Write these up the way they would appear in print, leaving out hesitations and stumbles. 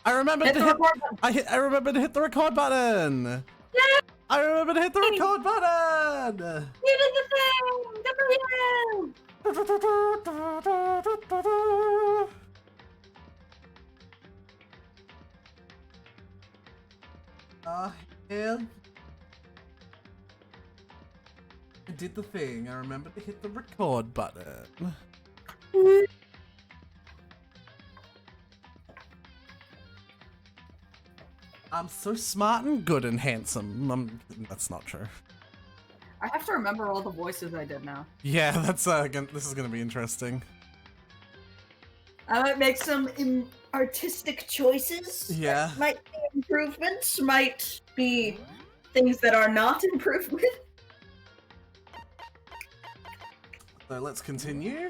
I remember to hit. I remember to hit the record button. Yeah. I remember to hit the record button. You did the thing. Good for you. Hell. I did the thing. I remember to hit the record button. I'm so smart and good and handsome. That's not true. I have to remember all the voices I did now. Yeah, that's this is gonna be interesting. I might make some artistic choices. Yeah. That might be improvements, might be things that are not improvement. So let's continue.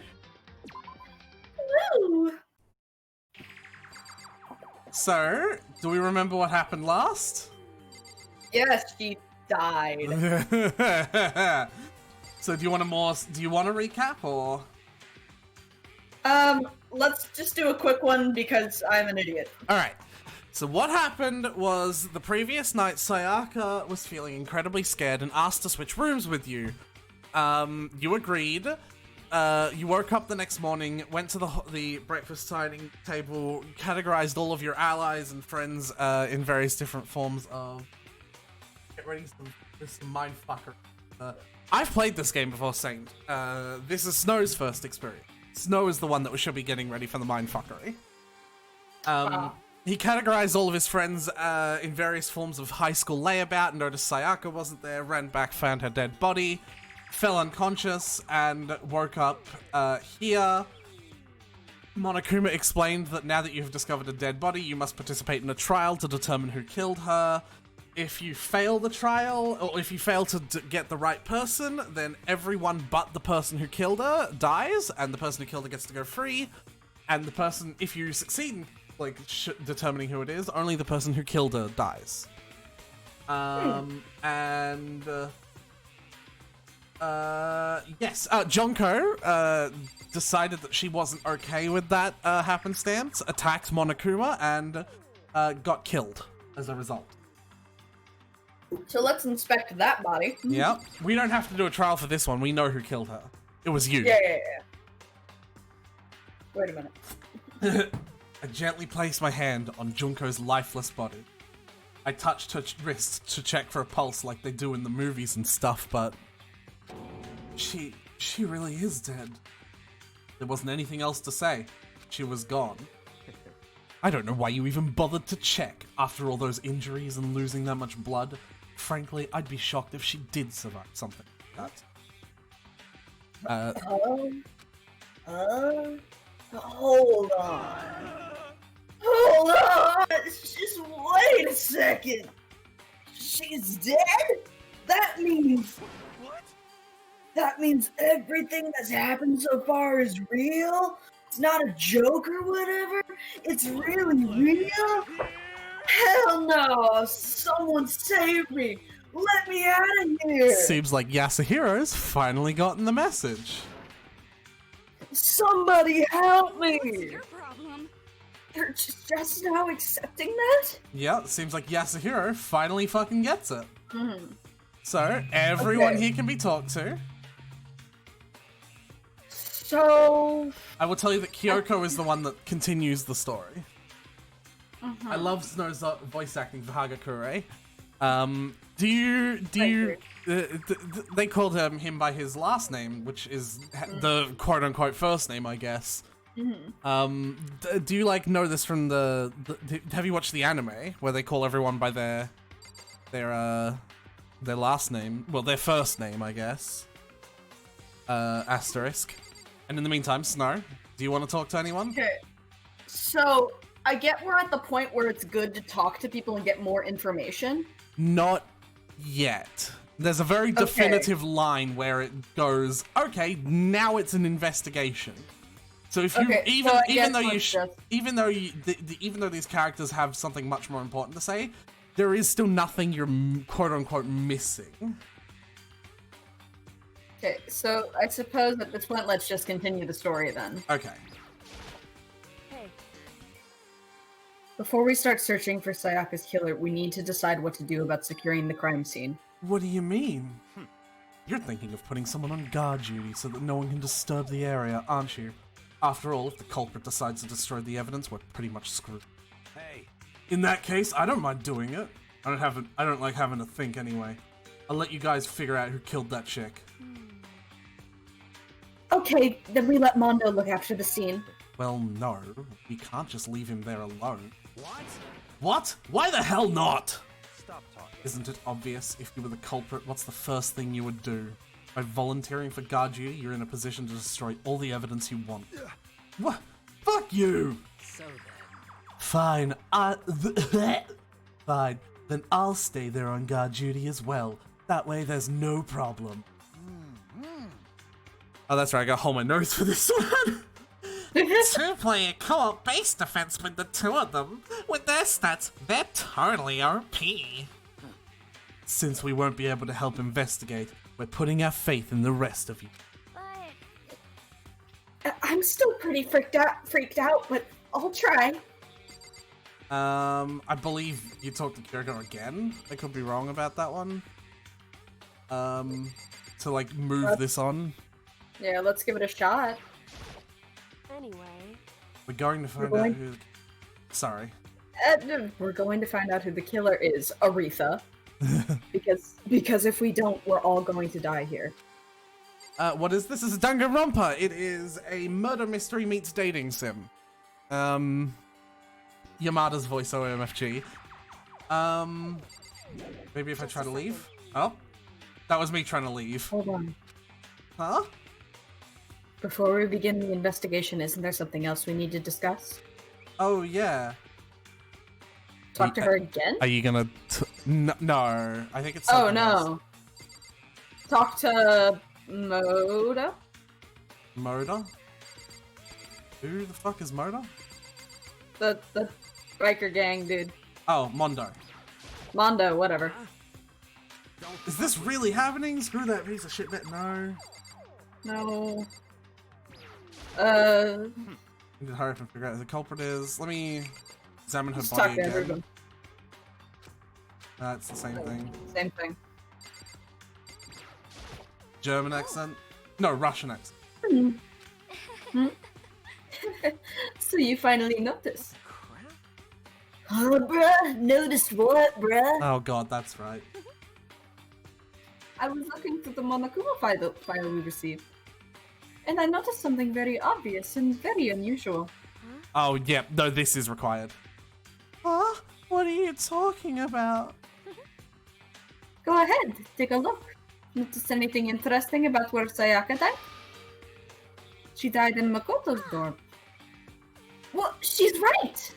Hello. So, do we remember what happened last? Yes, she died. So do you want to recap or? Let's just do a quick one because I'm an idiot. Alright. So what happened was the previous night Sayaka was feeling incredibly scared and asked to switch rooms with you. You agreed. You woke up the next morning, went to the breakfast dining table, categorized all of your allies and friends in various different forms of... Get ready for this mindfucker. I've played this game before, Saint. This is Snow's first experience. Snow is the one that should be getting ready for the mindfuckery. He categorized all of his friends in various forms of high school layabout, noticed Sayaka wasn't there, ran back, found her dead body, fell unconscious, and woke up here. Monokuma explained that now that you've discovered a dead body, you must participate in a trial to determine who killed her. If you fail the trial, or if you fail to get the right person, then everyone but the person who killed her dies, and the person who killed her gets to go free. And the person, if you succeed in determining who it is, only the person who killed her dies. Yes, Junko decided that she wasn't okay with that happenstance, attacked Monokuma, and got killed as a result. So let's inspect that body. Yep. We don't have to do a trial for this one. We know who killed her. It was you. Yeah. Wait a minute. I gently placed my hand on Junko's lifeless body. I touched her wrist to check for a pulse like they do in the movies and stuff, but... She really is dead. There wasn't anything else to say. She was gone. I don't know why you even bothered to check after all those injuries and losing that much blood. Frankly, I'd be shocked if she did survive something like that. Hold on. Hold on! Just wait a second! She's dead? That means... What? That means everything that's happened so far is real? It's not a joke or whatever? It's really real? Hell no! Someone save me! Let me out of here! Seems like Yasuhiro's finally gotten the message. Somebody help me! What's your problem? They're just now accepting that? Yeah, seems like Yasuhiro finally fucking gets it. Hmm. So, everyone Okay. here can be talked to. So... I will tell you that Kyoko is the one that continues the story. Uh-huh. I love Snow's voice acting for Hagakure. Do you they called him by his last name, which is the quote-unquote first name, I guess. Mm-hmm. Do you know this from have you watched the anime where they call everyone by their last name? Well, their first name, I guess. Asterisk. And in the meantime, Snow, do you want to talk to anyone? Okay. So, I get we're at the point where it's good to talk to people and get more information. Not yet. There's a very definitive line where it goes, okay, now it's an investigation. So if you even though these characters have something much more important to say, there is still nothing you're quote unquote missing. Okay, so I suppose at this point, let's just continue the story then. Okay. Hey. Before we start searching for Sayaka's killer, we need to decide what to do about securing the crime scene. What do you mean? You're thinking of putting someone on guard duty so that no one can disturb the area, aren't you? After all, if the culprit decides to destroy the evidence, we're pretty much screwed. Hey. In that case, I don't mind doing it. I don't like having to think anyway. I'll let you guys figure out who killed that chick. Okay, then we let Mondo look after the scene. Well, no. We can't just leave him there alone. What? What? Why the hell not? Stop talking. Isn't it obvious? If you were the culprit, what's the first thing you would do? By volunteering for guard duty, you're in a position to destroy all the evidence you want. What? Fuck you! So then... Fine, Fine, then I'll stay there on guard duty as well. That way there's no problem. Oh, that's right, I gotta hold my nose for this one. Two-player co-op base defense with the two of them. With their stats, they're totally OP. Since we won't be able to help investigate, we're putting our faith in the rest of you. I'm still pretty freaked out, but I'll try. I believe you talked to Kyoko again. I could be wrong about that one. To like move this on. Yeah, let's give it a shot. Anyway, we're going to find out who... Sorry. We're going to find out who the killer is, Aretha. because if we don't, we're all going to die here. What is this? This is Danganronpa. It is a murder mystery meets dating sim. Yamada's voice OMFG. Maybe if I try to leave? Oh, that was me trying to leave. Hold on. Huh? Before we begin the investigation, isn't there something else we need to discuss? Oh, yeah. Talk to her again? Are you gonna... No, I think it's Oh, no. else. Talk to... Moda? Moda? Who the fuck is Moda? The biker gang dude. Oh, Mondo. Mondo, whatever. Is this really happening? Screw that piece of shit. No. No. I need to hurry up and figure out who the culprit is. Let me examine her body again. Everyone. That's the same thing. Same thing. German accent? No, Russian accent. So you finally noticed. Oh, bruh. Noticed what, bruh? Oh god, that's right. I was looking through the Monokuma file we received. And I noticed something very obvious and very unusual. Oh, yeah. No, this is required. Huh? What are you talking about? Go ahead, take a look. Notice anything interesting about where Sayaka died? She died in Makoto's dorm. Well, she's right!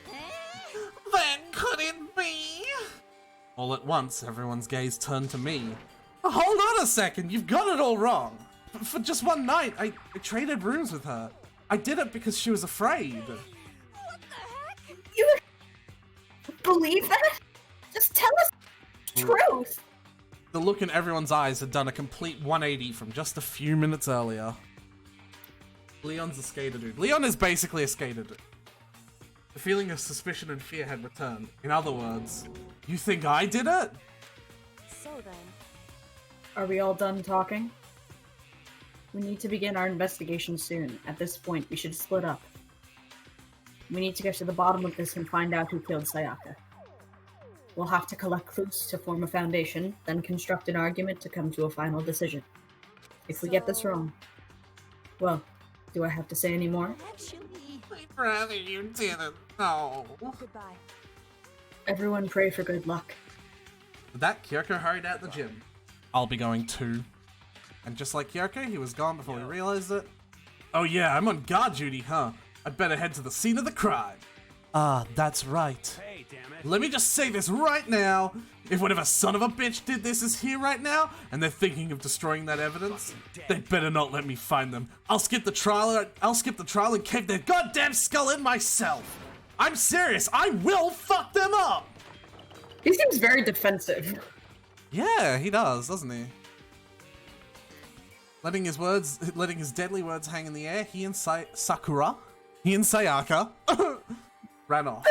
That couldn't be! All at once, everyone's gaze turned to me. Hold on a second, you've got it all wrong. For just one night, I traded rooms with her. I did it because she was afraid. what the heck? You believe that? Just tell us the truth! The look in everyone's eyes had done a complete 180 from just a few minutes earlier. Leon's a skater dude. Leon is basically a skater dude. The feeling of suspicion and fear had returned. In other words, you think I did it? So then... Are we all done talking? We need to begin our investigation soon. At this point, we should split up. We need to get to the bottom of this and find out who killed Sayaka. We'll have to collect clues to form a foundation, then construct an argument to come to a final decision. If we get this wrong, well, do I have to say any more? Actually... I'd rather you didn't. No. Goodbye. Everyone pray for good luck. With that, Kyoko hurried out the gym. I'll be going too. And just like Kyoko, he was gone before we realized it. Oh yeah, I'm on guard duty, huh? I'd better head to the scene of the crime. Ah, that's right. Hey, damn it. Let me just say this right now. If whatever son of a bitch did this is here right now, and they're thinking of destroying that evidence, they better not let me find them. I'll skip the trial and cave their goddamn skull in myself. I'm serious, I will fuck them up. He seems very defensive. Yeah, he does, doesn't he? Letting his deadly words hang in the air, he and Sayaka ran off. So...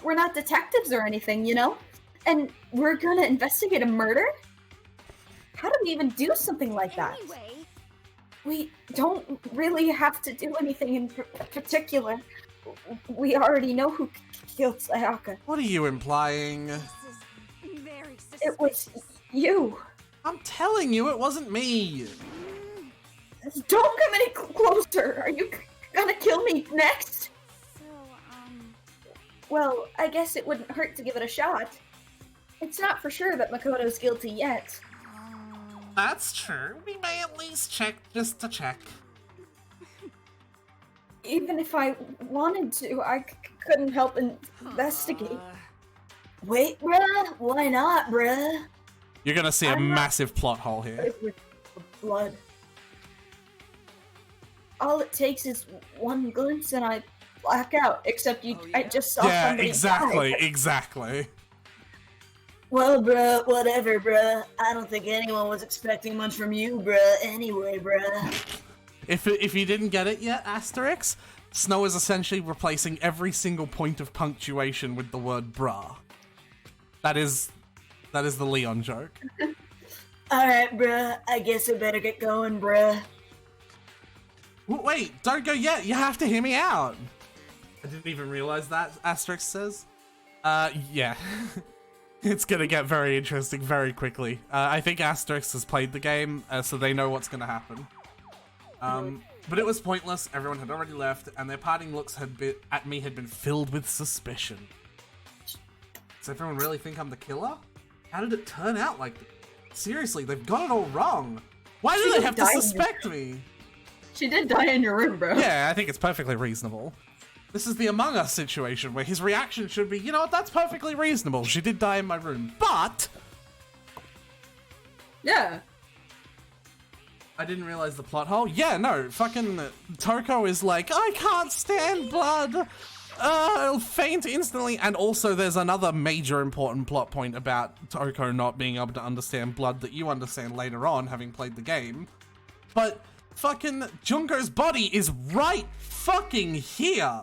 we're not detectives or anything, you know? And we're gonna investigate a murder? How do we even do something like that? Anyway, We don't really have to do anything in particular. We already know who killed Sayaka. What are you implying? this is very suspicious. It was you. I'm telling you, it wasn't me. Don't come any closer. Are you gonna kill me next? So, Well, I guess it wouldn't hurt to give it a shot. It's not for sure that Makoto's guilty yet. That's true. We may at least check just to check. Even if I wanted to, I couldn't help investigate. Wait, bruh? Why not, bruh? You're gonna see a I'm not- massive plot hole here. With blood. All it takes is one glimpse and I black out. Except I just saw Yeah, somebody exactly, die. exactly. Well, bruh, whatever, bruh. I don't think anyone was expecting much from you, bruh. Anyway, bruh. If you didn't get it yet, Asterix, Snow is essentially replacing every single point of punctuation with the word bruh. That is the Leon joke. Alright, bruh. I guess I better get going, bruh. Wait, don't go yet. You have to hear me out. I didn't even realize that, Asterix says. Yeah. It's gonna get very interesting very quickly. I think Asterix has played the game, so they know what's gonna happen. But it was pointless. Everyone had already left, and their parting looks at me had been filled with suspicion. Does everyone really think I'm the killer? How did it turn out like this? Seriously, they've got it all wrong. Why do they have to suspect me? She did die in your room, bro. Yeah, I think it's perfectly reasonable. This is the Among Us situation where his reaction should be, you know what, that's perfectly reasonable. She did die in my room, but Yeah. I didn't realize the plot hole. Yeah, no, fucking Toko is like, I can't stand blood. I'll faint instantly. And also there's another major important plot point about Toko not being able to understand blood that you understand later on, having played the game. But fucking Junko's body is right fucking here.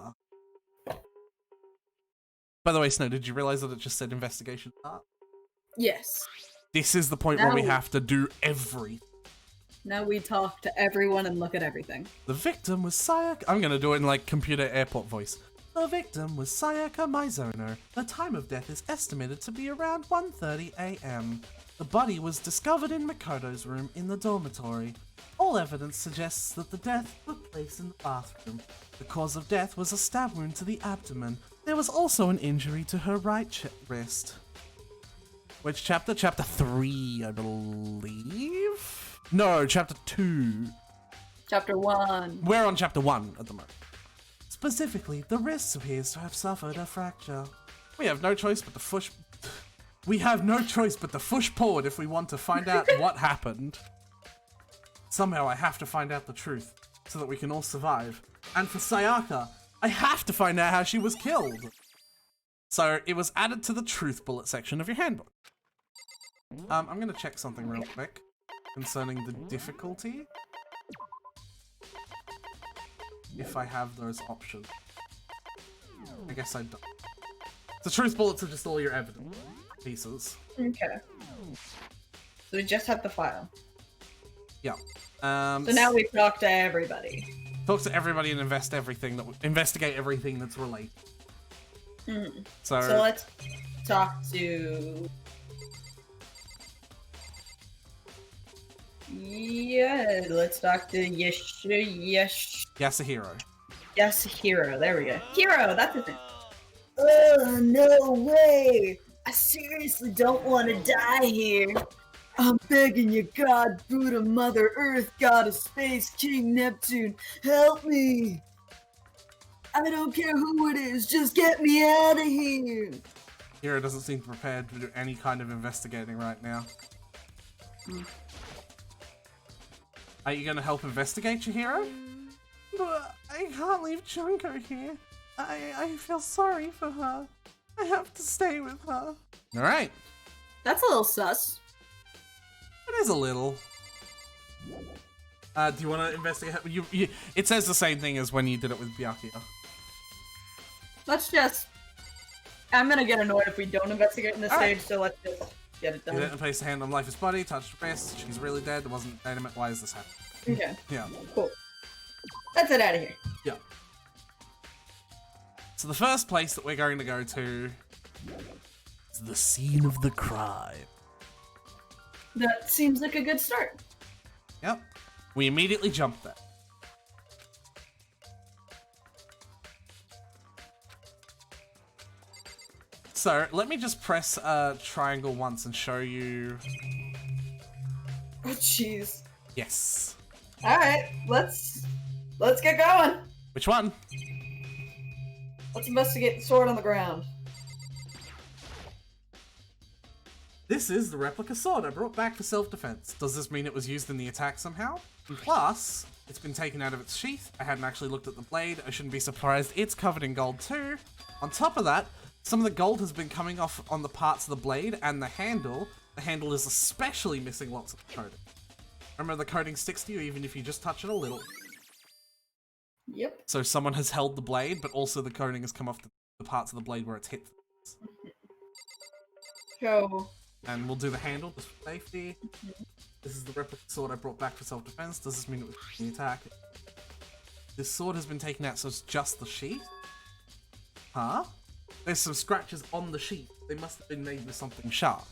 By the way, Snow, did you realize that it just said investigation start? Yes. This is the point where we No. have to do everything. Now we talk to everyone and look at everything. The victim was Sayaka. I'm gonna do it in like computer airport voice. The victim was Sayaka Mizono. The time of death is estimated to be around 1:30 a.m. The body was discovered in Makoto's room in the dormitory. All evidence suggests that the death took place in the bathroom. The cause of death was a stab wound to the abdomen. There was also an injury to her right wrist. Which chapter? Chapter 3, I believe? No, chapter 2. Chapter 1. We're on chapter 1 at the moment. Specifically, the wrist appears to have suffered a fracture. We have no choice but to push forward if we want to find out what happened. Somehow I have to find out the truth so that we can all survive. And for Sayaka, I have to find out how she was killed. So it was added to the truth bullet section of your handbook. I'm gonna check something real quick concerning the difficulty. If I have those options. I guess I don't. The truth bullets are just all your evidence pieces. Okay. So we just have the file. Yeah. So now we talk to everybody. Talk to everybody and investigate everything that's related. So So let's talk to... Yeah, let's talk to Yasuhiro. Yes, Hero. There we go. Hero, that's his name. Oh, no way! I seriously don't want to die here. I'm begging you, God, Buddha, Mother Earth, God of Space, King Neptune, help me! I don't care who it is, just get me out of here! Hiro doesn't seem prepared to do any kind of investigating right now. Are you gonna help investigate, Chihiro? But I can't leave Junko here. I feel sorry for her. I have to stay with her. Alright. That's a little sus. It is a little. Do you want to investigate? It says the same thing as when you did it with Byakuya. Let's just I'm gonna get annoyed if we don't investigate in this Alright. stage, so let's just get it You done. didn't place a hand on Life's body, touched her face, she's really dead, it wasn't dynamite, why is this happening? Okay, Yeah. cool. Let's get out of here. Yeah. So the first place that we're going to go to is the scene of the crime. That seems like a good start. Yep. We immediately jump there. So, let me just press triangle once and show you... Oh, jeez. Yes. Alright, let's get going. Which one? Let's investigate the sword on the ground. This is the replica sword I brought back for self-defense. Does this mean it was used in the attack somehow? And plus, it's been taken out of its sheath. I hadn't actually looked at the blade. I shouldn't be surprised. It's covered in gold too. On top of that, some of the gold has been coming off on the parts of the blade and the handle. The handle is especially missing lots of the coating. Remember, the coating sticks to you even if you just touch it a little. Yep. So someone has held the blade, but also the coating has come off the parts of the blade where it's hit. So, And we'll do the handle just for safety. This is the replica sword I brought back for self-defense. Does this mean it was the attack? This sword has been taken out, so it's just the sheath? Huh? There's some scratches on the sheath. They must have been made with something sharp.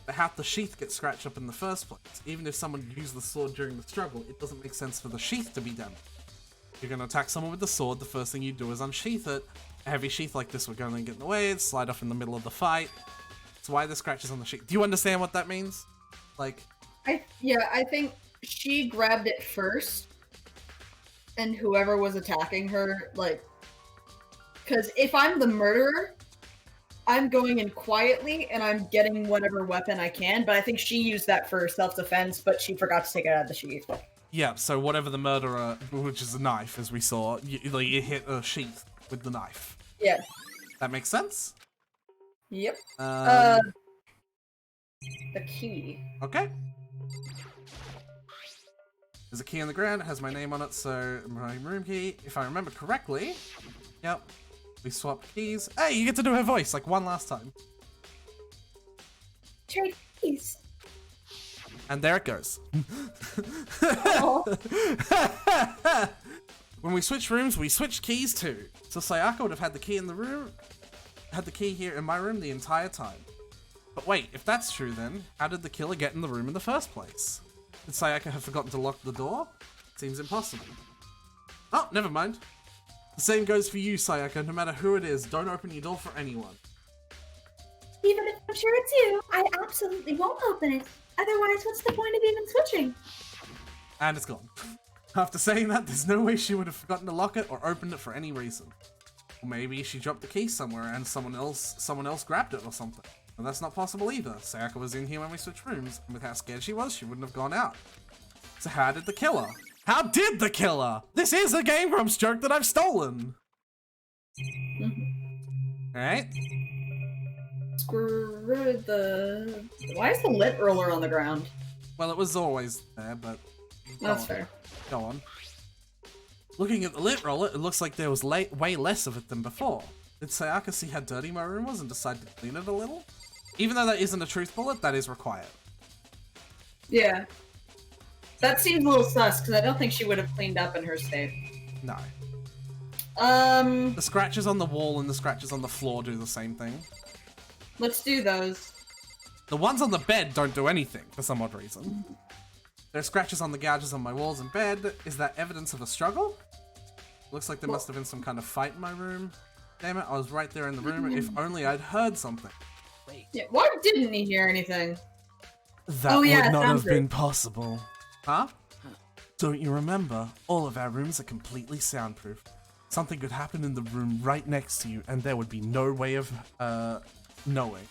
But how'd the sheath get scratched up in the first place? Even if someone used the sword during the struggle, it doesn't make sense for the sheath to be damaged. If you're going to attack someone with the sword, the first thing you do is unsheath it. A heavy sheath like this would go and get in the way, it'd slide off in the middle of the fight. That's why the scratches on the sheath. Do you understand what that means? Like... I think she grabbed it first, and whoever was attacking her, like... Because if I'm the murderer, I'm going in quietly, and I'm getting whatever weapon I can, but I think she used that for self-defense, but she forgot to take it out of the sheath. Yeah, so whatever the murderer, which is a knife, as we saw, you hit a sheath with the knife. Yeah. That makes sense? Yep. Um, The key. Okay. There's a key on the ground, it has my name on it, so my room key, if I remember correctly. Yep. We swapped keys. Hey, you get to do her voice, like one last time. Trade keys. And there it goes. When we switch rooms, we switch keys too. So Sayaka would have had the key in the room, had the key here in my room the entire time. But wait, if that's true then, how did the killer get in the room in the first place? Did Sayaka have forgotten to lock the door? Seems impossible. Oh, never mind. The same goes for you, Sayaka. No matter who it is, don't open your door for anyone. Even if I'm sure it's you, I absolutely won't open it. Otherwise, what's the point of even switching? And it's gone. After saying that, there's no way she would have forgotten to lock it or opened it for any reason. Or maybe she dropped the key somewhere and someone else grabbed it or something. And that's not possible either. Sayaka was in here when we switched rooms, and with how scared she was, she wouldn't have gone out. So how did the killer? How did the killer? This is a Game Grumps joke that I've stolen! Alright? Screw the... Why is the lit roller on the ground? Well, it was always there, but... That's fair. Go on. Looking at the lit roller, it looks like there was way less of it than before. Did Sayaka see how dirty my room was and decide to clean it a little? Even though that isn't a truth bullet, that is required. Yeah. That seems a little sus, because I don't think she would have cleaned up in her state. No. The The scratches on the wall and the scratches on the floor do the same thing. let's do those. The ones on the bed don't do anything, for some odd reason. There are scratches on the gouges on my walls and bed. Is that evidence of a struggle? Looks like there must have been some kind of fight in my room. Damn it, I was right there in the room. If only I'd heard something. Yeah, why didn't he hear anything? That Oh, yeah, would it not sounds have been possible. Huh? Don't you remember? All of our rooms are completely soundproof. Something could happen in the room right next to you, and there would be no way of, knowing.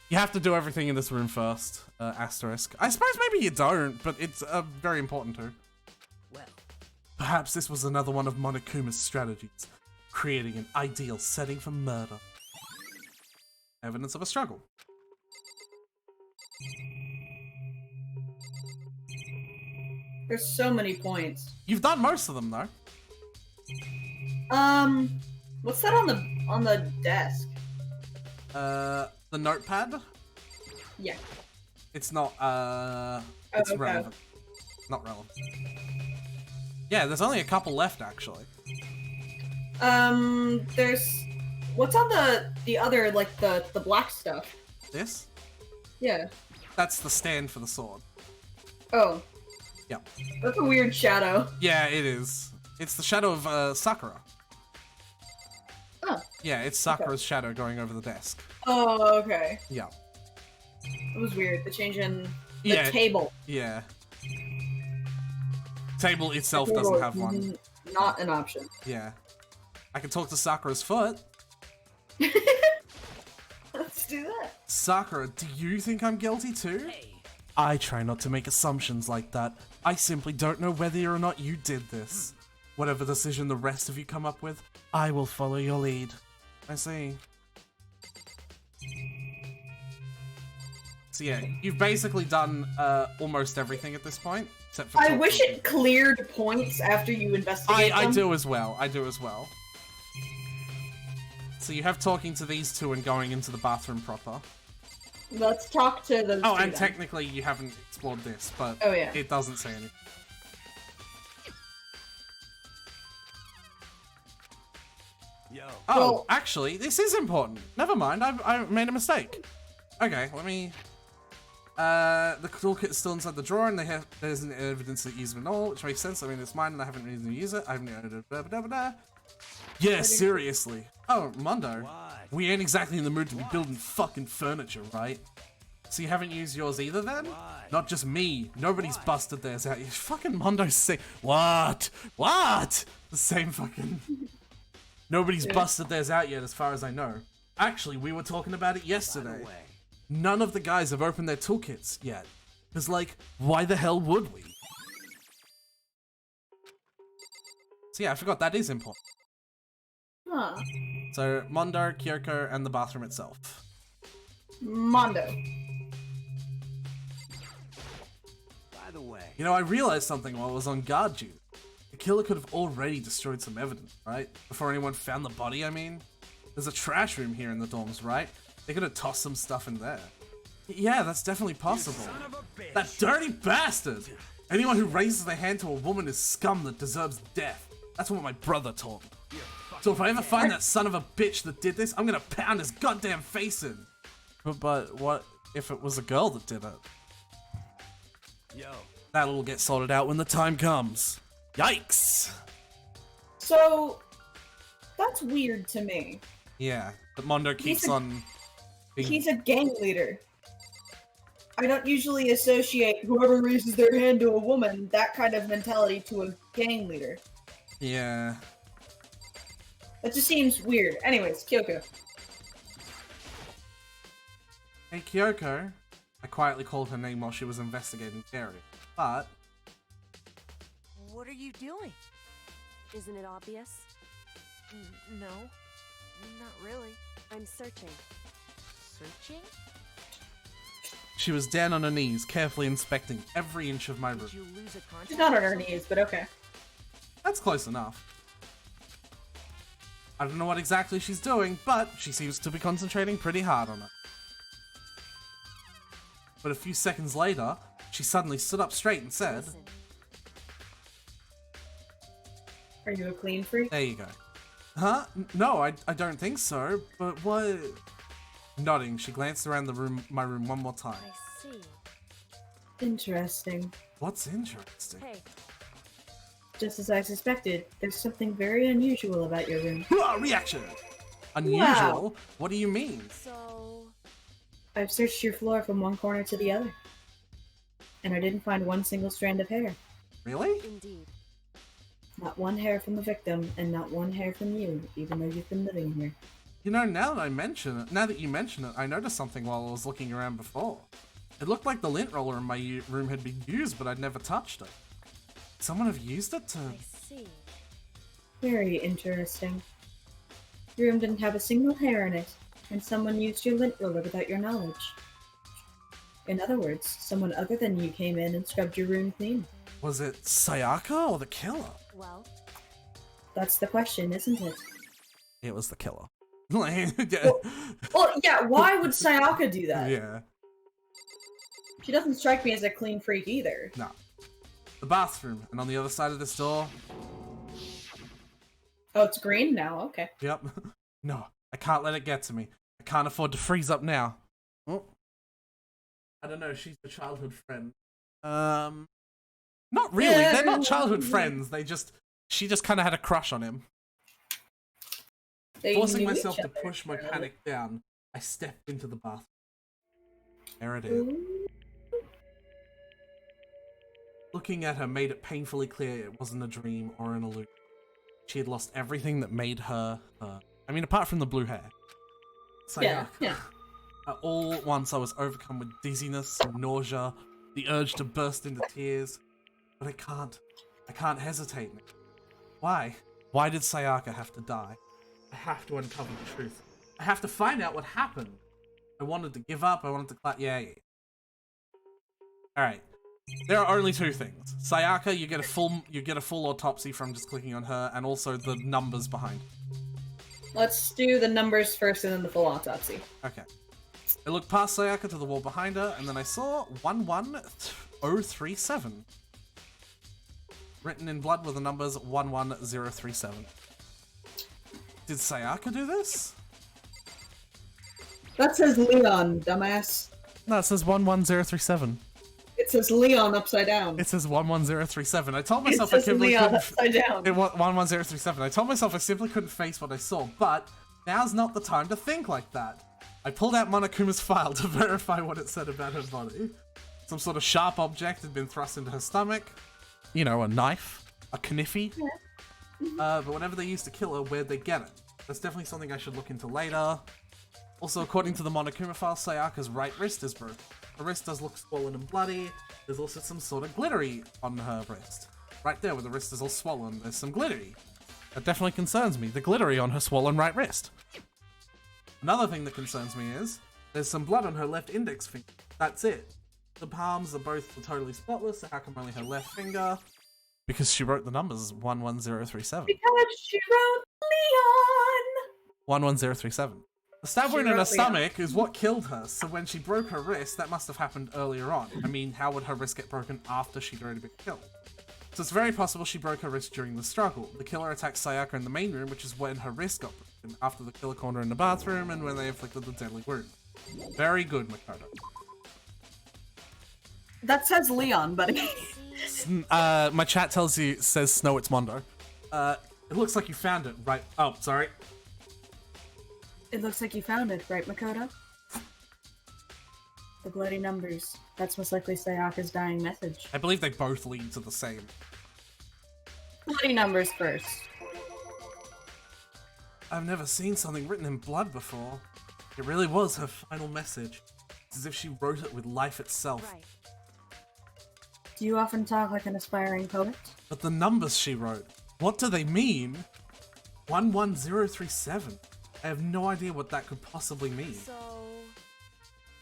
You have to do everything in this room first, asterisk. I suppose maybe you don't, but it's, very important too. Well, Perhaps this was another one of Monokuma's strategies, creating an ideal setting for murder. Evidence of a struggle. There's so many points. You've done most of them, though. What's that on the desk? The notepad? Yeah. It's not, it's okay. relevant. Not relevant. Yeah, there's only a couple left, actually. There's... What's on the other, like, the black stuff? This? Yeah. That's the stand for the sword. Oh. Yep. That's a weird shadow. Yeah, it is. It's the shadow of, Sakura. Oh. Yeah, it's Sakura's shadow going over the desk. Oh, okay. Yeah. It was weird, the change in the Yeah. table. Yeah. Table itself The table doesn't have is one. Not an option. Yeah. I can talk to Sakura's foot. Let's do that. Sakura, do you think I'm guilty too? I try not to make assumptions like that. I simply don't know whether or not you did this. Whatever decision the rest of you come up with, I will follow your lead. I see. So yeah, you've basically done almost everything at this point, except for I wish it cleared points after you investigate them. I do as well. I do as well. So you have talking to these two and going into the bathroom proper. Let's talk to the. Oh, and technically you haven't explored this, but oh, yeah. it doesn't say anything. Yo. Oh, Well- actually, this is important. Never mind, I made a mistake. Okay, let me... the toolkit is still inside the drawer, and there's an evidence that use it all, which makes sense. I mean, it's mine, and I haven't reason to use it. I haven't... Blah, blah, blah, blah. Yeah, seriously. Oh, Mondo. Why? We ain't exactly in the mood to be building fucking furniture, right? So you haven't used yours either, then? Why? Not just me. Nobody's busted theirs out. You fucking Mondo's say what? What? The same fucking... Nobody's busted theirs out yet, as far as I know. Actually, we were talking about it yesterday. Way. None of the guys have opened their toolkits yet. Because, like, why the hell would we? So yeah, I forgot that is important. Huh. So, Mondo, Kyoko, and the bathroom itself. Mondo. By the way. You know, I realized something while I was on guard duty. The killer could have already destroyed some evidence, right? Before anyone found the body, I mean. There's a trash room here in the dorms, right? They could have tossed some stuff in there. Yeah, that's definitely possible. Son of a bitch. That dirty bastard! Anyone who raises their hand to a woman is scum that deserves death. That's what my brother told me. So if I ever find that son of a bitch that did this, I'm gonna pound his goddamn face in. But what if it was a girl that did it? Yo. That'll get sorted out when the time comes. Yikes! So, that's weird to me. Yeah, but Mondo keeps on being... He's a gang leader. I don't usually associate whoever raises their hand to a woman, that kind of mentality, to a gang leader. Yeah. That just seems weird. Anyways, Kyoko. Hey, Kyoko. I quietly called her name while she was investigating the area, but... What are you doing? Isn't it obvious? No, not really. I'm searching. Searching? She was down on her knees, carefully inspecting every inch of my room. Did you lose a contact? She's not on or her something? knees, but okay. That's close enough. I don't know what exactly she's doing, but she seems to be concentrating pretty hard on it. But a few seconds later, she suddenly stood up straight and said, Listen. Are you a clean freak? there you go. Huh? No, I don't think so, but what... Nodding, she glanced around my room one more time. I see. Interesting. What's interesting? Hey, Just as I suspected, there's something very unusual about your room. Hurrah, reaction! Unusual? Wow. What do you mean? so... I've searched your floor from one corner to the other. And I didn't find one single strand of hair. Really? Indeed. Not one hair from the victim, and not one hair from you, even though you've been living here. You know, now that you mention it, I noticed something while I was looking around before. It looked like the lint roller in my room had been used, but I'd never touched it. Someone have used it to... I see. Very interesting. Your room didn't have a single hair in it, and someone used your lint roller without your knowledge. In other words, someone other than you came in and scrubbed your room clean. Was it Sayaka or the killer? Well, That's the question, isn't it? It was the killer. Like, yeah. Well, yeah, why would Sayaka do that? Yeah. She doesn't strike me as a clean freak either. No. The bathroom, and on the other side of this door. Oh, it's green now, okay. Yep. No, I can't let it get to me. I can't afford to freeze up now. Oh. I don't know, she's a childhood friend. Not really, Yeah. they're not childhood friends, she just kind of had a crush on him. They Forcing knew myself each to other, push my apparently. panic down, I stepped into the bathroom. There it is. Ooh. Looking at her made it painfully clear it wasn't a dream or an illusion. She had lost everything that made her her. I mean, apart from the blue hair. Yeah, yeah. All at once I was overcome with dizziness, nausea, the urge to burst into tears. But I can't hesitate now. Why? Why did Sayaka have to die? I have to uncover the truth. I have to find out what happened. I wanted to give up, I wanted to yeah. Alright. There are only two things. Sayaka, you get a full autopsy from just clicking on her, and also the numbers behind. Let's do the numbers first and then the full autopsy. Okay. I looked past Sayaka to the wall behind her, and then I saw 11037. Written in blood with the numbers 11037. Did Sayaka do this? That says Leon, dumbass. No, it says 11037. It says Leon upside down. It says 11037. I told It myself I says simply Leon couldn't. upside down. It was 11037. I told myself I simply couldn't face what I saw, but now's not the time to think like that. I pulled out Monokuma's file to verify what it said about her body. Some sort of sharp object had been thrust into her stomach. You know, a knife, a kniffy. But whenever they used to kill her, where'd they get it? That's definitely something I should look into later. Also, according to the Monokuma file, Sayaka's right wrist is broken. Her wrist does look swollen and bloody. There's also some sort of glittery on her wrist. Right there where the wrist is all swollen, there's some glittery. That definitely concerns me, the glittery on her swollen right wrist. Another thing that concerns me is, there's some blood on her left index finger. That's it. The palms are both totally spotless, so how come only her left finger? Because she wrote the numbers 11037. Because she wrote Leon! 11037. The stab She wound in her wrote Leon. stomach is what killed her, so when she broke her wrist, that must have happened earlier on. I mean, how would her wrist get broken after she'd already been killed? So it's very possible she broke her wrist during the struggle. The killer attacked Sayaka in the main room, which is when her wrist got broken, after the killer corner in the bathroom and when they inflicted the deadly wound. Very good, Makoto. That says Leon, buddy. My chat says Snow, it's Mondo. It looks like you found it, right? Oh, sorry. It looks like you found it, right, Makoto? The bloody numbers. That's most likely Sayaka's dying message. I believe they both lead to the same. Bloody numbers first. I've never seen something written in blood before. It really was her final message. It's as if she wrote it with life itself. Right. Do you often talk like an aspiring poet? But the numbers she wrote, what do they mean? 11037. I have no idea what that could possibly mean. So,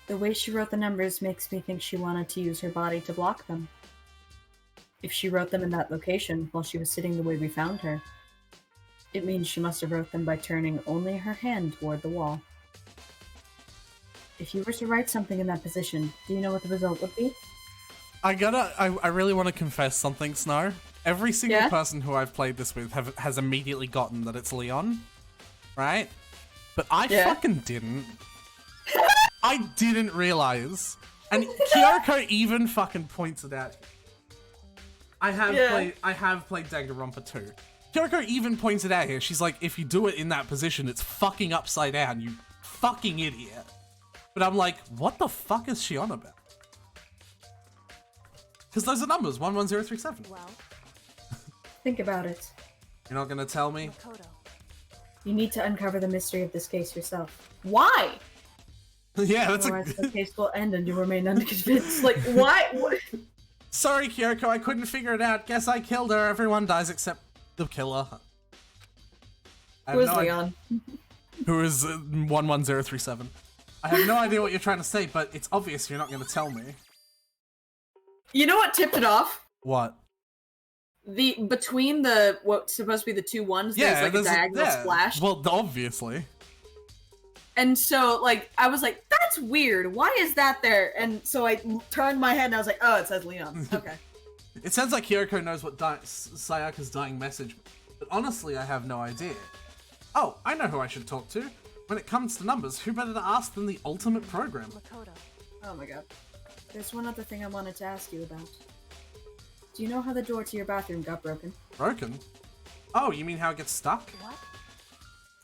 The way she wrote the numbers makes me think she wanted to use her body to block them. If she wrote them in that location while she was sitting the way we found her, it means she must have wrote them by turning only her hand toward the wall. If you were to write something in that position, do you know what the result would be? I really want to confess something, Snow. Every single Yeah? person who I've played this with has immediately gotten that it's Leon, right? But I Yeah. fucking didn't. I didn't realize. And Kyoko even fucking points it out. I have played Danganronpa 2. Kyoko even points it out here. She's like, if you do it in that position, it's fucking upside down, you fucking idiot. But I'm like, what the fuck is she on about? Because those are numbers, 11037. well, Think about it. You're not gonna tell me? Makoto. You need to uncover the mystery of this case yourself. Why? Yeah, that's Otherwise, the case will end and you remain unconvinced. Like, why? What? Sorry, Kyoko, I couldn't figure it out. Guess I killed her. Everyone dies except the killer. Who is Leon? Who is 11037. I have no idea what you're trying to say, but it's obvious you're not going to tell me. You know what tipped it off? What? Between the what's supposed to be the two ones, there's like a diagonal splash. Well, obviously. And so, like, I was like, that's weird. Why is that there? And so I turned my head and I was like, oh, it says Leon. Okay. It sounds like Kyoko knows what Sayaka's dying message, but honestly, I have no idea. Oh, I know who I should talk to. When it comes to numbers, who better to ask than the ultimate programmer? Makoto. Oh my god. There's one other thing I wanted to ask you about. Do you know how the door to your bathroom got broken? Broken? Oh, you mean how it gets stuck? What?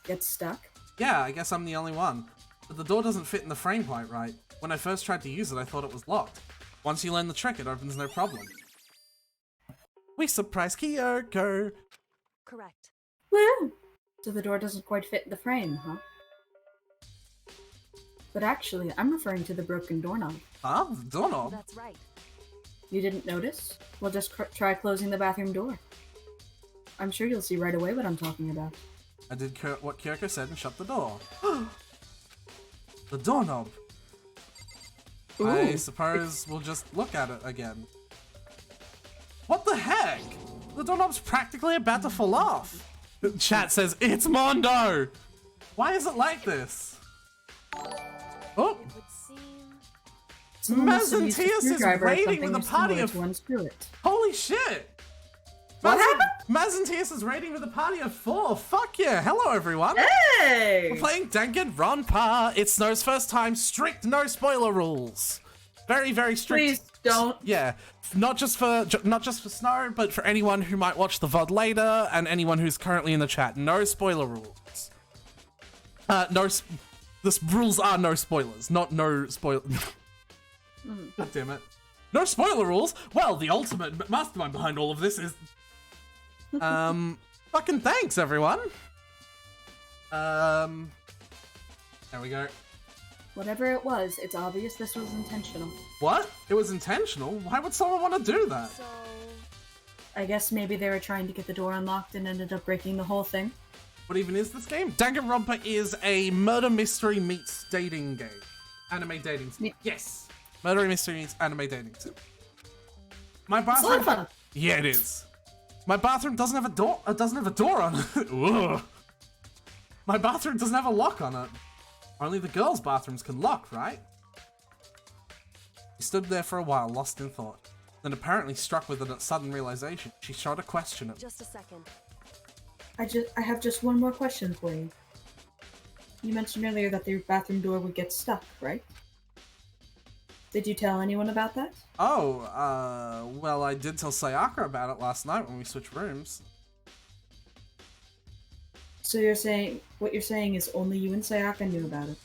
Gets stuck? Yeah, I guess I'm the only one. But the door doesn't fit in the frame quite right. When I first tried to use it, I thought it was locked. Once you learn the trick, it opens no problem. We surprise Kyoko! Correct. Woo! So the door doesn't quite fit in the frame, huh? But actually, I'm referring to the broken doorknob. Huh? The doorknob? That's right. You didn't notice? Well, just try closing the bathroom door. I'm sure you'll see right away what I'm talking about. I did what Kyoko said and shut the door. The doorknob! I Ooh. suppose we'll just look at it again. What the heck? The doorknob's practically about to fall off. Chat says, it's Mondo! Why is it like this? Oh! It would seem. Someone must have used a Mazentius is screwdriver or raiding with something a party similar of... to unscrew it. Holy shit! What happened? Mazentius is raiding with a party of 4. Fuck yeah! Hello, everyone! Hey! We're playing Danganronpa. It's Snow's first time. Strict no spoiler rules. Very, very strict. Please don't. Yeah, not just for Snow, but for anyone who might watch the VOD later and anyone who's currently in the chat. No spoiler rules. The rules are no spoilers, not no spoil. God damn it. No spoiler rules. Well, the ultimate mastermind behind all of this is. Fucking thanks, everyone. There we go. Whatever it was, it's obvious this was intentional. What? It was intentional? Why would someone want to do that? So. I guess maybe they were trying to get the door unlocked and ended up breaking the whole thing. What even is this game? Danganronpa is a murder mystery meets dating game. Anime dating sim. Yes. Murder mystery meets anime dating sim. My It's a lot bathroom. of fun. Yeah, it is. My bathroom doesn't have a door. Doesn't have a door on it. Ugh. My bathroom doesn't have a lock on it. Only the girls' bathrooms can lock, right? She stood there for a while, lost in thought. Then, apparently struck with a sudden realization, she tried to question it. Just a second. I have just one more question for you. You mentioned earlier that the bathroom door would get stuck, right? Did you tell anyone about that? Oh, well, I did tell Sayaka about it last night when we switched rooms. So what you're saying is only you and Sayaka knew about it.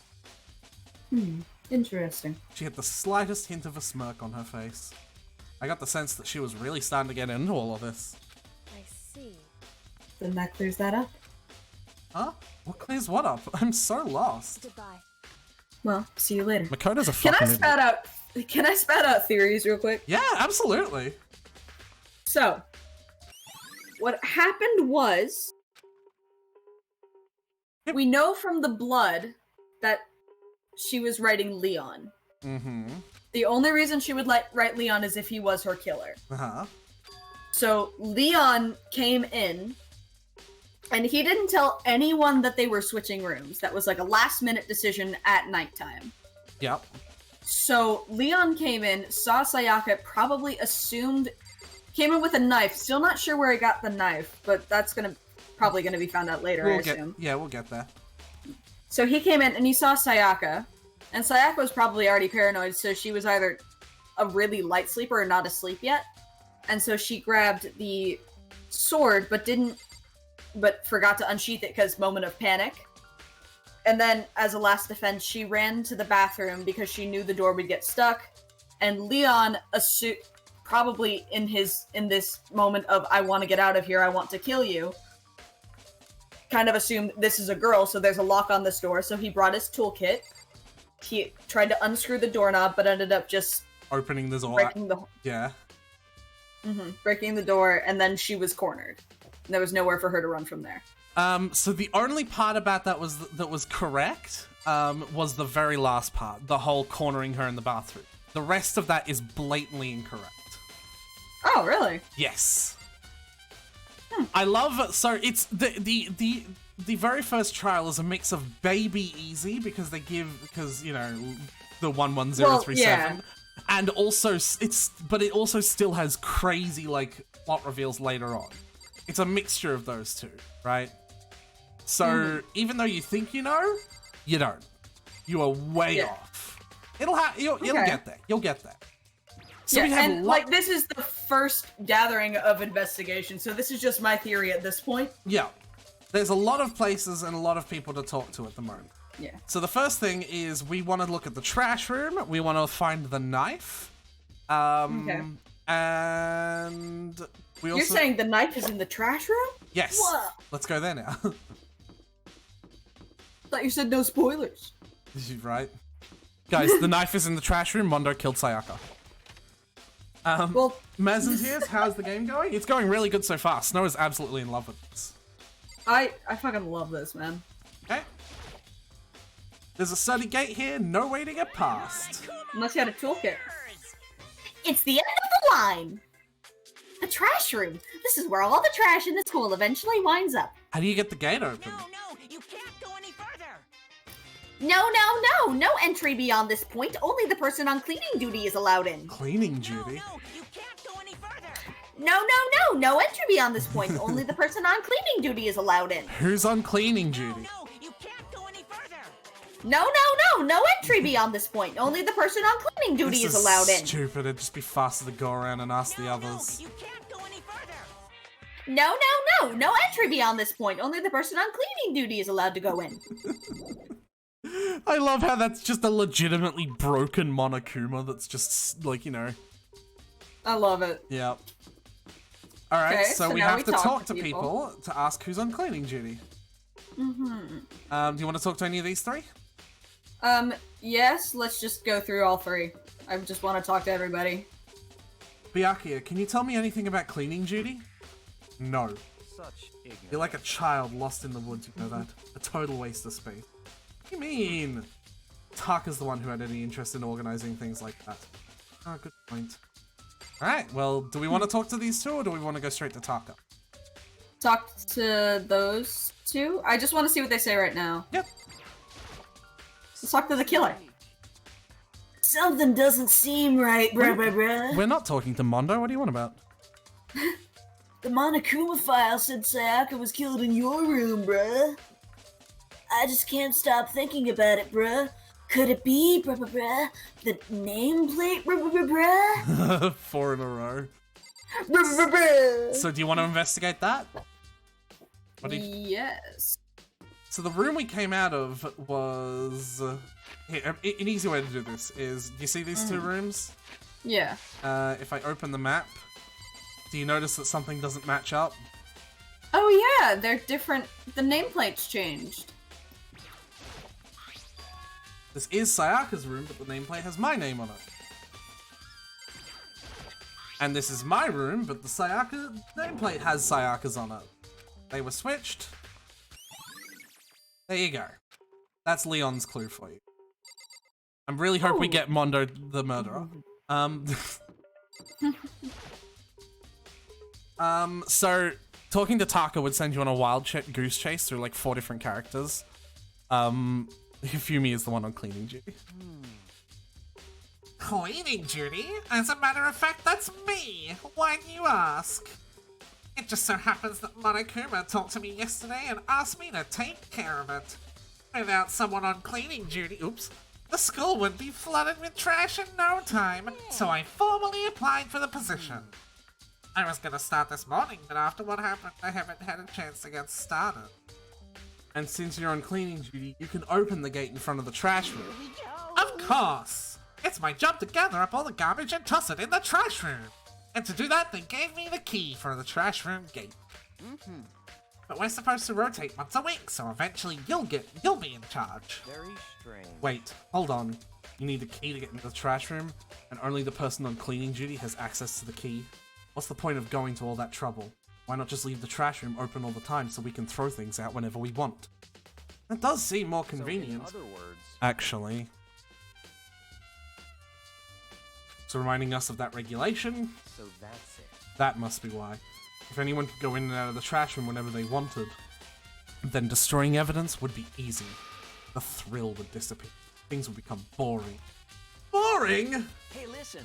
Interesting. She had the slightest hint of a smirk on her face. I got the sense that she was really starting to get into all of this. I see. Then that clears that up. Huh? What clears what up? I'm so lost. Goodbye. Well, see you later. Makoto's a Can fucking I spout out theories real quick? Yeah, absolutely. So, what happened was, we know from the blood that she was writing Leon. Mm-hmm. The only reason she would write Leon is if he was her killer. Uh-huh. So Leon came in, and he didn't tell anyone that they were switching rooms. That was like a last-minute decision at nighttime. Yep. So Leon came in, saw Sayaka, probably assumed, came in with a knife. Still not sure where he got the knife, but that's probably gonna be found out later, I assume. We'll get there. So he came in and he saw Sayaka, and Sayaka was probably already paranoid, so she was either a really light sleeper or not asleep yet. And so she grabbed the sword, but forgot to unsheath it because moment of panic. And then, as a last defense, she ran to the bathroom because she knew the door would get stuck. And Leon, probably in this moment of "I want to get out of here, I want to kill you," kind of assumed this is a girl, so there's a lock on this door. So he brought his toolkit. He tried to unscrew the doorknob, but ended up just Opening the door. breaking the door, and then she was cornered. There was nowhere for her to run from there. So the only part about that was correct, was the very last part, the whole cornering her in the bathroom. The rest of that is blatantly incorrect. Oh, really? Yes. I love, so it's the the very first trial is a mix of baby easy because you know, the 11037, and also but it also still has crazy like plot reveals later on. It's a mixture of those two, right? So even though you think you know, you don't. You are way off. You'll get there. You'll get there. So we have like this is the first gathering of investigation, so this is just my theory at this point. Yeah. There's a lot of places and a lot of people to talk to at the moment. Yeah. So the first thing is we want to look at the trash room. We want to find the knife. And we also... You're saying the knife is in the trash room? Yes. Whoa. Let's go there now. Thought you said no spoilers. Right. Guys, the knife is in the trash room. Mondo killed Sayaka. Well, Maz and Tears, how's the game going? It's going really good so far. Snow is absolutely in love with this. I fucking love this, man. Okay. There's a study gate here, no way to get past. Unless you had a toolkit. It's the end of the line. The trash room. This is where all the trash in the school eventually winds up. How do you get the gate open? No, you can't go any further. No entry beyond this point. Only the person on cleaning duty is allowed in. Cleaning duty? No, you can't go any further. No entry beyond this point. Only the person on cleaning duty is allowed in. Who's on cleaning duty? No, you can't go any further. No entry beyond this point. Only the person on cleaning duty This is allowed in. Stupid. It'd just be faster to go around and ask the others. You can't go any further. No entry beyond this point. Only the person on cleaning duty is allowed to go in. I love how that's just a legitimately broken Monokuma that's just, like, you know. I love it. Yeah. Alright, Okay, so we now have we to talk talk to to people. people to ask who's on cleaning duty. Do you want to talk to any of these three? Yes, let's just go through all three. I just want to talk to everybody. Byakuya, can you tell me anything about cleaning duty? No. Such ignorance. You're like a child lost in the woods, you know that? A total waste of space. What do you mean? Taka's the one who had any interest in organizing things like that. Oh, good point. Alright, well, do we want to talk to these two, or do we want to go straight to Taka? Talk to those two? I just want to see what they say right now. Yep. Let's talk to the killer. Something doesn't seem right, bruh. We're not talking to Mondo, what do you want about? The Monokuma file said Sayaka was killed in your room, bruh. I just can't stop thinking about it, bruh. Could it be, bruh, the nameplate, bruh? 4 in a row. Bruh. So do you want to investigate that? What do you... Yes. So the room we came out of was... Here, an easy way to do this is, do you see these two rooms? Yeah. If I open the map, do you notice that something doesn't match up? Oh yeah, they're different. The nameplate's changed. This is Sayaka's room, but the nameplate has my name on it. And this is my room, but the Sayaka nameplate has Sayaka's on it. They were switched. There you go. That's Leon's clue for you. I really hope we get Mondo the murderer. So talking to Taka would send you on a wild goose chase through like 4 different characters. Fumi is the one on cleaning duty. Cleaning duty? As a matter of fact, that's me. Why do you ask? It just so happens that Monokuma talked to me yesterday and asked me to take care of it. Without someone on cleaning duty, the school would be flooded with trash in no time, so I formally applied for the position. I was gonna start this morning, but after what happened, I haven't had a chance to get started. And since you're on cleaning duty, you can open the gate in front of the trash room. Of course! It's my job to gather up all the garbage and toss it in the trash room. And to do that, they gave me the key for the trash room gate. But we're supposed to rotate once a week, so eventually you'll be in charge. Very strange. Wait, hold on. You need the key to get into the trash room, and only the person on cleaning duty has access to the key. What's the point of going to all that trouble? Why not just leave the trash room open all the time so we can throw things out whenever we want? That does seem more convenient. So in other words, actually. So reminding us of that regulation, so that's it. that must be why. If anyone could go in and out of the trash room whenever they wanted. then destroying evidence would be easy. The thrill would disappear. Things would become boring. Boring? Hey, listen,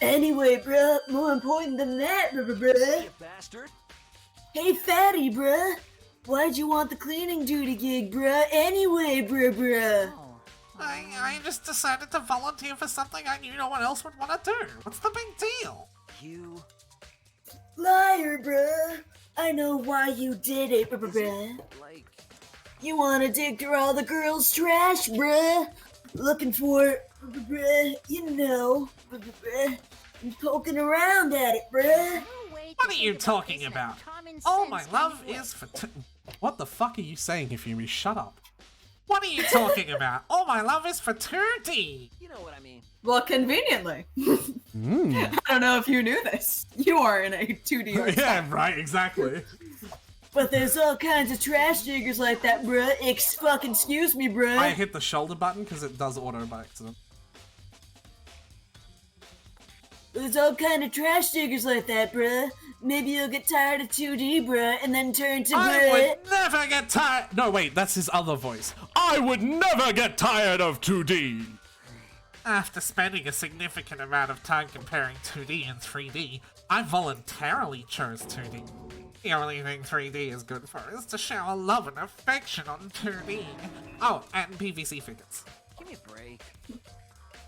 Anyway, bruh, more important than that, bruh. you bastard. Hey, fatty, bruh. Why'd you want the cleaning duty gig, bruh? Anyway, bruh. I just decided to volunteer for something I knew no one else would want to do. What's the big deal? You. Liar, bruh. I know why you did it, bruh. Like. You wanna dig through all the girls' trash, bruh? Looking for, bruh, you know, bruh. And poking around at it, bruh. What are you talking about? All my love is for What the fuck are you saying, Hifumi? Shut up. What are you talking about? All my love is for 2D. You know what I mean. Well, conveniently. I don't know if you knew this. You are in a 2D art style. Yeah, right, exactly. But there's all kinds of trash diggers like that, bruh. Excuse me, bruh. I hit the shoulder button because it does auto by accident. There's all kind of trash diggers like that, bruh. Maybe you'll get tired of 2D, bruh, and then turn to I bruh. would never get tired. No, wait, that's his other voice. I would never get tired of 2D. After spending a significant amount of time comparing 2D and 3D, I voluntarily chose 2D. The only thing 3D is good for is to shower love and affection on 2D. Oh, and PVC figures. Give me a break.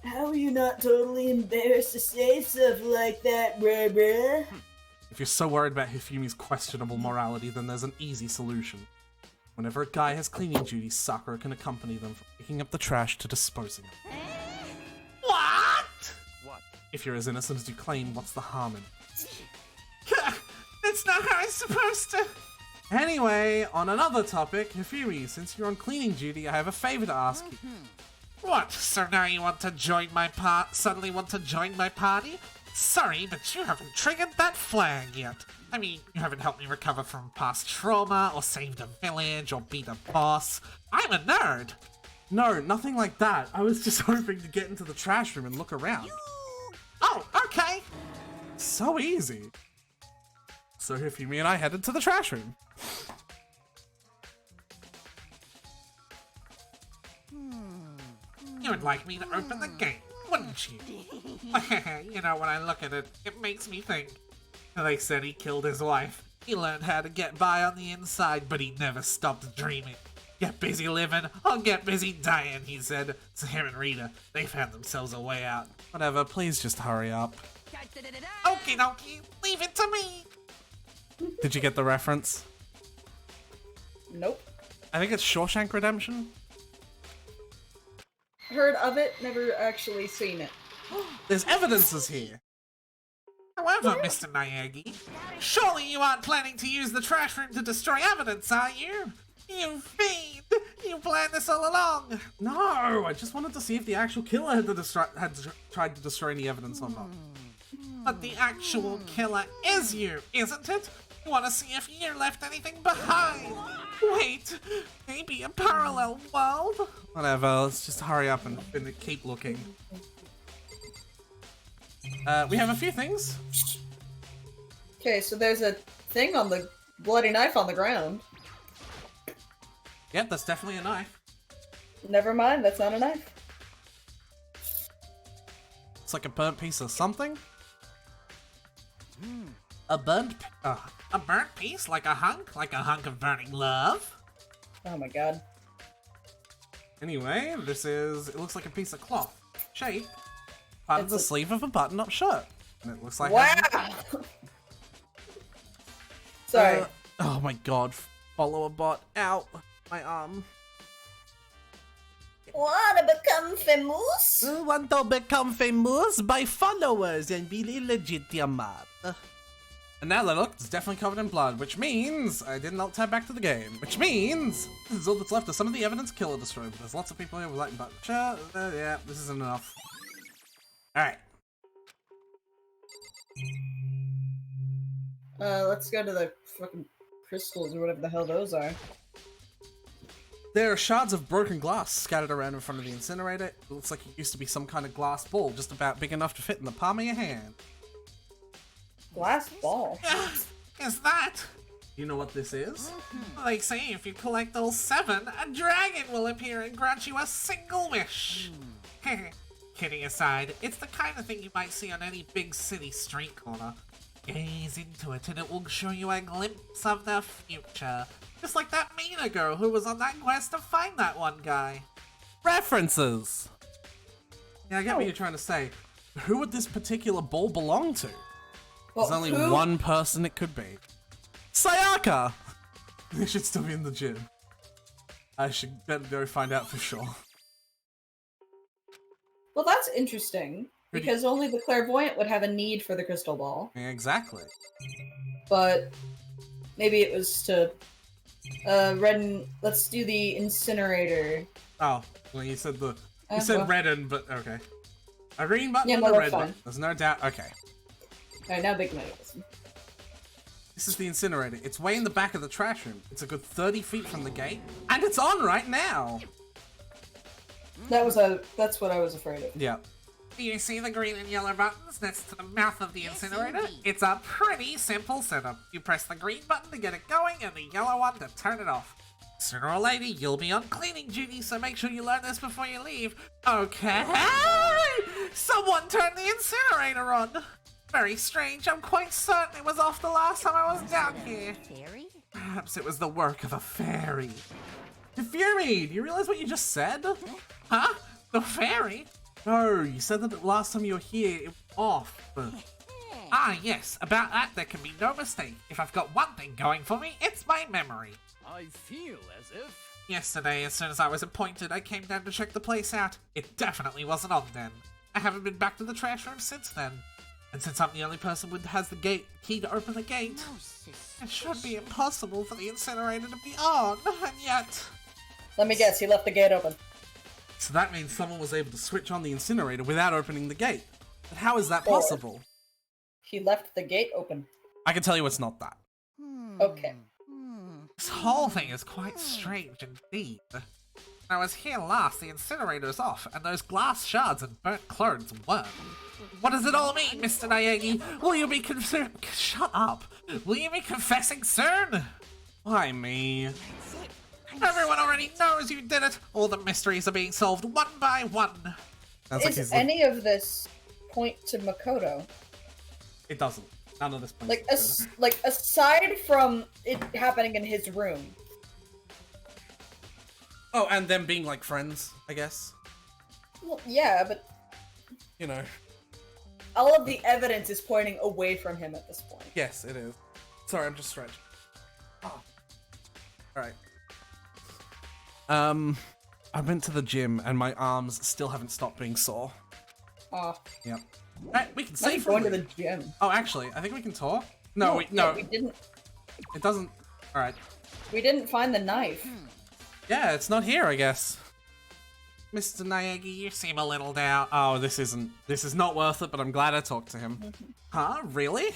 How are you not totally embarrassed to say stuff like that, bruh? If you're so worried about Hifumi's questionable morality, then there's an easy solution. Whenever a guy has cleaning duties, Sakura can accompany them from picking up the trash to disposing of it. What? What? If you're as innocent as you claim, what's the harm in it? That's not how it's supposed to. Anyway, on another topic, Hifumi, since you're on cleaning duty, I have a favor to ask you. What? So now you want to join my suddenly want to join my party? Sorry, but you haven't triggered that flag yet. I mean, you haven't helped me recover from past trauma, or saved a village, or beat a boss. I'm a nerd! No, nothing like that. I was just hoping to get into the trash room and look around. Oh, okay! So easy. So Hifumi and I headed to the trash room. You would like me to open the gate, wouldn't you? You know, when I look at it, it makes me think. They said he killed his wife. He learned how to get by on the inside, but he never stopped dreaming. Get busy living, I'll get busy dying, he said. To him and Rita, they found themselves a way out. Whatever, please just hurry up. Okie dokie, leave it to me. Did you get the reference? Nope. I think it's Shawshank Redemption. Heard of it, never actually seen it. There's evidences here. However, Mr. Nayagi, surely you aren't planning to use the trash room to destroy evidence, are you? You fiend! You planned this all along! No, I just wanted to see if the actual killer had tried to destroy any evidence or not. But the actual killer is you, isn't it? You want to see if you left anything behind? Wait, maybe a parallel world? Whatever, let's just hurry up and keep looking. We have a few things. Okay, so there's a thing on the bloody knife on the ground. Yep, that's definitely a knife. Never mind, that's not a knife. It's like a burnt piece of something. A burnt piece? Like a hunk? Like a hunk of burning love? Oh my god. Anyway, it looks like a piece of cloth. Shape. Part of It's the a- sleeve of a button-up shirt. And it looks like... Wow! Sorry. Oh my god. Follow a bot. Ow. My arm. Wanna become famous? Want to become famous by followers and be illegitimate. And now the look is definitely covered in blood, which means I didn't alt tab back to the game. Which means this is all that's left of some of the evidence killer destroyed. But there's lots of people here with light but sure, yeah, this isn't enough. Alright. Let's go to the fucking crystals or whatever the hell those are. There are shards of broken glass scattered around in front of the incinerator. It looks like it used to be some kind of glass ball, just about big enough to fit in the palm of your hand. Glass ball. Is that? You know what this is? They say if you collect all 7, a dragon will appear and grant you a single wish. Kidding aside, it's the kind of thing you might see on any big city street corner. Gaze into it and it will show you a glimpse of the future. Just like that Mina girl who was on that quest to find that one guy. References! Yeah, I get what you're trying to say. Who would this particular ball belong to? Well, There's only who- one person it could be. Sayaka! They should still be in the gym. I should better go find out for sure. Well, that's interesting. Because only the clairvoyant would have a need for the crystal ball. Yeah, exactly. But maybe it was to Redden. Let's do the incinerator. Oh, well, you said the you Uh, said well. redden, but okay. A green button Yeah, and no, a that's red fine. button. There's no doubt. Okay. Alright, now big money. Listen. This is the incinerator. It's way in the back of the trash room. It's a good 30 feet from the gate, and it's on right now. That's what I was afraid of. Yeah. Do you see the green and yellow buttons next to the mouth of the incinerator? It's a pretty simple setup. You press the green button to get it going and the yellow one to turn it off. Sooner or later, you'll be on cleaning duty, so make sure you learn this before you leave. Okay? Someone turned the incinerator on! Very strange. I'm quite certain it was off the last time I was down here. Fairy? Perhaps it was the work of a fairy. The fairy! Do you realize what you just said? Huh? The fairy? No, you said that the last time you were here, it was off. Ah, yes. About that, there can be no mistake. If I've got one thing going for me, it's my memory. I feel as if... Yesterday, as soon as I was appointed, I came down to check the place out. It definitely wasn't on then. I haven't been back to the trash room since then. And since I'm the only person who has the key to open the gate, it should be impossible for the incinerator to be on, and yet... Let me guess, he left the gate open. So that means someone was able to switch on the incinerator without opening the gate. But how is that Or- possible? He left the gate open. I can tell you it's not that. Okay. This whole thing is quite strange indeed. When I was here last, the incinerator's off, and those glass shards and burnt clothes weren't. What does it all mean, Mr. Nayagi? Will you be Shut up! Will you be confessing soon? Why me? Everyone already knows you did it! All the mysteries are being solved one by one! Sounds like Is he's any of this point to Makoto? It doesn't. None of this points Like, to like aside from it happening in his room. Oh, and them being like friends, I guess. Well, yeah, but You know. all of the evidence is pointing away from him at this point. Yes, it is. Sorry, I'm just stretching. Oh. Alright. I went to the gym and my arms still haven't stopped being sore. Oh, Yep. Alright, we can not save going to for the gym. Oh, actually, I think we can talk. No, no, we didn't. it doesn't. Alright. We didn't find the knife. Yeah, it's not here, I guess. Mr. Nayagi, you seem a little down. Oh, this is not worth it, but I'm glad I talked to him. Huh? Really?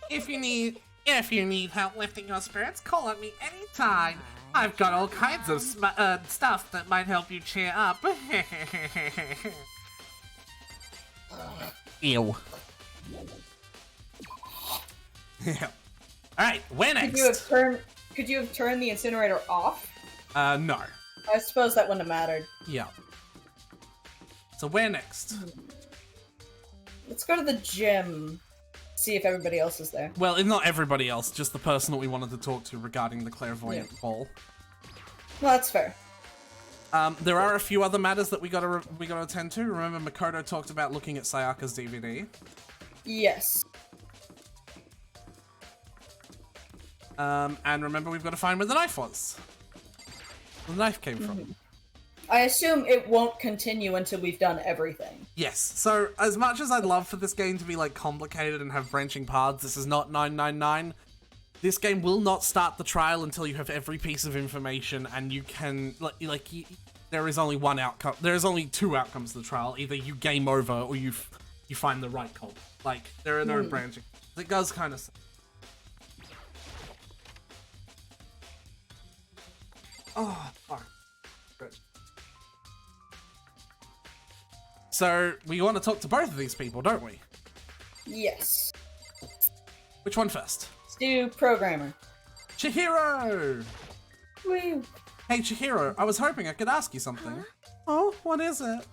If you need help lifting your spirits, call on me anytime. I've got all kinds of stuff that might help you cheer up. Ew. Yeah. Alright, where next? Could you have turned the incinerator off? No. I suppose that wouldn't have mattered. Yeah. So where next? Let's go to the gym. See if everybody else is there. Well, not everybody else, just the person that we wanted to talk to regarding the clairvoyant ball. Well, that's fair. There are a few other matters that we gotta attend to. Remember, Makoto talked about looking at Sayaka's DVD. Yes. And remember, we've got to find where the knife was. Where the knife came from. I assume it won't continue until we've done everything. Yes. So, as much as I'd love for this game to be like complicated and have branching paths, this is not 999. This game will not start the trial until you have every piece of information, and you can there is only one outcome. There is only two outcomes to the trial: either you game over or you find the right cult. Like there are no branching. It does kind of. Oh, fuck. So we want to talk to both of these people, don't we? Yes. Which one first? Let's do programmer. Chihiro! Woo. Hey Chihiro, I was hoping I could ask you something. Oh, what is it?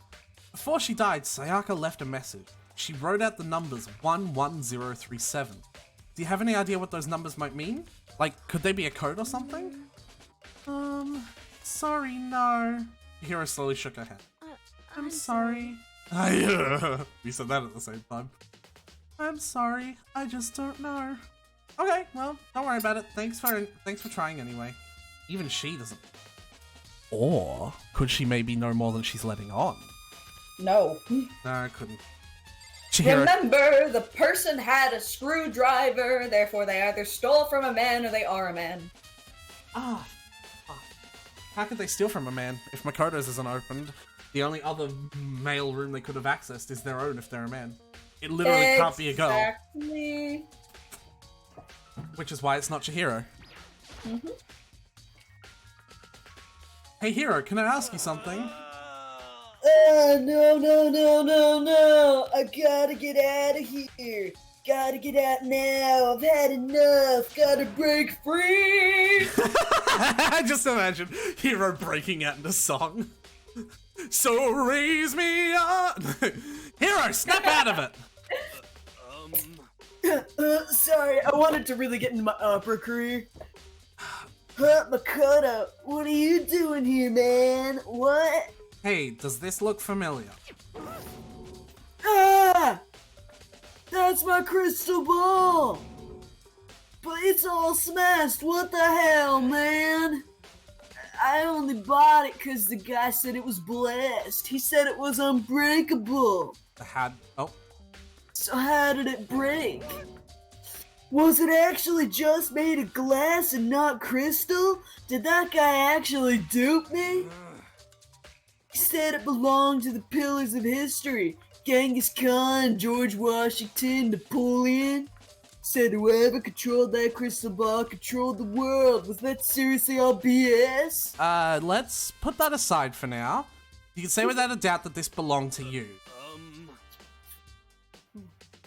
Before she died, Sayaka left a message. She wrote out the numbers 11037. Do you have any idea what those numbers might mean? Like, could they be a code or something? Sorry, no. Chihiro slowly shook her head. I'm sorry. We said that at the same time. I'm sorry, I just don't know. Okay, well, don't worry about it. Thanks for trying anyway. Even she doesn't. Or could she maybe know more than she's letting on? No. No, I couldn't. Chihiro, Remember, the person had a screwdriver, therefore they either stole from a man or they are a man. fuck. How could they steal from a man if Makoto's isn't opened? The only other male room they could have accessed is their own if they're a man. It literally can't be a girl. Exactly. Which is why it's not Chihiro. Hey Hiro, can I ask you something? No. I gotta get out of here. Gotta get out now. I've had enough. Gotta break free. Just imagine Hiro breaking out into song. So raise me up. Hiro, snap out of it. Sorry, I wanted to really get into my opera career. Makoto, what are you doing here, man? What? Hey, does this look familiar? Ah! That's my crystal ball! But it's all smashed, what the hell, man? I only bought it because the guy said it was blessed. He said it was unbreakable. Oh. So how did it break? Was it actually just made of glass and not crystal? Did that guy actually dupe me? He said it belonged to the pillars of history. Genghis Khan, George Washington, Napoleon. Said whoever controlled that crystal ball controlled the world. Was that seriously all BS? Let's put that aside for now. You can say without a doubt that this belonged to you.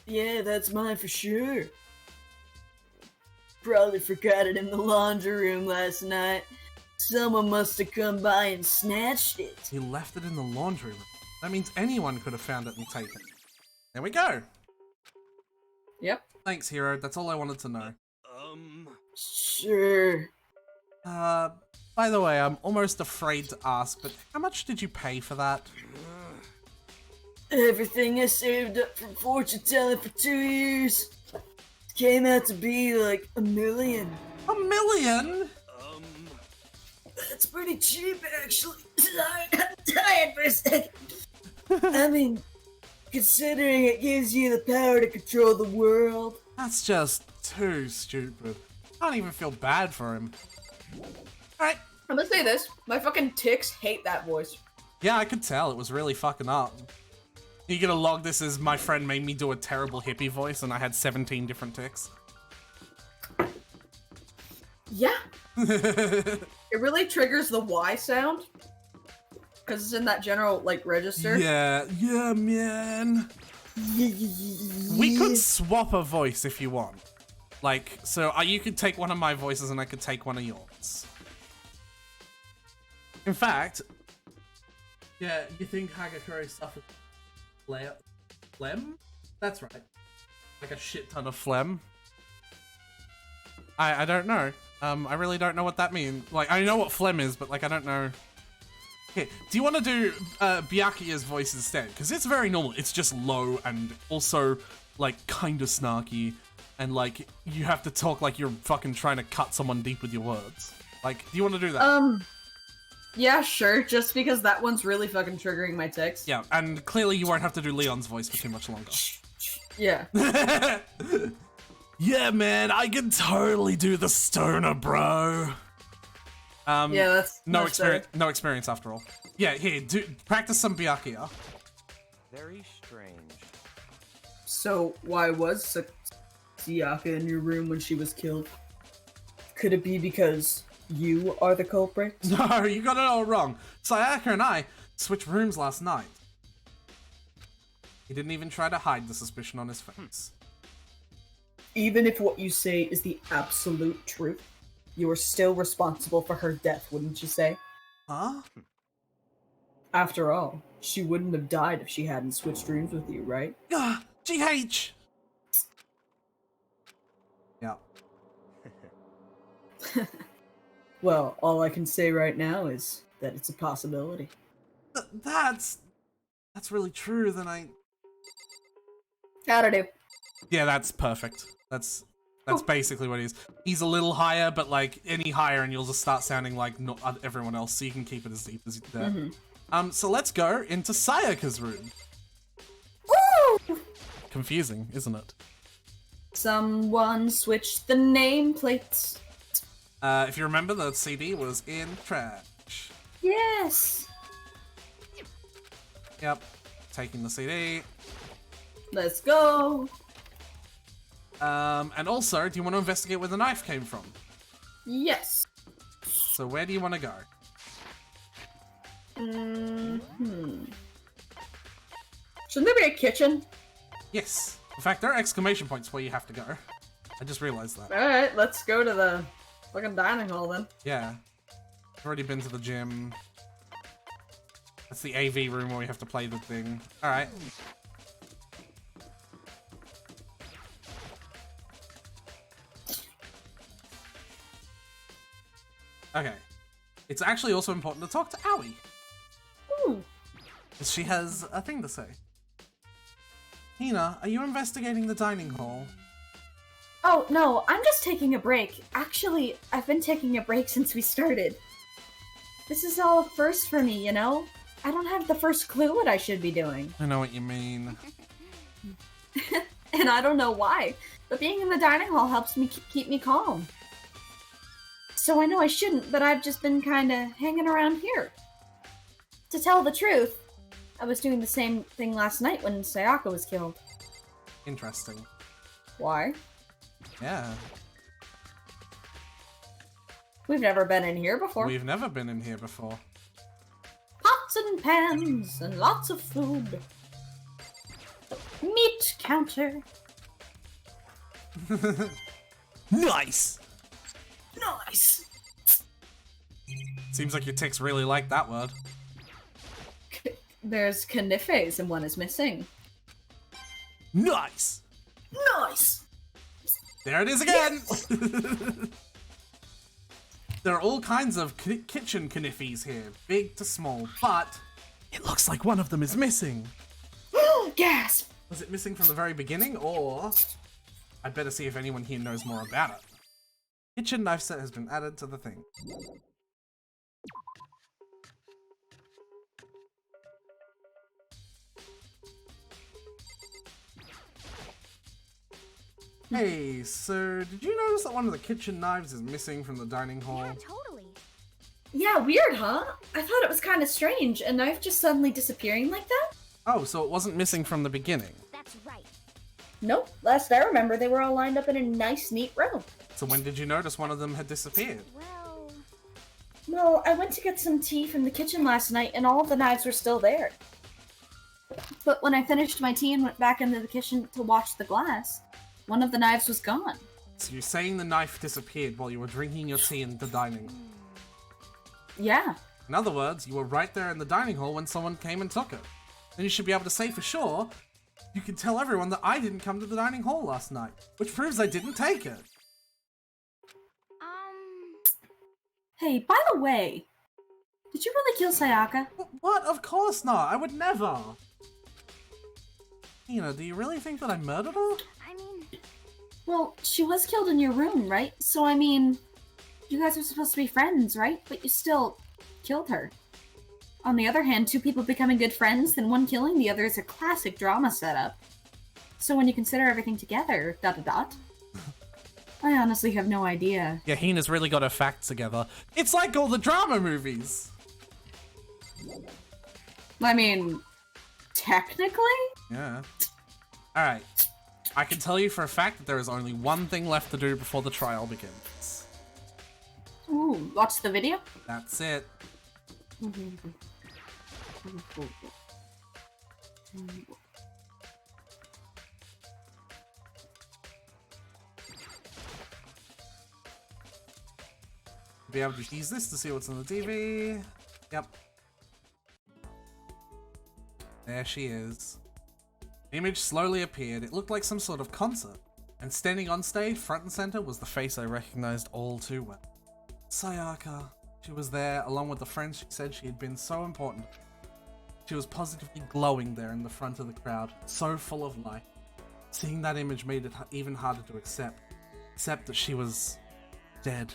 Yeah, that's mine for sure. Probably forgot it in the laundry room last night. Someone must have come by and snatched it. You left it in the laundry room. That means anyone could have found it and taken it. There we go. Yep. Thanks, Hiro. That's all I wanted to know. Sure. By the way, I'm almost afraid to ask, but how much did you pay for that? Everything I saved up from fortune telling for 2 years came out to be like $1 million. $1 million? That's pretty cheap, actually. Sorry, I'm tired for a second. I mean, considering it gives you the power to control the world. That's just too stupid. I don't even feel bad for him. Alright. I'm gonna say this. My fucking ticks hate that voice. Yeah, I could tell. It was really fucking up. You're gonna log this as my friend made me do a terrible hippie voice and I had 17 different ticks. Yeah. It really triggers the Y sound. Because it's in that general, like, register. Yeah, man. We could swap a voice if you want. Like, so you could take one of my voices and I could take one of yours. In fact, yeah, you think Hagakure suffered phlegm? That's right. Like a shit ton of phlegm. I don't know. I really don't know what that means. Like, I know what phlegm is, but like, I don't know. Okay, do you want to do Byakuya's voice instead? Because it's very normal. It's just low and also, like, kind of snarky. And, like, you have to talk like you're fucking trying to cut someone deep with your words. Like, do you want to do that? Yeah, sure. Just because that one's really fucking triggering my ticks. Yeah, and clearly you won't have to do Leon's voice for too much longer. Yeah. Yeah, man, I can totally do the stoner, bro. Yeah, that's no much experience. better. No experience after all. Yeah, here, practice some Byakuya. Very strange. So, why was Sayaka in your room when she was killed? Could it be because you are the culprit? No, you got it all wrong. Sayaka and I switched rooms last night. He didn't even try to hide the suspicion on his face. Even if what you say is the absolute truth, you are still responsible for her death, wouldn't you say? Huh? After all, she wouldn't have died if she hadn't switched rooms with you, right? GH! Yeah. Well, all I can say right now is that it's a possibility. That's really true, then How'd I do? Yeah, that's perfect. That's basically what he is. He's a little higher, but like any higher and you'll just start sounding like not everyone else, so you can keep it as deep as you dare. So let's go into Sayaka's room. Woo! Confusing, isn't it? Someone switched the nameplates. If you remember, the CD was in trash. Yes! Yep. Taking the CD. Let's go! And also, do you want to investigate where the knife came from? Yes. So where do you want to go? Shouldn't there be a kitchen? Yes. In fact, there are exclamation points where you have to go. I just realized that. Alright, let's go to the fucking dining hall then. Yeah. I've already been to the gym. That's the AV room where we have to play the thing. Alright. Okay. It's actually also important to talk to Aoi. Ooh. Because she has a thing to say. Hina, are you investigating the dining hall? Oh, no, I'm just taking a break. Actually, I've been taking a break since we started. This is all a first for me, you know? I don't have the first clue what I should be doing. I know what you mean. And I don't know why, but being in the dining hall helps me keep me calm. So I know I shouldn't, but I've just been kinda hanging around here. To tell the truth, I was doing the same thing last night when Sayaka was killed. Interesting. Why? Yeah. We've never been in here before. We've never been in here before. Pots and pans and lots of food. Meat counter. Nice! Nice! Seems like your ticks really like that word. There's canifes and one is missing. Nice! Nice! There it is again! There are all kinds of kitchen canifes here, big to small, but it looks like one of them is missing. Gasp! Was it missing from the very beginning, or I'd better see if anyone here knows more about it. Kitchen knife set has been added to the thing. Hey, so did you notice that one of the kitchen knives is missing from the dining hall? Yeah, totally. Yeah, weird, huh? I thought it was kind of strange, a knife just suddenly disappearing like that? Oh, so it wasn't missing from the beginning. That's right. Nope, last I remember they were all lined up in a nice, neat row. So when did you notice one of them had disappeared? Well, Well, I went to get some tea from the kitchen last night and all of the knives were still there. But when I finished my tea and went back into the kitchen to wash the glass, one of the knives was gone. So you're saying the knife disappeared while you were drinking your tea in the dining hall? Yeah. In other words, you were right there in the dining hall when someone came and took it. Then you should be able to say for sure, you can tell everyone that I didn't come to the dining hall last night, which proves I didn't take it. Hey, by the way, did you really kill Sayaka? What? Of course not. I would never. Hina, do you really think that I murdered her? I mean, Well, she was killed in your room, right? So, I mean, you guys were supposed to be friends, right? But you still killed her. On the other hand, two people becoming good friends, then one killing the other is a classic drama setup. So when you consider everything together, ... I honestly have no idea. Yeah, Hina's really got her facts together. It's like all the drama movies. I mean, technically? Yeah. Alright. I can tell you for a fact that there is only one thing left to do before the trial begins. Ooh, watch the video? That's it. Be able to use this to see what's on the TV. Yep. There she is. The image slowly appeared. It looked like some sort of concert. And standing on stage, front and center, was the face I recognized all too well. Sayaka. She was there, along with the friends she said she had been so important. She was positively glowing there in the front of the crowd, so full of life. Seeing that image made it even harder to accept that she was dead.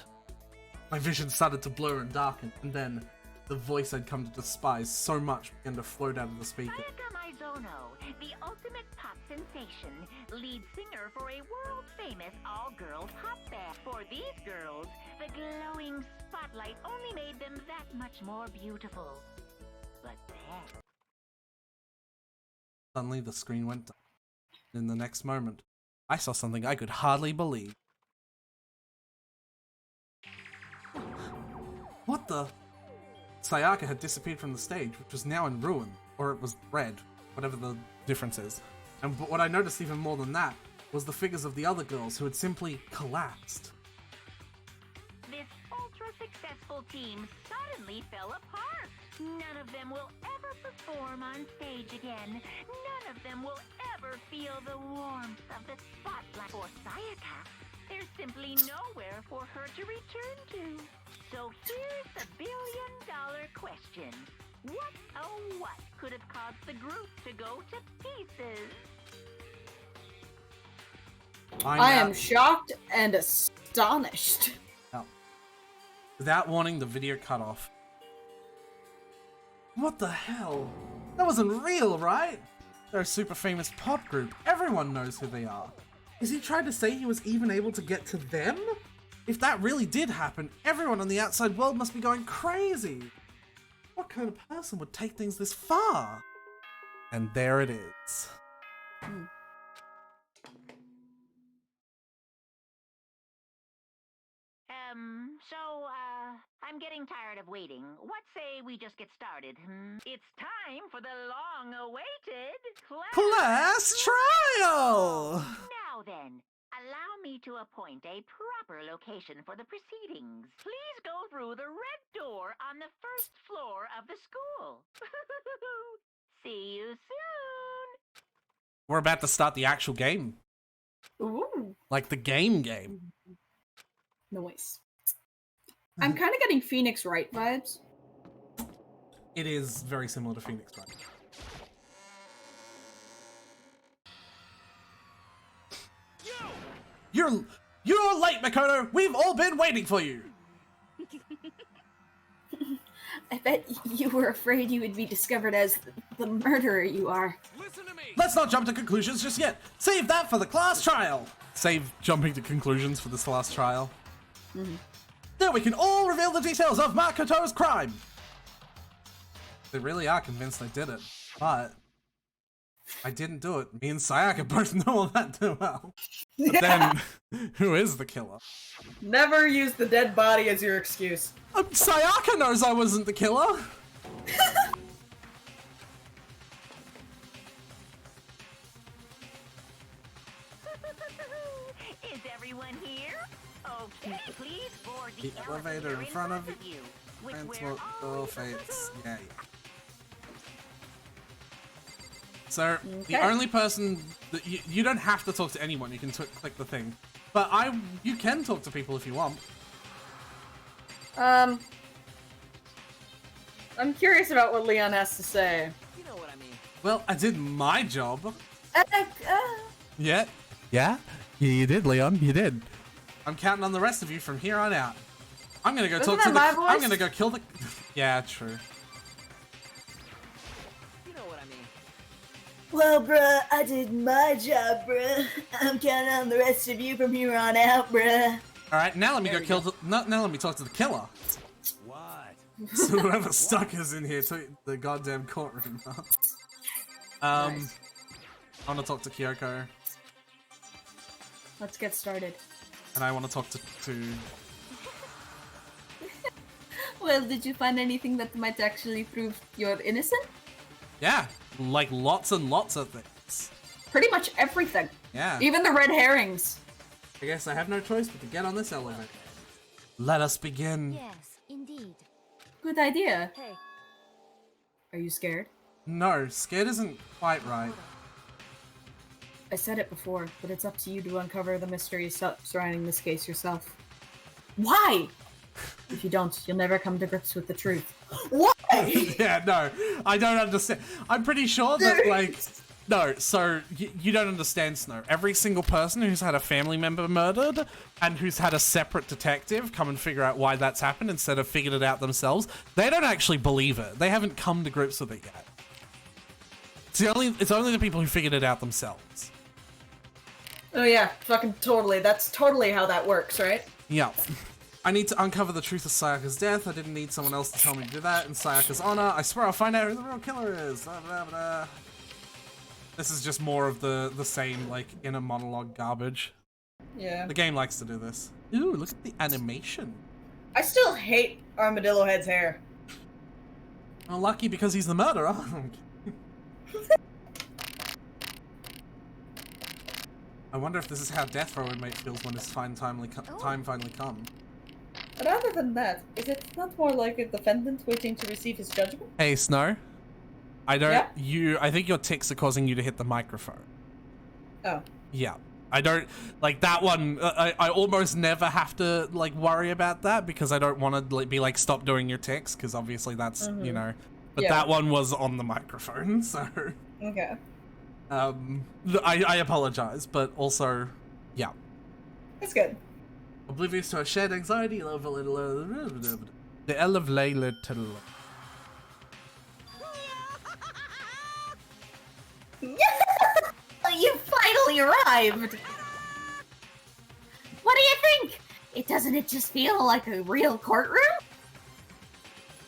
My vision started to blur and darken, and then the voice I'd come to despise so much began to float out of the speaker. Sayaka Maizono, the ultimate pop sensation, lead singer for a world-famous all-girl pop band. For these girls, the glowing spotlight only made them that much more beautiful. But then... Suddenly the screen went dark. In the next moment, I saw something I could hardly believe. What the? Sayaka had disappeared from the stage, which was now in ruin, or it was red, whatever the difference is. And what I noticed even more than that was the figures of the other girls who had simply collapsed. This ultra-successful team suddenly fell apart. None of them will ever perform on stage again. None of them will ever feel the warmth of the spotlight. For Sayaka, there's simply nowhere for her to return to. So here's the billion-dollar question. What, oh what, could have caused the group to go to pieces? I am shocked and astonished. Now, without warning, the video cut off. What the hell? That wasn't real, right? They're a super famous pop group. Everyone knows who they are. Is he trying to say he was even able to get to them? If that really did happen, everyone in the outside world must be going crazy. What kind of person would take things this far? And there it is. I'm getting tired of waiting. What say we just get started? It's time for the long-awaited Class trial! Now then, allow me to appoint a proper location for the proceedings. Please go through the red door on the first floor of the school. See you soon. We're about to start the actual game. Ooh. Like the game. Nice. I'm kind of getting Phoenix Wright vibes. It is very similar to Phoenix Wright. You're late, Makoto! We've all been waiting for you! I bet you were afraid you would be discovered as the murderer you are. Listen to me. Let's not jump to conclusions just yet. Save that for the class trial! Save jumping to conclusions for this class trial. Then we can all reveal the details of Makoto's crime! They really are convinced I did it, but I didn't do it. Me and Sayaka both know all that too well. But then, who is the killer? Never use the dead body as your excuse. Sayaka knows I wasn't the killer! Is everyone here? Okay, please board the elevator in front of you. Which Transport we're door all fates. Yay. So, the Okay. only person that you don't have to talk to anyone, you can click the thing. But you can talk to people if you want. I'm curious about what Leon has to say. You know what I mean. Well, I did my job. Yeah? Yeah? You did, Leon. You did. I'm counting on the rest of you from here on out. I'm gonna go Wasn't talk to that the. my I'm voice? gonna go kill the. Yeah, true. You know what I mean. Well, bruh, I did my job, bruh. I'm counting on the rest of you from here on out, bruh. All right, now let me There go we kill. go. Now let me talk to the killer. What? So whoever stuck is in here to the goddamn courtroom. Huh? Nice. I want to talk to Kyoko, Let's get started. and I want to talk to. Well, did you find anything that might actually prove you're innocent? Yeah, like lots and lots of things. Pretty much everything. Yeah. Even the red herrings. I guess I have no choice but to get on this elevator. Let us begin. Yes, indeed. Good idea. Hey, Are you scared? No, scared isn't quite right. I said it before, but it's up to you to uncover the mystery surrounding this case yourself. Why? If you don't, you'll never come to grips with the truth. Why? Yeah, no, I don't understand. I'm pretty sure that, like, no, so you don't understand, Snow. Every single person who's had a family member murdered and who's had a separate detective come and figure out why that's happened instead of figured it out themselves, they don't actually believe it. They haven't come to grips with it yet. It's only the people who figured it out themselves. Oh yeah, fucking totally. That's totally how that works, right? Yeah. I need to uncover the truth of Sayaka's death. I didn't need someone else to tell me to do that. In Sayaka's honor, I swear I'll find out who the real killer is. Blah, blah, blah. This is just more of the same, like, inner monologue garbage. Yeah. The game likes to do this. Ooh, look at the animation. I still hate Armadillo Head's hair. Well, lucky because he's the murderer. I wonder if this is how death row inmate feels when his time finally comes. But other than that, is it not more like a defendant waiting to receive his judgment? Hey, Snow. I don't. Yeah? I think your tics are causing you to hit the microphone. Oh. Yeah. I don't like that one. I almost never have to like worry about that because I don't want to be like stop doing your tics because obviously that's you know. But Yeah. that one was on the microphone, so. Okay. I apologize, but also, yeah. That's good. Oblivious to our shared anxiety, the elevated. You finally arrived! What do you think? Doesn't it just feel like a real courtroom?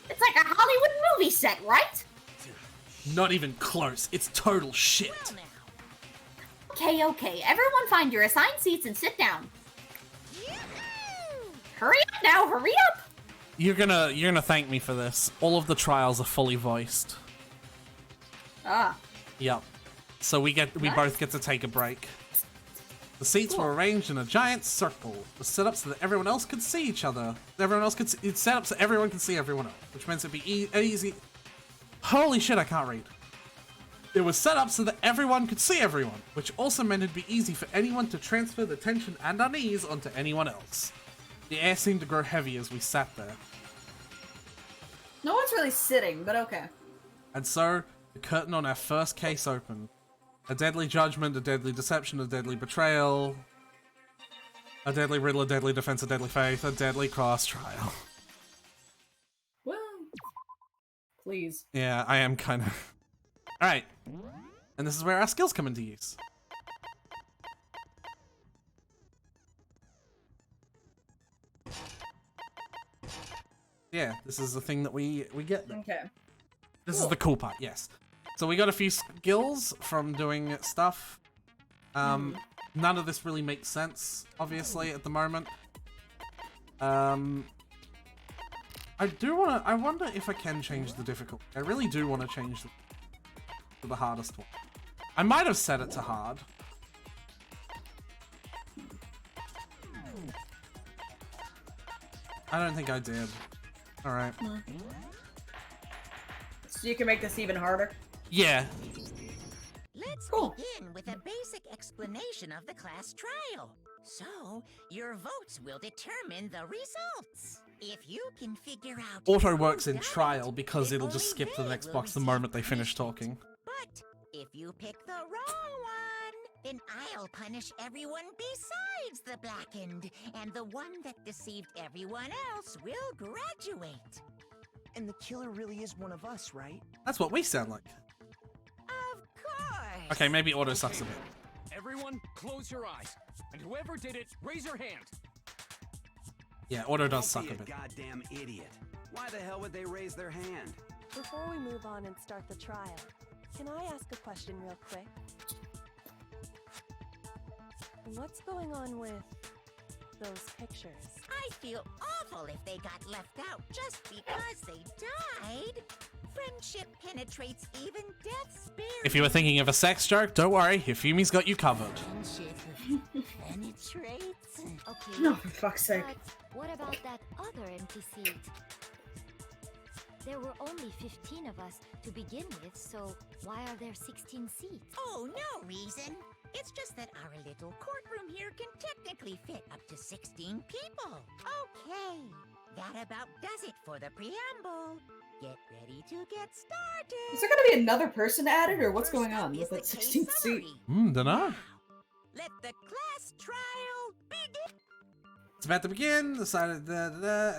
It's like a Hollywood movie set, right? Not even close. It's total shit. Okay. Everyone find your assigned seats and sit down. Hurry up now, hurry up! You're gonna thank me for this. All of the trials are fully voiced. Ah. Yep. So we both get to take a break. The seats were arranged in a giant circle. It was set up so that everyone else could see each other. It's set up so everyone can see everyone else, which means it'd be easy. Holy shit, I can't read. It was set up so that everyone could see everyone, which also meant it'd be easy for anyone to transfer the tension and unease onto anyone else. The air seemed to grow heavy as we sat there. No one's really sitting, but okay. And so, the curtain on our first case opened. A deadly judgment, a deadly deception, a deadly betrayal, a deadly riddle, a deadly defense, a deadly faith, a deadly cross trial. Well, please. Yeah, I am kind of... Alright. And this is where our skills come into use. Yeah, this is the thing that we get. Okay. This is the cool part, yes. So we got a few skills from doing stuff. None of this really makes sense, obviously, at the moment. I wonder if I can change the difficulty. I really do want to change to the hardest one. I might have set it to hard. I don't think I did. Alright. So you can make this even harder? Yeah. Let's begin with a basic explanation of the class trial. So, your votes will determine the results. If you can figure out... Auto works in trial because it'll just skip to the next box the moment they finish talking. But if you pick the wrong one, then I'll punish everyone besides the blackened, and the one that deceived everyone else will graduate. And the killer really is one of us, right? That's what we sound like. Of course. Okay, maybe Auto sucks a bit. Everyone, close your eyes. And whoever did it, raise your hand. Yeah, Auto does suck a Don't bit. be a goddamn idiot. Why the hell would they raise their hand? Before we move on and start the trial, can I ask a question real quick? What's going on with those pictures? I feel awful if they got left out just because they died. Friendship penetrates even death's spirit. If you were thinking of a sex joke, don't worry, Hifumi's got you covered. Friendship. penetrates. Okay. No, for fuck's sake. But what about that other empty seat? There were only 15 of us to begin with, so why are there 16 seats? Oh, no reason. It's just that our little courtroom here can technically fit up to 16 people. Okay, that about does it for the preamble. Get ready to get started. Is there gonna be another person added, or what's going on with that 16th seat? Dunno. Let the class trial begin. It's about to begin. Decided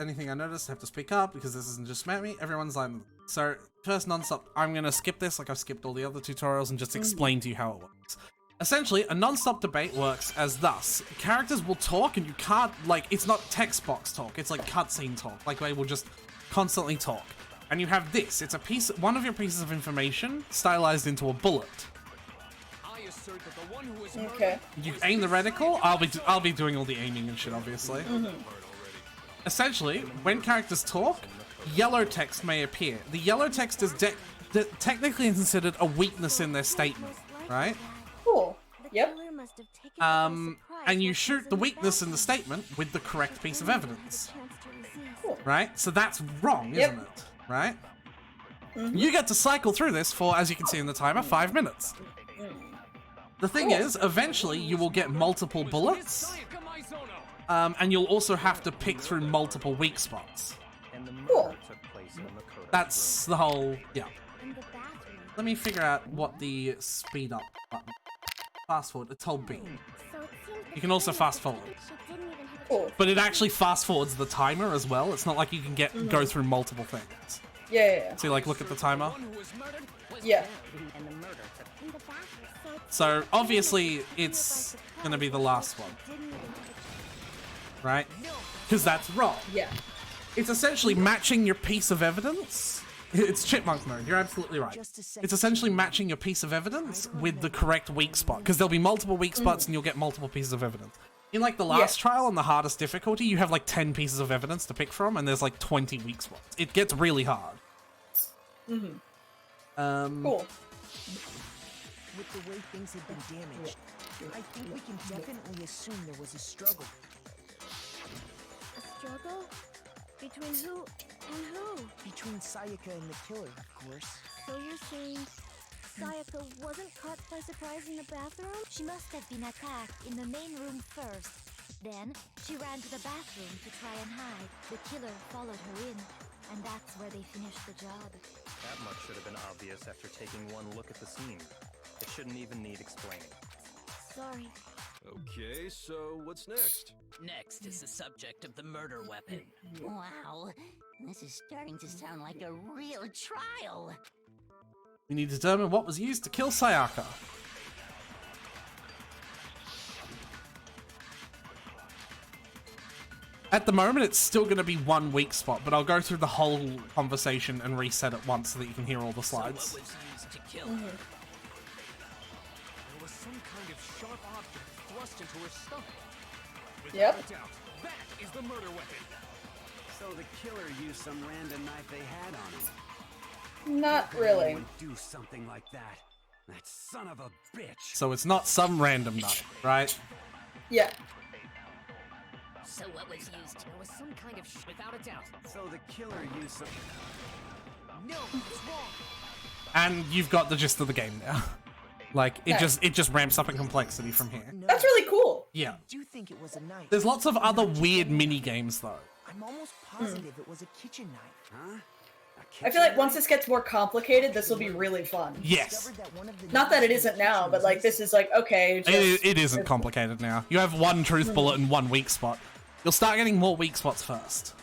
anything I noticed, I have to speak up because this isn't just about me. Everyone's like, so first non-stop. I'm gonna skip this like I've skipped all the other tutorials and just explain to you how it works. Essentially, a non-stop debate works as thus. Characters will talk and you can't, like, it's not text box talk, it's like cutscene talk. Like, they will just constantly talk. And you have this, it's a piece, one of your pieces of information stylized into a bullet. I assert that the one who is Okay. You aim the reticle, I'll be doing all the aiming and shit, obviously. Essentially, when characters talk, yellow text may appear. The yellow text is technically considered a weakness in their statement, right? Cool. Yep. And you shoot the weakness in the statement with the correct piece of evidence. Right? So that's wrong, isn't it? Right? You get to cycle through this for, as you can see in the timer, 5 minutes. The thing is, eventually you will get multiple bullets, and you'll also have to pick through multiple weak spots. Cool. That's the whole, yeah. Let me figure out what the speed up button. Fast forward, it's hold B. You can also fast forward. Cool. But it actually fast forwards the timer as well. It's not like you can go through multiple things. Yeah. So like look at the timer. Yeah. So obviously it's gonna be the last one. Right? Because that's wrong. Yeah. It's essentially matching your piece of evidence. It's chipmunk mode, you're absolutely right. It's essentially matching your piece of evidence with the correct weak spot, because there'll be multiple weak spots and you'll get multiple pieces of evidence. In like the last trial on the hardest difficulty, you have like 10 pieces of evidence to pick from and there's like 20 weak spots. It gets really hard. Cool. With the way things have been damaged, I think we can definitely assume there was a struggle. A struggle? Between who and who? Between Sayaka and the killer, of course. So you're saying Sayaka wasn't caught by surprise in the bathroom? She must have been attacked in the main room first. Then, she ran to the bathroom to try and hide. The killer followed her in, and that's where they finished the job. That much should have been obvious after taking one look at the scene. It shouldn't even need explaining. Sorry. Okay, so what's next? Next is the subject of the murder weapon. Wow, this is starting to sound like a real trial. We need to determine what was used to kill Sayaka. At the moment, it's still going to be one weak spot, but I'll go through the whole conversation and reset it once so that you can hear all the slides. So what was used to kill There was some kind of sharp object thrust into her stomach. Yep. Without a doubt, that is the murder weapon. So the killer used some random knife they had on him. Not really. Would do something like that. That son of a bitch. So it's not some random knife, right? Yeah. So what was used? There was some kind of without a doubt. So the killer used some. No, it's wrong. And you've got the gist of the game now. Like, it Nice. just ramps up in complexity from here. No, That's really cool. Yeah. I do think it was a knife. There's lots of other weird mini games though. I'm almost positive it was a kitchen knife. Huh? I feel like once this gets more complicated, this will be really fun. Yes. Discovered that one of the Not that it knives in isn't the now, kitchen but was like this is like okay. Just, It isn't complicated now. You have one truth bullet and one weak spot. You'll start getting more weak spots first.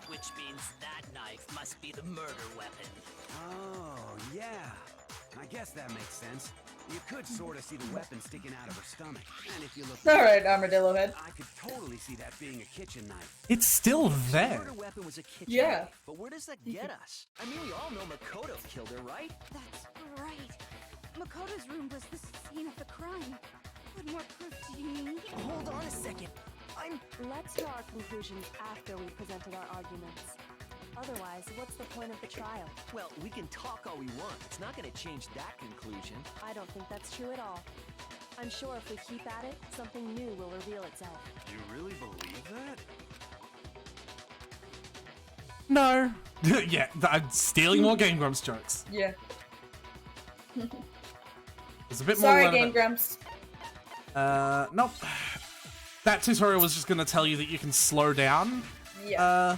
Which means that knife must be the murder weapon. Oh, yeah. I guess that makes sense. You could sort of see the weapon sticking out of her stomach. And if you look All right, Armadillo Head. I could totally see that being a kitchen knife. It's still there. Murder weapon was a kitchen Yeah. knife, but where does that get us? I mean, we all know Makoto killed her, right? That's right. Makoto's room was the scene of the crime. What more proof do you need? Hold on a second. Let's draw our conclusions after we've presented our arguments. Otherwise, what's the point of the trial? Well, we can talk all we want. It's not going to change that conclusion. I don't think that's true at all. I'm sure if we keep at it, something new will reveal itself. You really believe that? No. Yeah, I'm stealing more Game Grumps jokes. Yeah. There's a bit Sorry, more. Game Grumps. Nope. That tutorial was just gonna tell you that you can slow down. Yeah.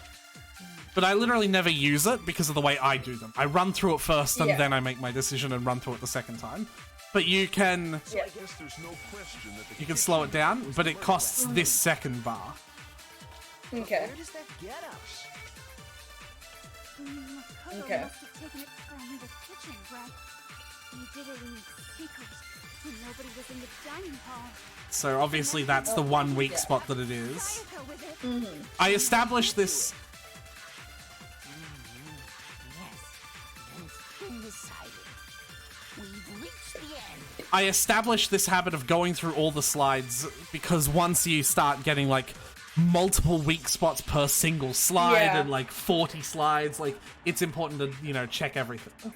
But I literally never use it because of the way I do them. I run through it first and Yeah. then I make my decision and run through it the second time. But you can Yeah. you can slow it down, but it costs this second bar. Okay. Where does that get us? Makoto Okay. must have taken it from the kitchen, right? He did it in secret when nobody was in the dining hall. So obviously that's the one weak spot that it is. Sayaka with it. Mm-hmm. I established this. We've reached the end. I established this habit of going through all the slides because once you start getting like multiple weak spots per single slide Yeah. and like 40 slides, like it's important to, you know, check everything.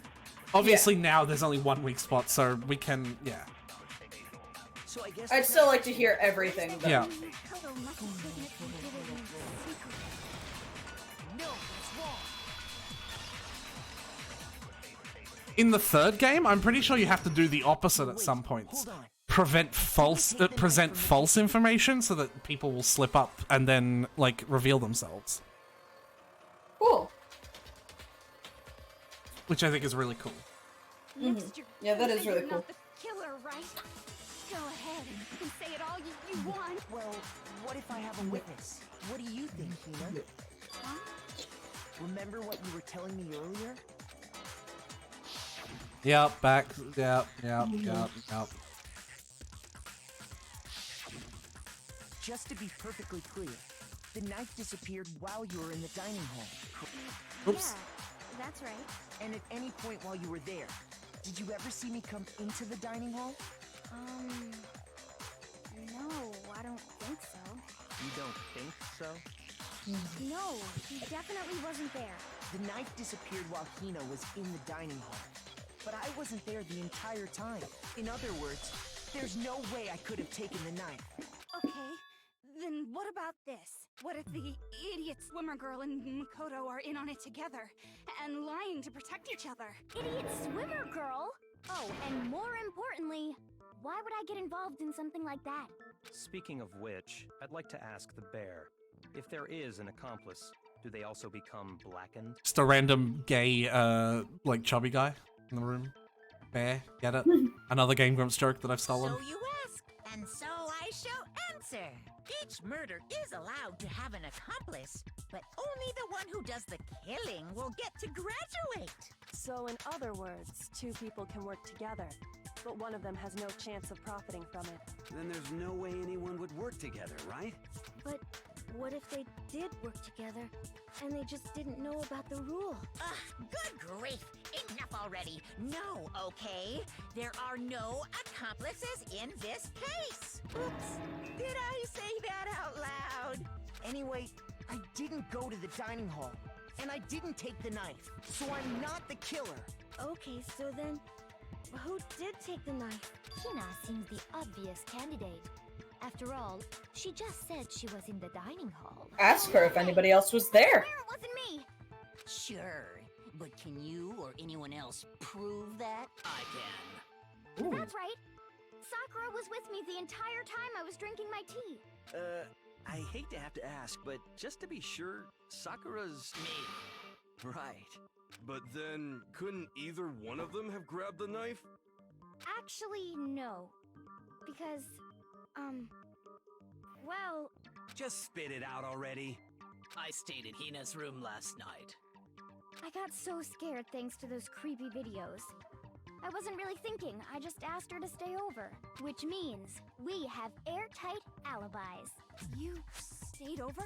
Obviously now there's only one weak spot, so we can, yeah. So I guess I'd still like to hear everything, though. Yeah. Makoto must have taken it and did it in secret. No, it's wrong. In the third game, I'm pretty sure you have to do the opposite at some points. Present false information so that people will slip up and then like reveal themselves, Cool. which I think is really cool. Next, you're Yeah, that gonna is say really you're cool. not the killer, right? Go ahead. You can say it all you want. Well, what if I have a witness? What do you think, Hina? Huh? Remember what you were telling me earlier? Yep, back. Yep. Just to be perfectly clear, the knife disappeared while you were in the dining hall. Oops. Yeah, that's right. And at any point while you were there, did you ever see me come into the dining hall? No, I don't think so. You don't think so? No, he definitely wasn't there. The knife disappeared while Hina was in the dining hall. But I wasn't there the entire time. In other words, there's no way I could have taken the knife. Okay, then what about this? What if the idiot swimmer girl and Makoto are in on it together and lying to protect each other? Idiot swimmer girl? Oh, and more importantly, why would I get involved in something like that? Speaking of which, I'd like to ask the bear, if there is an accomplice, do they also become blackened? Just a random gay, like chubby guy in the room. Bear, get it? Another Game Grumps joke that I've stolen. So you ask, and so I shall answer. Each murder is allowed to have an accomplice, but only the one who does the killing will get to graduate. So in other words, two people can work together, but one of them has no chance of profiting from it. Then there's no way anyone would work together, right? But what if they did work together and they just didn't know about the rule? Ugh, good grief! Enough already! No, okay? There are no accomplices in this case! Oops! Did I say that out loud? Anyway, I didn't go to the dining hall, and I didn't take the knife, so I'm not the killer. Okay, so then, who did take the knife? Hina seems the obvious candidate. After all, she just said she was in the dining hall. Ask her if anybody else was there. It wasn't me! Sure, but can you or anyone else prove that? I can. Ooh. That's right. Sakura was with me the entire time I was drinking my tea. I hate to have to ask, but just to be sure, Sakura's... Me. Right. But then, couldn't either one of them have grabbed the knife? Actually, no. Because, well... Just spit it out already. I stayed in Hina's room last night. I got so scared thanks to those creepy videos. I wasn't really thinking, I just asked her to stay over. Which means, we have airtight alibis. You stayed over?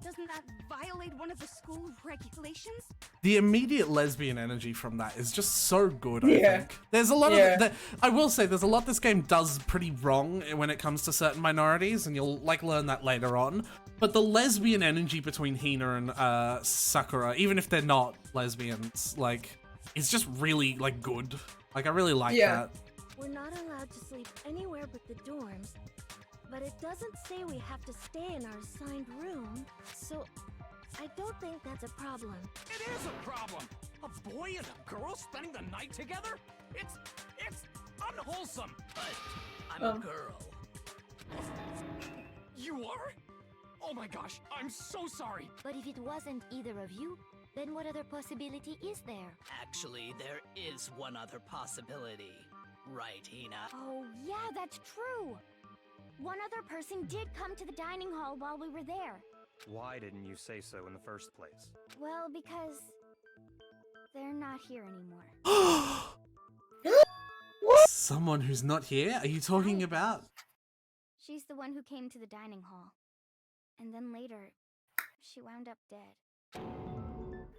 Doesn't that violate one of the school regulations? The immediate lesbian energy from that is just so good, I Yeah. think. There's a lot Yeah. of... I will say, there's a lot this game does pretty wrong when it comes to certain minorities, and you'll, like, learn that later on. But the lesbian energy between Hina and Sakura, even if they're not lesbians, like, is just really, like, good. Like, I really like Yeah. that. We're not allowed to sleep anywhere but the dorms, but it doesn't say we have to stay in our assigned room, so I don't think that's a problem. It is a problem! A boy and a girl spending the night together? It's unwholesome! But I'm a girl. You are? Oh my gosh, I'm so sorry! But if it wasn't either of you, then what other possibility is there? Actually, there is one other possibility. Right, Hina? Oh, yeah, that's true. One other person did come to the dining hall while we were there. Why didn't you say so in the first place? Well, because they're not here anymore. Someone who's not here? Are you talking about? She's the one who came to the dining hall. And then later, she wound up dead.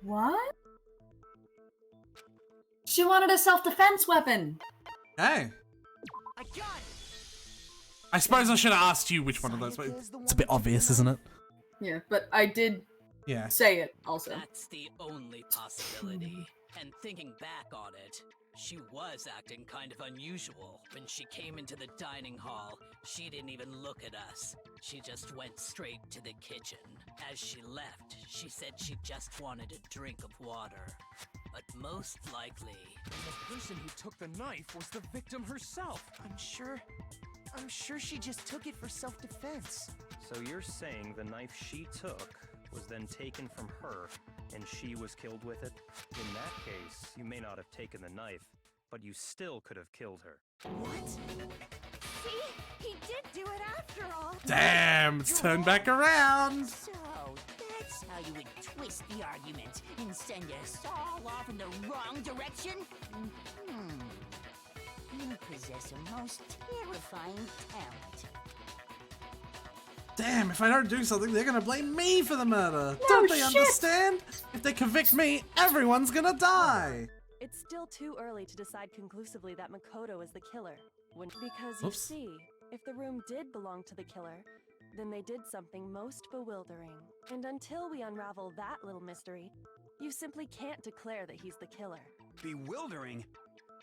What? She wanted a self-defense weapon. Hey. I got it. I suppose I should have asked you which one of those. It's a bit obvious, isn't it? Yeah, but I did say it also. That's the only possibility. And thinking back on it, she was acting kind of unusual. When she came into the dining hall, she didn't even look at us. She just went straight to the kitchen. As she left, she said she just wanted a drink of water. But most likely... the person who took the knife was the victim herself. I'm sure she just took it for self-defense. So you're saying the knife she took was then taken from her, and she was killed with it? In that case, you may not have taken the knife, but you still could have killed her. What? See? He did do it after all. Damn, it's turned back around. So, that's how you would twist the argument and send us all off in the wrong direction? You possess a most terrifying talent. Damn, if I don't do something, they're gonna blame me for the murder. Don't they understand? If they convict me, everyone's gonna die. It's still too early to decide conclusively that Makoto is the killer. Because you see, if the room did belong to the killer, then they did something most bewildering. And until we unravel that little mystery, you simply can't declare that he's the killer. Bewildering?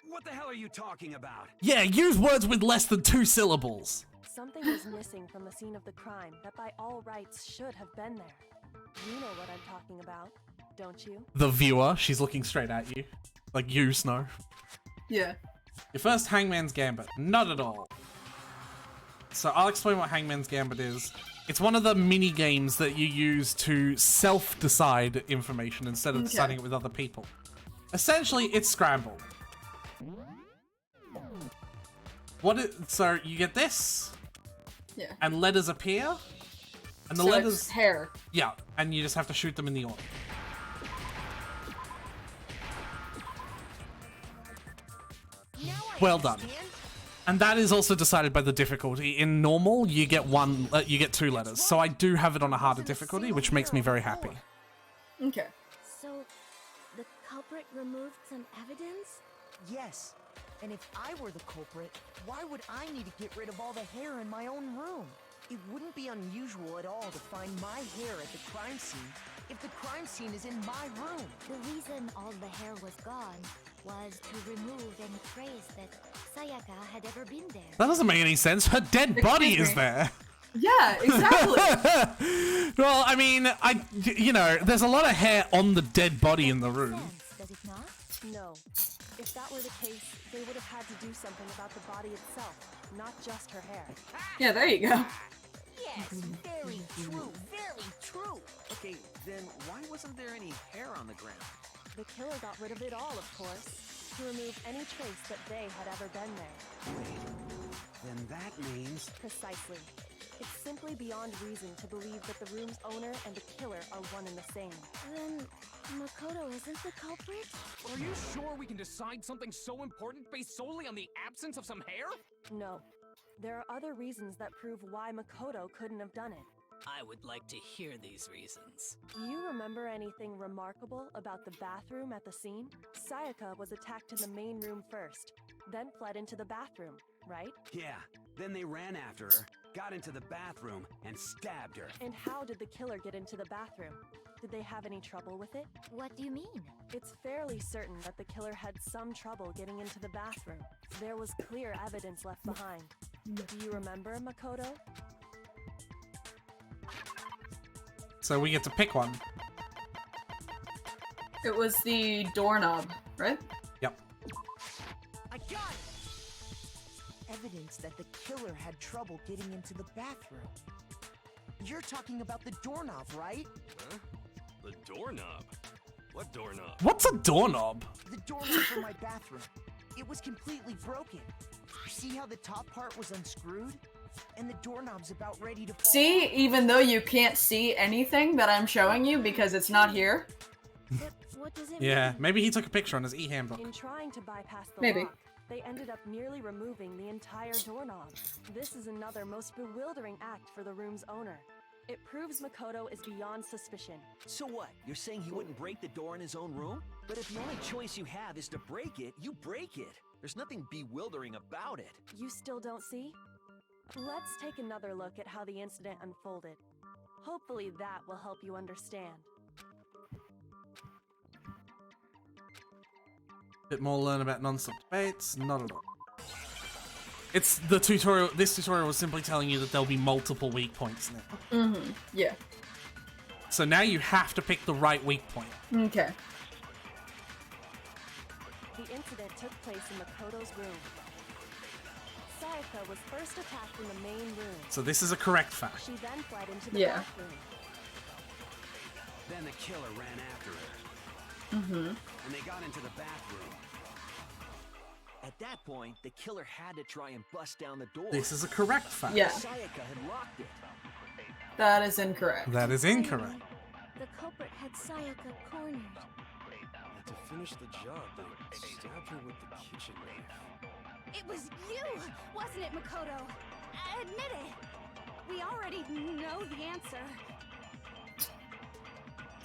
What the hell are you talking about? Yeah, use words with less than 2 syllables. Something was missing from the scene of the crime that by all rights should have been there. You know what I'm talking about, don't you? The viewer, she's looking straight at you. Like you, Snow. Yeah. Your first Hangman's Gambit. Not at all. So I'll explain what Hangman's Gambit is. It's one of the mini games that you use to self-decide information instead of deciding it with other people. Essentially, it's Scramble. So you get this, and letters appear, and the letters hair. Yeah, and you just have to shoot them in the order. Well done. And that is also decided by the difficulty. In normal, you get 2 letters. So I do have it on a harder difficulty, which makes me very happy. Okay. So, the culprit removed some evidence? Yes. And if I were the culprit, why would I need to get rid of all the hair in my own room? It wouldn't be unusual at all to find my hair at the crime scene if the crime scene is in my room. The reason all the hair was gone was to remove any trace that Sayaka had ever been there. That doesn't make any sense. Her dead body is there. Yeah, exactly. Well, I mean, there's a lot of hair on the dead body in the room. Does it not? No. If that were the case, they would have had to do something about the body itself, not just her hair. Yeah, there you go. Yes, very true, very true. Okay, then why wasn't there any hair on the ground? The killer got rid of it all, of course, to remove any trace that they had ever been there. Wait, then that means... Precisely. It's simply beyond reason to believe that the room's owner and the killer are one and the same. Then Makoto isn't the culprit? Are you sure we can decide something so important based solely on the absence of some hair? No. There are other reasons that prove why Makoto couldn't have done it. I would like to hear these reasons. Do you remember anything remarkable about the bathroom at the scene? Sayaka was attacked in the main room first, then fled into the bathroom, right? Yeah, then they ran after her, got into the bathroom, and stabbed her. And how did the killer get into the bathroom? Did they have any trouble with it? What do you mean? It's fairly certain that the killer had some trouble getting into the bathroom. There was clear evidence left behind. Do you remember, Makoto? So we get to pick one. It was the doorknob, right? Yep. I got it! Evidence that the killer had trouble getting into the bathroom. You're talking about the doorknob, right? Huh? The doorknob? What doorknob? What's a doorknob? The doorknob for my bathroom. It was completely broken. See how the top part was unscrewed? And the doorknob's about ready to fall See, off. even though you can't see anything that I'm showing you because it's not here. What does it Yeah, mean? maybe he took a picture on his e-handbook. In trying to bypass the Maybe. lock, they ended up merely removing the entire doorknob. This is another most bewildering act for the room's owner. It proves Makoto is beyond suspicion. So what? You're saying he wouldn't break the door in his own room? But if the only choice you have is to break it, you break it. There's nothing bewildering about it. You still don't see? Let's take another look at how the incident unfolded. Hopefully that will help you understand. Bit more learn about non-stop debates, not at all. It's the tutorial. This tutorial was simply telling you that there'll be multiple weak points now. Mm-hmm. Yeah. So now you have to pick the right weak point. Okay. The incident took place in Makoto's room. Sayaka was first attacked in the main room. So this is a correct fact. She then fled into the Yeah. bathroom. Then the killer ran after her, Mm-hmm. and they got into the bathroom. At that point, the killer had to try and bust down the door. This is a correct fact. Yeah. Sayaka had locked it. That is incorrect. That is incorrect. The culprit had Sayaka cornered. And to finish the job, they stabbed her with the kitchen knife. It was you, wasn't it, Makoto? Admit it. We already know the answer.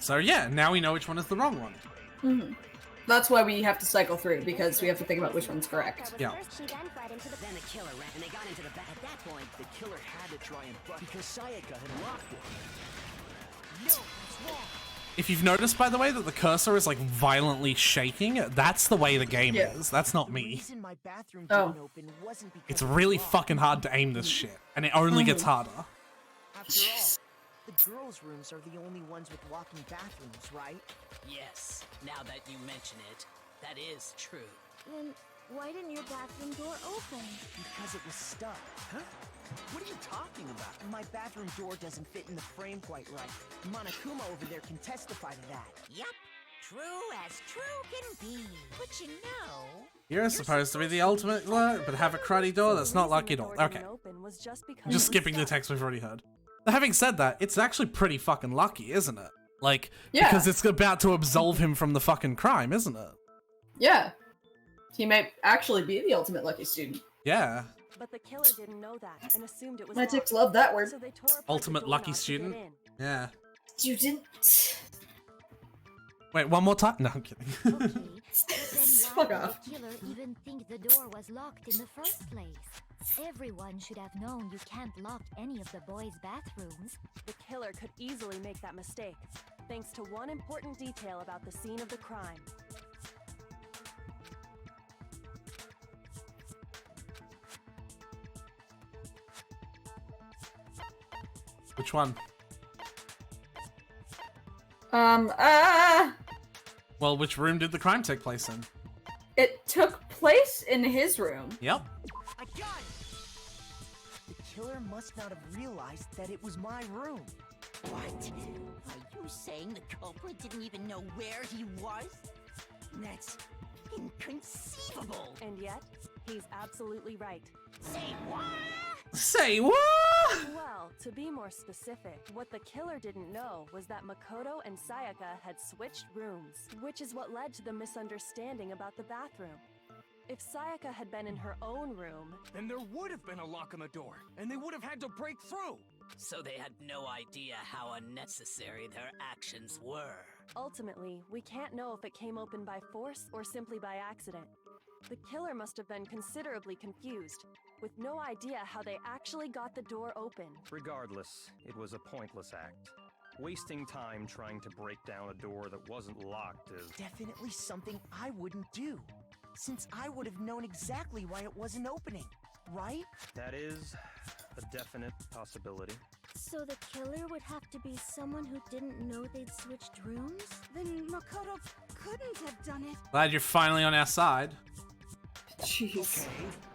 So yeah, now we know which one is the wrong one. Mm-hmm. That's why we have to cycle through, because we have to think about which one's correct. Yeah. She then fled into the... Then the killer ran, and they got into the back. At that point, the killer had to try and bust because Sayaka had locked it. No, that's wrong. If you've noticed, by the way, that the cursor is like violently shaking, that's the way the game is. That's not The me. reason my bathroom Oh. didn't open wasn't because It's it was really locked. fucking hard to aim this shit, and it only gets harder. After all, the girls' rooms are the only ones with walking bathrooms, right? Yes, now that you mention it, that is true. Then why didn't your bathroom door open? Because it was stuck. Huh? What are you talking about? My bathroom door doesn't fit in the frame quite right. Monokuma over there can testify to that. Yep, true as true can be. But you know... You're supposed to be the ultimate alert, but have a cruddy door that's not lucky at all. Okay. Just skipping the text we've already heard. Having said that, it's actually pretty fucking lucky, isn't it? Like, Yeah. because it's about to absolve him from the fucking crime, isn't it? Yeah. He may actually be the ultimate lucky student. Yeah. But the killer didn't know that and assumed it was My locked. ticks love that word. So they tore apart the Ultimate lucky doorknob to student. get in. Yeah. Student. Wait, one more time? No, I'm kidding. Okay, but then Fuck why did off. the killer even think the door was locked in the first place? Everyone should have known you can't lock any of the boys' bathrooms. The killer could easily make that mistake, thanks to one important detail about the scene of the crime. Which one? Well, which room did the crime take place in? It took place in his room. Yep. I got it! The killer must not have realized that it was my room. What? Are you saying the culprit didn't even know where he was? That's inconceivable. And yet, he's absolutely right. Say what? Say what? Well, to be more specific, what the killer didn't know was that Makoto and Sayaka had switched rooms, which is what led to the misunderstanding about the bathroom. If Sayaka had been in her own room, Then there would have been a lock on the door, and they would have had to break through. So they had no idea how unnecessary their actions were. ultimately, we can't know if it came open by force or simply by accident. The killer must have been considerably confused, with no idea how they actually got the door open. Regardless, it was a pointless act. Wasting time trying to break down a door that wasn't locked is... Definitely something I wouldn't do, since I would have known exactly why it wasn't opening, right? That is a definite possibility. So the killer would have to be someone who didn't know they'd switched rooms? Then Makoto couldn't have done it. Glad you're finally on our side. Jeez. Okay,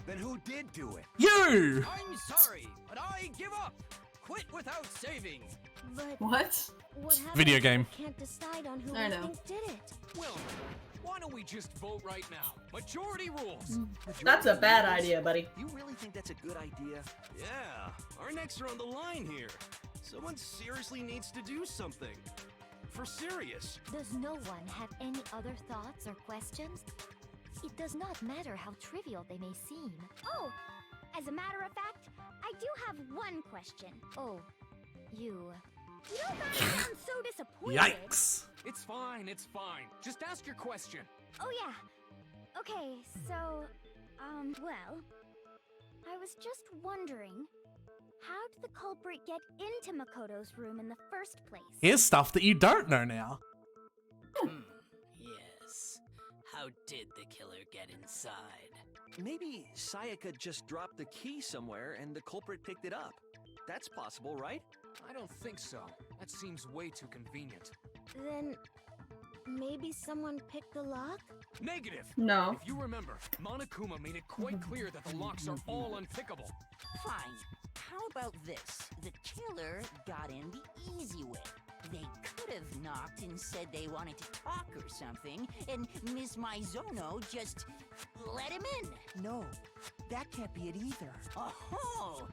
then who did do it? You! I'm sorry, but I give up. Quit without saving. But What? what happens Video if game. we can't decide on who I we know. think did it? Well, why don't we just vote right now? Majority rules. That's a bad idea, buddy. You really think that's a good idea? Yeah, our necks are on the line here. Someone seriously needs to do something. For serious. Does no one have any other thoughts or questions? It does not matter how trivial they may seem. Oh, as a matter of fact, I do have one question. Oh, you... You don't gotta sound so disappointed. Yikes. It's fine, it's fine. Just ask your question. Oh yeah. Okay, so, well, I was just wondering, how did the culprit get into Makoto's room in the first place? Here's stuff that you don't know now. Yes. How did the killer get inside? Maybe Sayaka just dropped the key somewhere and the culprit picked it up. That's possible, right? I don't think so. That seems way too convenient. Then, maybe someone picked the lock? Negative! No. If you remember, Monokuma made it quite clear that the locks are all unpickable. Fine. How about this? The killer got in the easy way. They could have knocked and said they wanted to talk or something, and Miss Maizono just let him in. No, that can't be it either. Oh,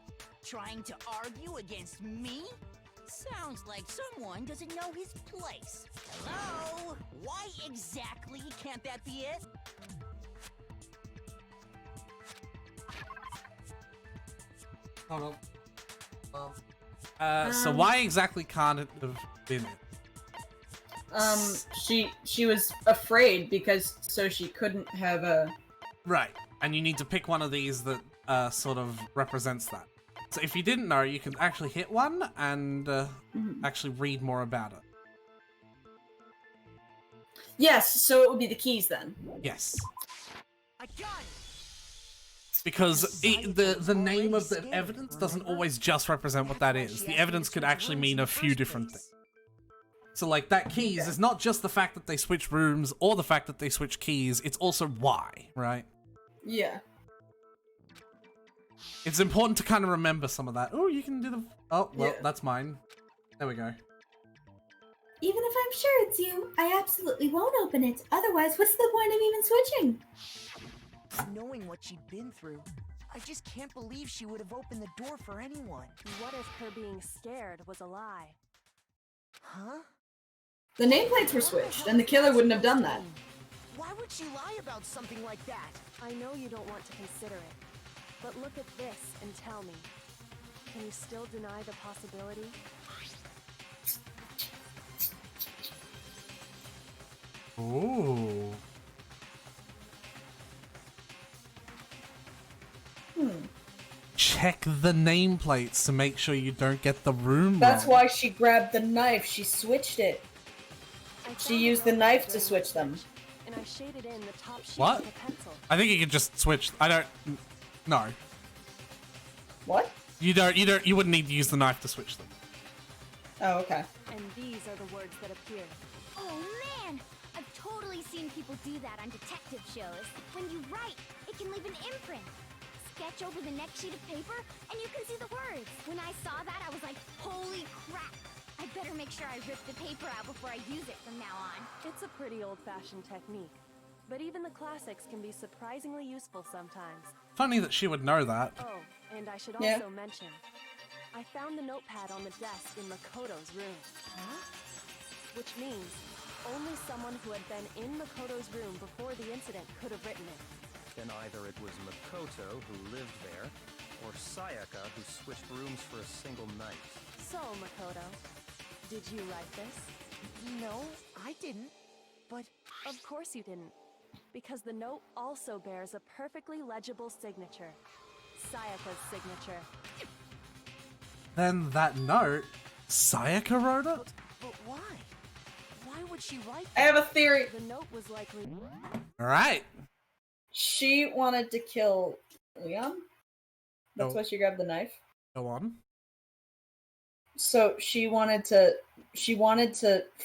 trying to argue against me? Sounds like someone doesn't know his place. Hello? Why exactly can't that be it? Hold on. So why exactly can't it have been it? She was afraid because so she couldn't have a... Right, and you need to pick one of these that sort of represents that. So if you didn't know, you can actually hit one and actually read more about it. Yes, so it would be the keys then. Yes. I got it! Because the name of the evidence doesn't always just represent what that is. The evidence could actually mean a few different things. So like that keys is not just the fact that they switch rooms or the fact that they switch keys, it's also why, right? Yeah. It's important to kind of remember some of that. Oh, you can do the... Oh, well, that's mine. There we go. Even if I'm sure it's you, I absolutely won't open it. Otherwise, what's the point of even switching? Knowing what she'd been through, I just can't believe she would have opened the door for anyone. What if her being scared was a lie? Huh? The nameplates were switched, and the killer wouldn't have done that. Why would she lie about something like that? I know you don't want to consider it, but look at this and tell me. Can you still deny the possibility? Ooh. Check the nameplates to make sure you don't get the room That's wrong. why she grabbed the knife. She switched it. She used the knife to switch them. And I shaded in the top sheet What? with a pencil. I think you could just switch. I don't... No. What? You wouldn't need to use the knife to switch them. Oh, okay. And these are the words that appear. Oh man! I've totally seen people do that on detective shows. When you write, it can leave an imprint. Sketch over the next sheet of paper, and you can see the words. When I saw that, I was like, holy crap! I better make sure I rip the paper out before I use it from now on. It's a pretty old-fashioned technique, but even the classics can be surprisingly useful sometimes. Funny that she would know that. Oh, and I should Yeah. also mention, I found the notepad on the desk in Makoto's room. Huh? Which means only someone who had been in Makoto's room before the incident could have written it. Then either it was Makoto who lived there, or Sayaka who switched rooms for a single night. So, Makoto, did you write this? No, I didn't. But... Of course you didn't. Because the note also bears a perfectly legible signature. Sayaka's signature. Then that note Sayaka wrote it? But why? Why would she write I have a theory. The note was likely. Alright. She wanted to kill Leon. That's why she grabbed the knife. Go on. So she wanted to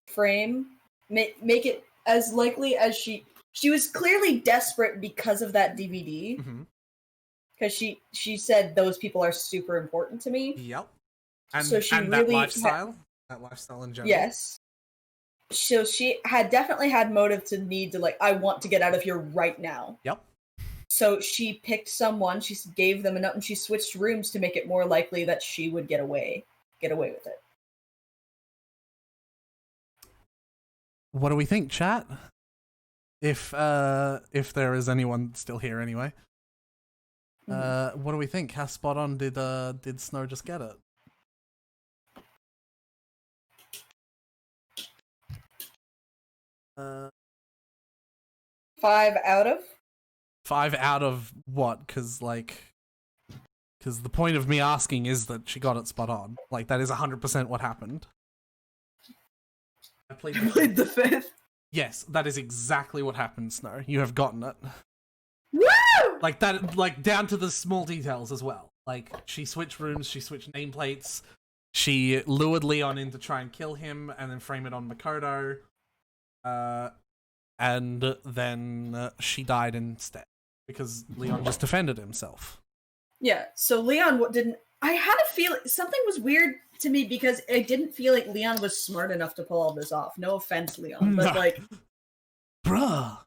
frame, make it as likely as she was clearly desperate because of that DVD. Because she said those people are super important to me. Yep. And, so she and really that lifestyle? That lifestyle in general? Yes. So she had definitely had motive to need to, like, I want to get out of here right now. Yep. So she picked someone, she gave them a note, and she switched rooms to make it more likely that she would get away with it. What do we think, chat? If there is anyone still here anyway. What do we think? How spot on did Snow just get it? Uh, 5 out of? 5 out of what? Because the point of me asking is that she got it spot on. Like, that is 100% what happened. I played the 5th. Yes, that is exactly what happened, Snow. You have gotten it. Woo! Like that, like down to the small details as well. Like, she switched rooms, she switched nameplates, she lured Leon in to try and kill him, and then frame it on Makoto. And then she died instead because Leon just defended himself. Yeah, so Leon didn't... I had a feeling... Something was weird to me because I didn't feel like Leon was smart enough to pull all this off. No offense, Leon, but like... Bruh,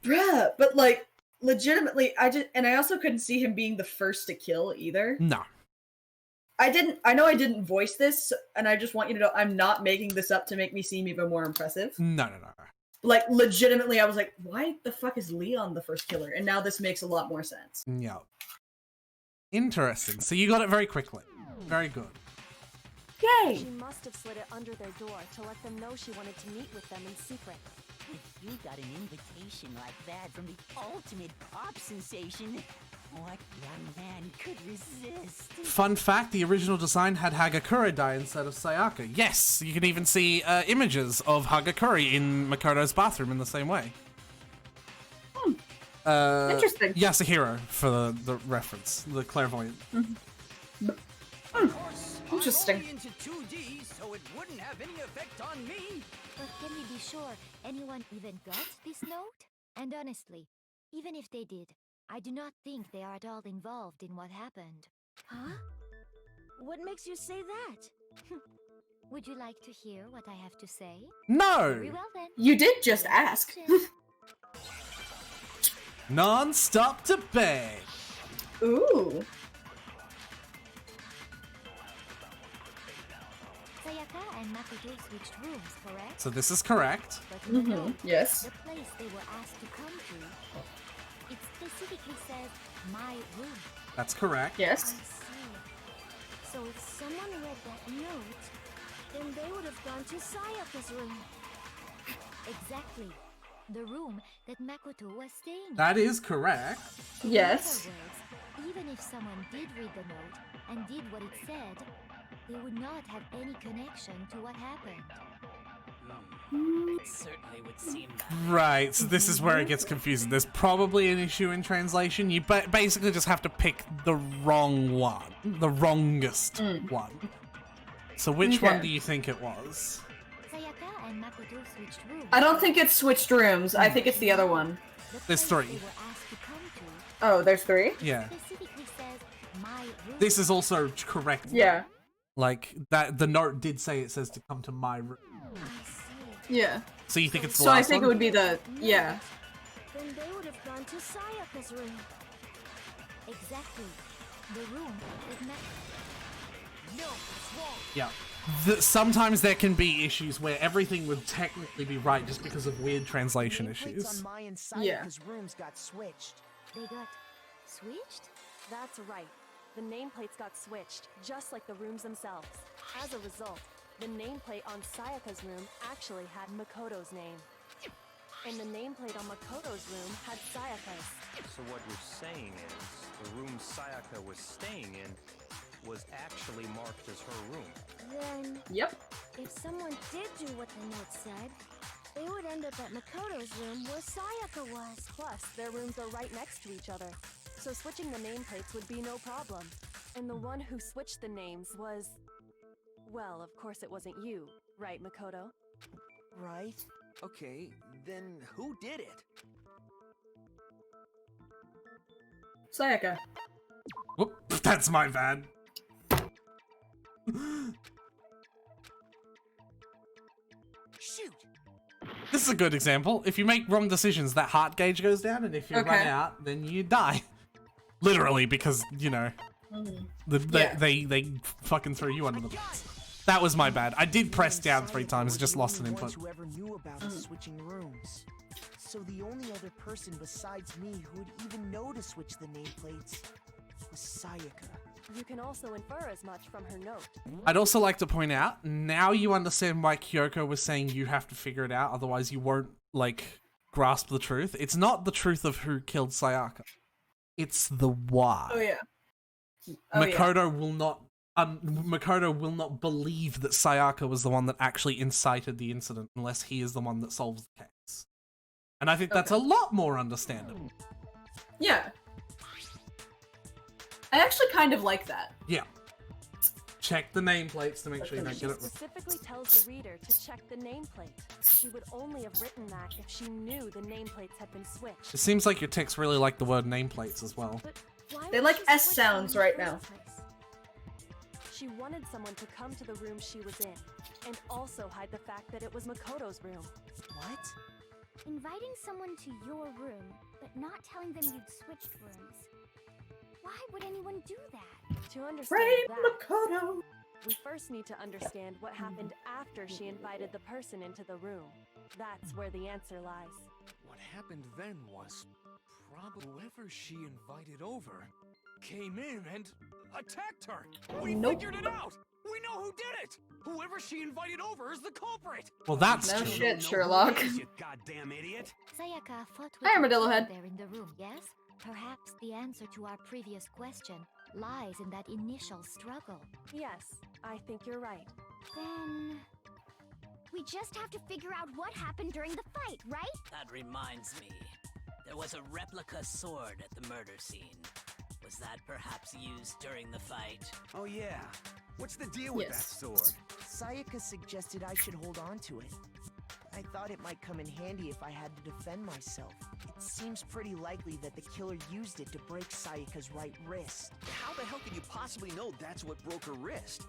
but like, legitimately, I also couldn't see him being the first to kill either. No. I know I didn't voice this, and I just want you to know I'm not making this up to make me seem even more impressive. No. Like, legitimately, I was like, why the fuck is Leon the first killer? And now this makes a lot more sense. Yeah. Interesting. So you got it very quickly. Very good. Yay! She must have slid it under their door to let them know she wanted to meet with them in secret. If you got an invitation like that from the ultimate pop sensation, what young man could resist? Fun fact, the original design had Hagakure die instead of Sayaka. Yes, you can even see images of Hagakure in Makoto's bathroom in the same way. Interesting. Yasuhiro, for the reference, the clairvoyant. Interesting. I'm only into 2D, so it wouldn't have any effect on me. But can we be sure anyone even got this note? And honestly, even if they did, I do not think they are at all involved in what happened. Huh? What makes you say that? Would you like to hear what I have to say? No! Very well then. You did just ask. Non-stop debate. Ooh. Sayaka and Makoto switched rooms, correct? So this is correct. But in the note, Yes. the place they were asked to come to, it specifically says my room. That's correct. Yes. I see. So if someone read that note, then they would have gone to Sayaka's room. Exactly. The room that Makoto was staying in. That is correct. Yes. In other words, even if someone did read the note and did what it said, they would not have any connection to what happened. It certainly would seem that. Right, so this is where it gets confusing. There's probably an issue in translation. You basically just have to pick the wrong one. The wrongest one. So which one do you think it was? Sayaka and Makoto switched rooms. I don't think it's switched rooms. I think it's the other one. There's 3. They were asked to come to Oh, there's 3? Yeah. specifically says my room. This is also correct. Yeah. Like, that the note did say it says to come to my room. Yeah. So you think it's the So last I think one? it would be the... Yeah. Then they would have gone to Sayaka's room. Exactly. The room that No, it's wrong. Yeah. Sometimes there can be issues where everything would technically be right just because of weird translation issues. On my and Sayaka's rooms got switched. They got switched? That's right. The nameplates got switched, just like the rooms themselves. As a result, the nameplate on Sayaka's room actually had Makoto's name. And the nameplate on Makoto's room had Sayaka's. So what you're saying is, the room Sayaka was staying in was actually marked as her room. Then... Yep. If someone did do what the note said, they would end up at Makoto's room where Sayaka was. Plus, their rooms are right next to each other, so switching the nameplates would be no problem. And the one who switched the names was... Well, of course it wasn't you, right, Makoto? Right. Okay, then who did it? Sayaka. Whoop, that's my bad. Shoot! This is a good example. If you make wrong decisions, that heart gauge goes down, and if you run out, then you die. Literally, because, you know, they fucking throw you under the bus. That was my bad. I did press down 3 times, just lost an input. Whoever knew about us switching rooms. So the only other person besides me who would even know to switch the nameplates was Sayaka. You can also infer as much from her note. I'd also like to point out, now you understand why Kyoko was saying you have to figure it out, otherwise you won't, like, grasp the truth. It's not the truth of who killed Sayaka. It's the why. Oh, yeah. Makoto will not believe that Sayaka was the one that actually incited the incident unless he is the one that solves the case. And I think that's a lot more understandable. Yeah. I actually kind of like that. Yeah. Check the nameplates to make sure you don't get it She specifically tells the reader to check the nameplate. She would only have written that if she knew the nameplates had been switched. It seems like your texts really like the word nameplates as well. They like S sounds right now. She wanted someone to come to the room she was in, and also hide the fact that it was Makoto's room. What? Inviting someone to your room, but not telling them you'd switched rooms. Why would anyone do that? To understand Makoto! We first need to understand what happened after she invited the person into the room. That's where the answer lies. What happened then was probably whoever she invited over came in and attacked her. We figured it out. We know who did it. Whoever she invited over is the culprit. Well, that's no true. shit, Sherlock. You goddamn idiot. Sayaka thought Hi, Armadillo Head. there in the room, yes? Perhaps the answer to our previous question lies in that initial struggle. Yes, I think you're right. Then... we just have to figure out what happened during the fight, right? That reminds me. There was a replica sword at the murder scene. Was that perhaps used during the fight? Oh yeah. What's the deal with that sword? Sayaka suggested I should hold on to it. I thought it might come in handy if I had to defend myself. It seems pretty likely that the killer used it to break Sayaka's right wrist. How the hell can you possibly know that's what broke her wrist?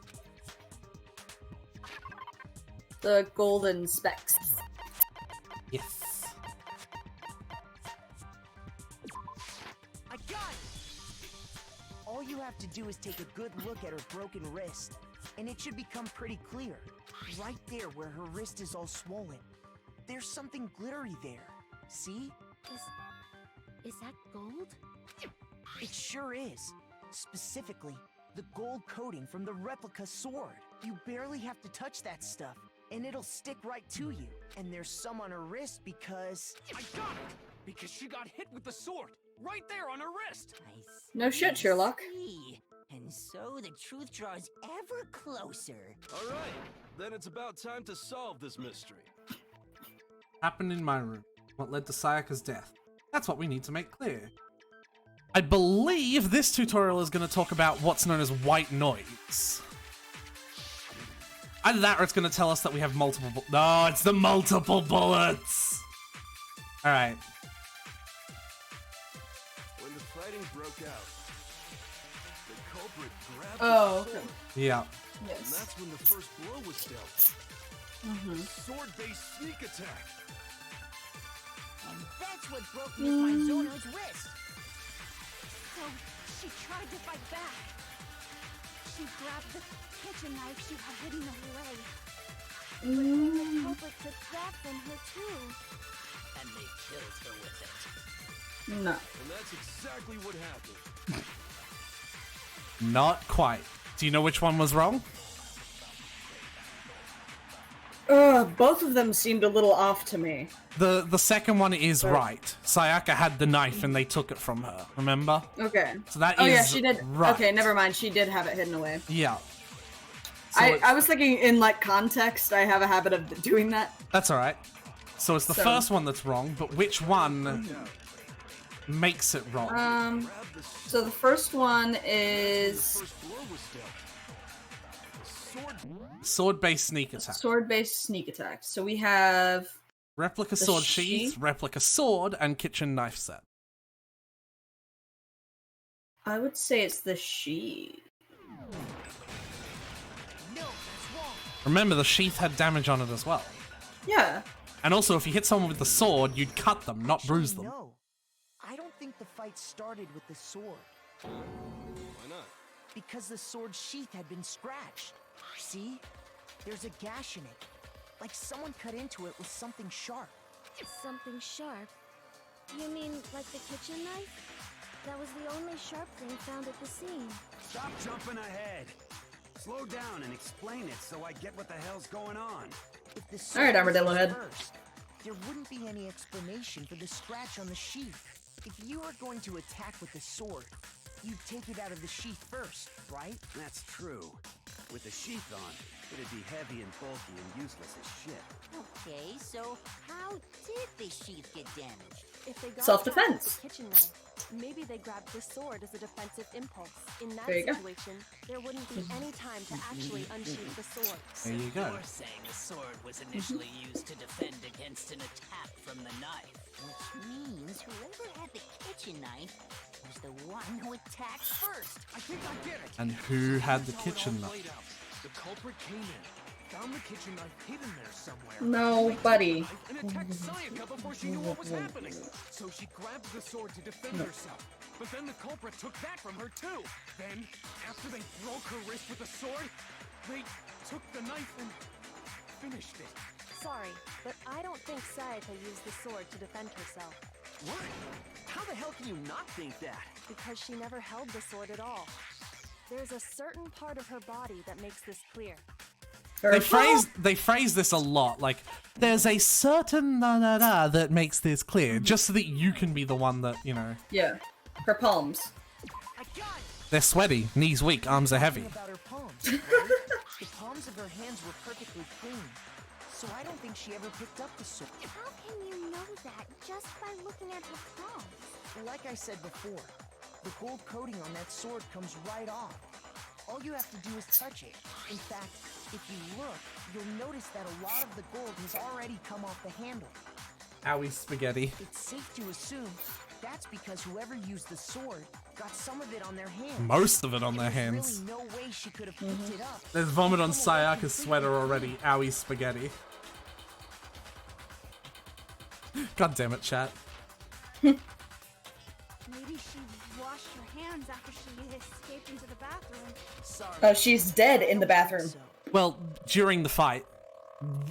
The golden specks. Yes. I got it! All you have to do is take a good look at her broken wrist, and it should become pretty clear. Right there where her wrist is all swollen. There's something glittery there. See? Is that gold? It sure is. Specifically, the gold coating from the replica sword. You barely have to touch that stuff, and it'll stick right to you. And there's some on her wrist because... I got it! Because she got hit with the sword, right there on her wrist! No shit, Sherlock. And so the truth draws ever closer. Alright, then it's about time to solve this mystery. Happened in my room. What led to Sayaka's death? That's what we need to make clear. I believe this tutorial is going to talk about what's known as white noise. Either that or it's going to tell us that we have multiple no, it's the multiple bullets! Alright. When the fighting broke out, the culprit grabbed Oh, the sword. Yeah. Yes. And that's when the first blow was dealt. Sword-based sneak attack. And that's what broke Miss Mizono's wrist. So she tried to fight back. She grabbed the kitchen knife she had hidden away. The culprit took that from her too. And they killed her with it. No. And that's exactly what happened. Not quite. Do you know which one was wrong? Both of them seemed a little off to me. The second one is right. Sayaka had the knife and they took it from her. Remember? Okay. So that oh is yeah, she did. right. Okay, never mind. She did have it hidden away. Yeah. So I was thinking in like context. I have a habit of doing that. That's all right. So it's the first one that's wrong, but which one makes it wrong? So the first one is Sword-based sneak attack. sword-based sneak attack. So we have Replica the sword sheath, replica sword, and kitchen knife set. I would say it's the sheath. Remember, the sheath had damage on it as well. Yeah. And also, if you hit someone with the sword, you'd cut them, not bruise them. No, I don't think the fight started with the sword. Why not? Because the sword sheath had been scratched. See? There's a gash in it. Like someone cut into it with something sharp. Something sharp? You mean like the kitchen knife? That was the only sharp thing found at the scene. Stop jumping ahead. Slow down and explain it so I get what the hell's going on. If the All right, sword Armadillo was head. first, there wouldn't be any explanation for the scratch on the sheath. If you were going to attack with the sword, you'd take it out of the sheath first, right? That's true. With the sheath on, it'd be heavy and bulky and useless as shit. Okay, so how did the sheath get damaged? If they got Self-defense. the kitchen knife, maybe they grabbed the sword as a defensive impulse. In that There you go. situation, there wouldn't be any time to actually unsheath the sword. There you go. You're saying the sword was initially used to defend against an attack from the knife. Which means whoever had the kitchen knife was the one who attacked first. I think I get it. And who had the Here's how it all kitchen knife? played out. The culprit came in, found the kitchen knife hidden there somewhere. No, buddy. And attacked Sayaka before she knew what was happening. So she grabbed the sword to defend herself. But then the culprit took that from her too. Then, after they broke her wrist with the sword, they took the knife and finished it. Sorry, but I don't think Sayaka used the sword to defend herself. What? How the hell can you not think that? Because she never held the sword at all. There's a certain part of her body that makes this clear. They phrase this a lot, like, there's a certain da-da-da that makes this clear, just so that you can be the one that, you know. Yeah. Her palms. They're sweaty, knees weak, arms are heavy. About her palms, right? The palms of her hands were perfectly clean, so I don't think she ever picked up the sword. How can you know that just by looking at her palms? Like I said before, the gold coating on that sword comes right off. All you have to do is touch it. In fact, if you look, you'll notice that a lot of the gold has already come off the handle. Owie spaghetti. It's safe to assume that's because whoever used the sword got some of it on their hands. Most of it on their There's hands. really no way she could have picked it up. There's vomit on Sayaka's sweater already. Owie spaghetti. God damn it, chat. Maybe she washed her hands after she escaped into the bathroom. Oh, she's dead in the bathroom. Well, during the fight.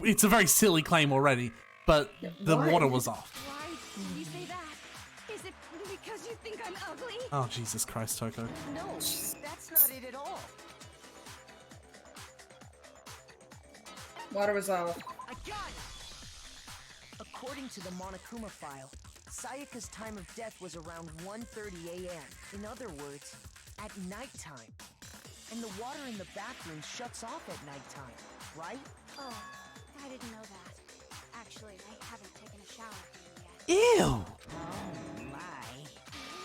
It's a very silly claim already, but the Why? water was off. Why did you say that? Is it because you think I'm ugly? Oh, Jesus Christ, Toko. No, that's not it at all. Water was off. I got it! According to the Monokuma file, Sayaka's time of death was around 1:30 a.m. In other words, at nighttime. And the water in the bathroom shuts off at nighttime, right? Oh, I didn't know that. Actually, I haven't taken a shower here yet. Ew! Oh my.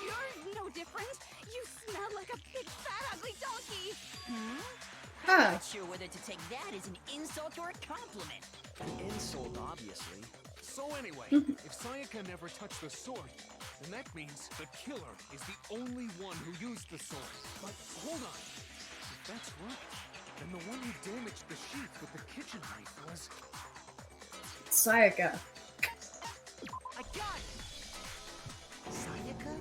You're no different. You smell like a big fat ugly donkey. I'm not sure whether to take that as an insult or a compliment. An insult, obviously. So anyway, if Sayaka never touched the sword, then that means the killer is the only one who used the sword. But hold on. If that's right, then the one who damaged the sheath with the kitchen knife was... Sayaka. I got it! Sayaka?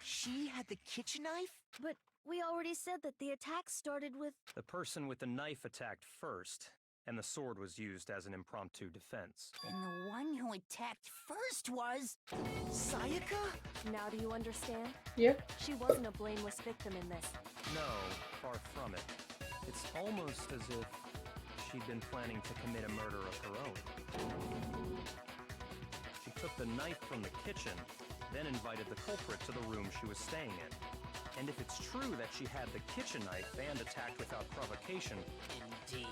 She had the kitchen knife? But we already said that the attack started with... The person with the knife attacked first, and the sword was used as an impromptu defense. Then the one who attacked first was... Sayaka? Now do you understand? Yeah. She wasn't a blameless victim in this. No, far from it. It's almost as if she'd been planning to commit a murder of her own. She took the knife from the kitchen, then invited the culprit to the room she was staying in. And if it's true that she had the kitchen knife and attacked without provocation... Indeed.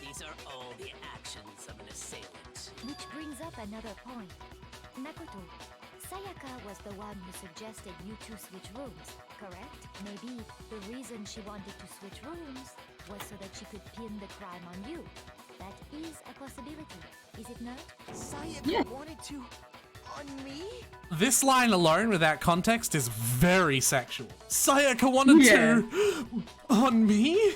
These are all the actions of an assailant. Which brings up another point. Makoto, Sayaka was the one who suggested you two switch rooms, correct? Maybe the reason she wanted to switch rooms was so that she could pin the crime on you. That is a possibility, is it not? Sayaka wanted to... on me? This line alone, without context, is very sexual. Sayaka wanted to... on me?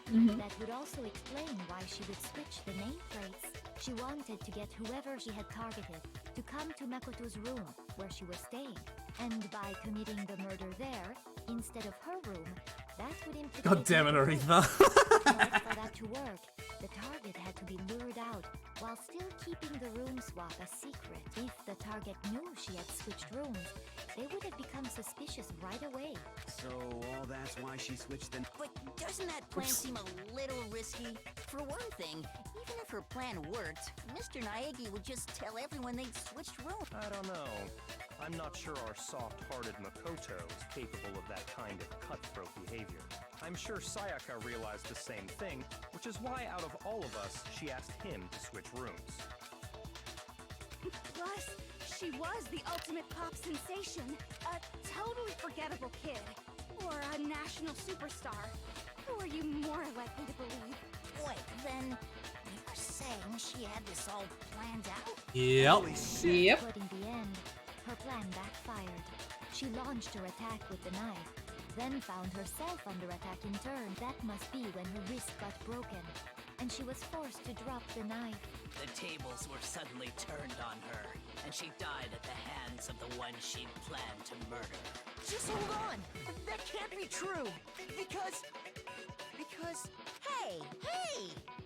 That would also explain why she would switch the nameplates. She wanted to get whoever she had targeted to come to Makoto's room, where she was staying. And by committing the murder there, instead of her room, that would implicate... God damn it, Aretha. But for that to work, the target had to be lured out, while still keeping the room swap a secret. If the target knew she had switched rooms, they would have become suspicious right away. So all that's why she switched the... But doesn't that plan seem a little risky? For one thing, even if her plan worked, Mr. Naegi would just tell everyone they'd switched rooms. I don't know. I'm not sure our soft-hearted Makoto is capable of that kind of cutthroat behavior. I'm sure Sayaka realized the same thing, which is why out of all of us, she asked him to switch rooms. Plus, she was the ultimate pop sensation. A totally forgettable kid. Or a national superstar. Who are you more likely to believe? Wait, then you're saying she had this all planned out? Yep. But in the end, her plan backfired. She launched her attack with the knife, then found herself under attack in turn. That must be when her wrist got broken, and she was forced to drop the knife. The tables were suddenly turned on her, and she died at the hands of the one she'd planned to murder. Just hold on! That can't be true! Because... Hey!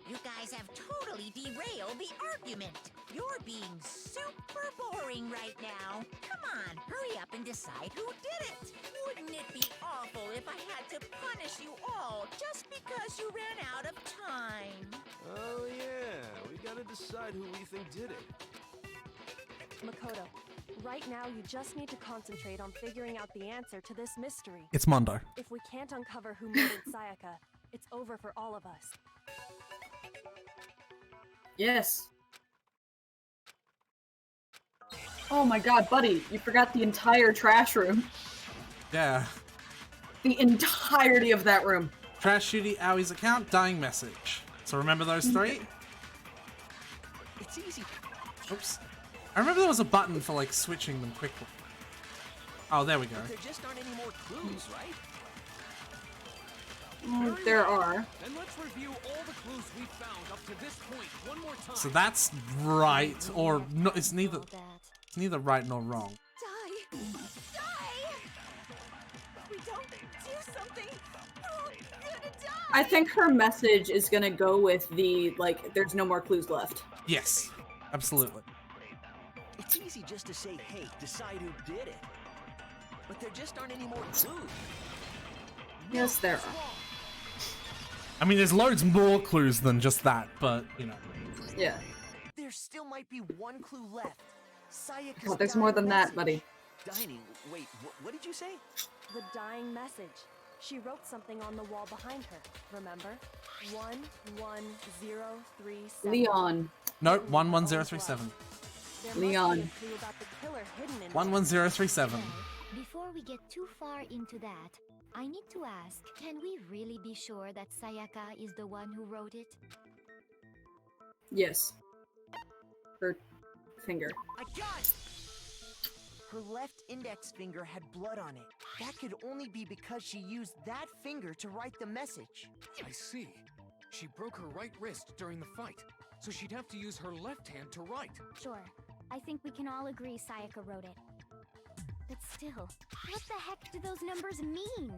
You guys have totally derailed the argument. You're being super boring right now. Come on, hurry up and decide who did it. Wouldn't it be awful if I had to punish you all just because you ran out of time? Oh yeah, we gotta decide who we think did it. Makoto, right now you just need to concentrate on figuring out the answer to this mystery. It's Mondo. If we can't uncover who murdered Sayaka, it's over for all of us. Yes. Oh my god, buddy, you forgot the entire trash room. Yeah. The entirety of that room. Trash Shooty, Aoi's account, dying message. So remember those three? It's easy. Oops. I remember there was a button for like switching them quickly. Oh, there we go. But there just aren't any more clues, right? There are. Then let's review all the clues we've found up to this point one more time. So that's right, or no, it's neither right nor wrong. Die! We don't do something, we're all gonna die! I think her message is gonna go with the, like, there's no more clues left. Yes, absolutely. It's easy just to say, hey, decide who did it. But there just aren't any more clues. Yes, there are. I mean, there's loads more clues than just that, but, you know. Yeah. There still might be one clue left. Sayaka's God, there's more than that, buddy. Dining. Wait, what did you say? The dying message. She wrote something on the wall behind her, remember? 11037. Leon. Nope, 11037. Leon. 11037. Before we get too far into that, I need to ask, can we really be sure that Sayaka is the one who wrote it? Yes. Her finger. I got it! Her left index finger had blood on it. That could only be because she used that finger to write the message. I see. She broke her right wrist during the fight, so she'd have to use her left hand to write. Sure. I think we can all agree Sayaka wrote it. But still, what the heck do those numbers mean?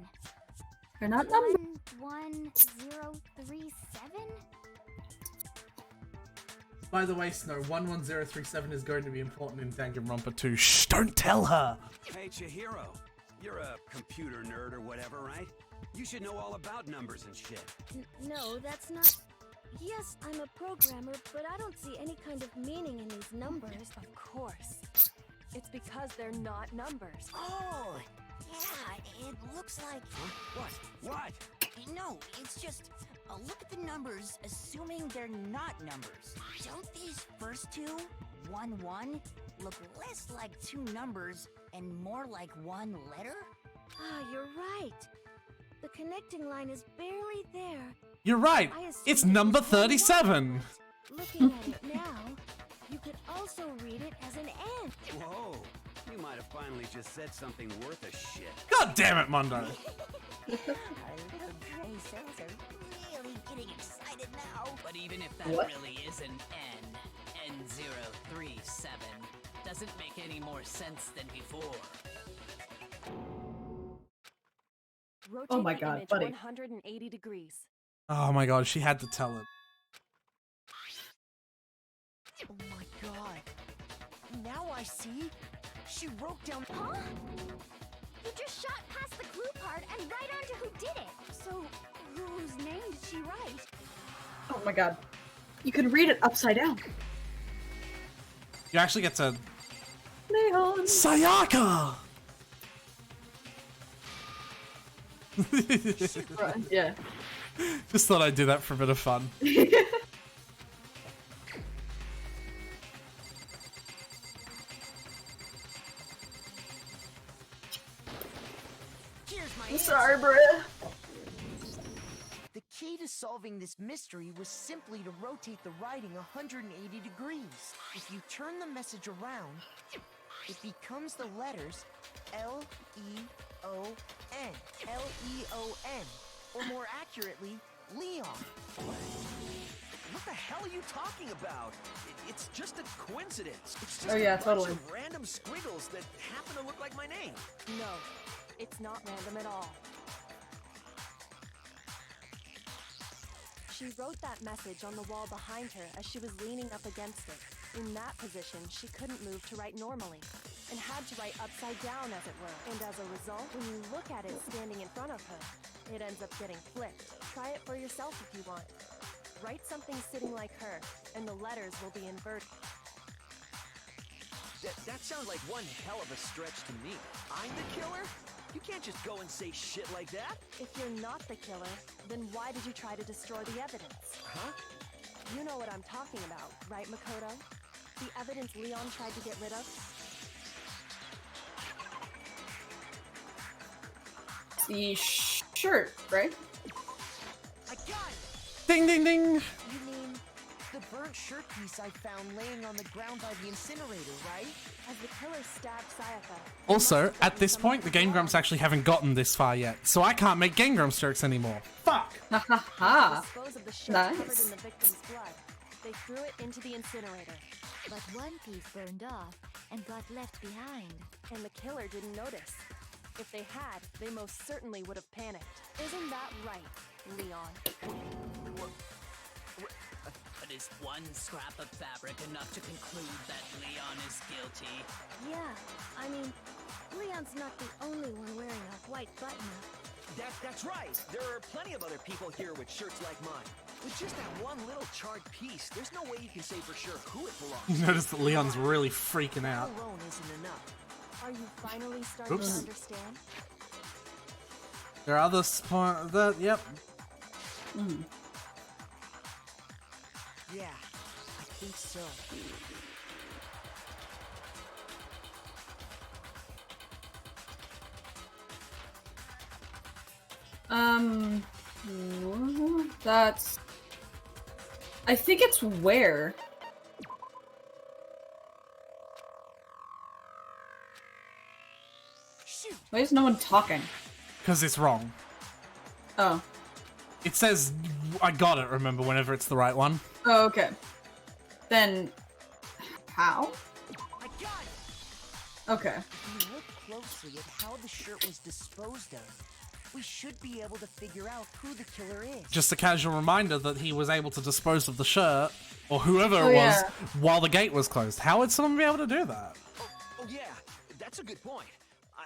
They're not numbers. 11037? By the way, Snow, 11037 is going to be important in Danganronpa 2. Shh, don't tell her! Hey, Chihiro. You're a computer nerd or whatever, right? You should know all about numbers and shit. No, that's not... Yes, I'm a programmer, but I don't see any kind of meaning in these numbers. Of course. It's because they're not numbers. Oh, yeah, it looks like... Huh? What? No, it's just... look at the numbers, assuming they're not numbers. Don't these first two, 1, 1, look less like two numbers and more like one letter? Ah, you're right. The connecting line is barely there. You're right. It's number 37. Looking at it now, you could also read it as an and. Whoa, you might have finally just said something worth a shit. God damn it, Mondo. Our little gray cells are really getting excited now. But even if that What? really is an N, N037, doesn't make any more sense than before. Rotate Oh my the God, image buddy. 180 degrees. Oh my god, she had to tell him. Oh my god. Now I see. She wrote down... Huh? You just shot past the clue part and right onto who did it. So, whose name did she write? Oh my god. You can read it upside down. You actually get to... Leon! Sayaka! Yeah. Just thought I'd do that for a bit of fun. Here's my I'm sorry, answer. bruh. The key to solving this mystery was simply to rotate the writing 180 degrees. If you turn the message around, it becomes the letters L-E-O-N. L-E-O-N. Or more accurately, Leon. What the hell are you talking about? It's just a coincidence. It's just Oh, yeah, a bunch totally. of random squiggles that happen to look like my name. No, it's not random at all. She wrote that message on the wall behind her as she was leaning up against it. In that position, she couldn't move to write normally, and had to write upside down, as it were. And as a result, when you look at it standing in front of her, it ends up getting flipped. Try it for yourself if you want. Write something sitting like her, and the letters will be inverted. That sounds like one hell of a stretch to me. I'm the killer? You can't just go and say shit like that. If you're not the killer, then why did you try to destroy the evidence? Huh? You know what I'm talking about, right, Makoto? The evidence Leon tried to get rid of? The shirt, right? I got it! Ding, ding, ding! You mean the burnt shirt piece I found laying on the ground by the incinerator, right? As the killer stabbed Sayaka. Also, at this point, the Game Grumps actually haven't gotten this far yet, so I can't make Game Grumps jokes anymore. Fuck! Ha ha ha! Dispose of the shirt covered in Nice. the victim's blood. They threw it into the incinerator. But one piece burned off and got left behind. And the killer didn't notice. If they had, they most certainly would have panicked. Isn't that right, Leon? But is one scrap of fabric enough to conclude that Leon is guilty? Yeah, I mean, Leon's not the only one wearing a white button-up. That's right. There are plenty of other people here with shirts like mine. With just that one little charred piece, there's no way you can say for sure who it belongs to. You notice that Leon's really freaking out. Alone isn't enough. Are you finally starting Oops. to understand? There are other that, yep. Yeah, I think so. That's... I think it's where. Shoot. Why is no one talking? Because it's wrong. Oh. It says, I got it, remember, whenever it's the right one. Oh, okay. Then... how? I got it! Okay. If we look closely at how the shirt was disposed of, we should be able to figure out who the killer is. Just a casual reminder that he was able to dispose of the shirt, or whoever Oh, it was, yeah. while the gate was closed. How would someone be able to do that? Oh yeah, that's a good point.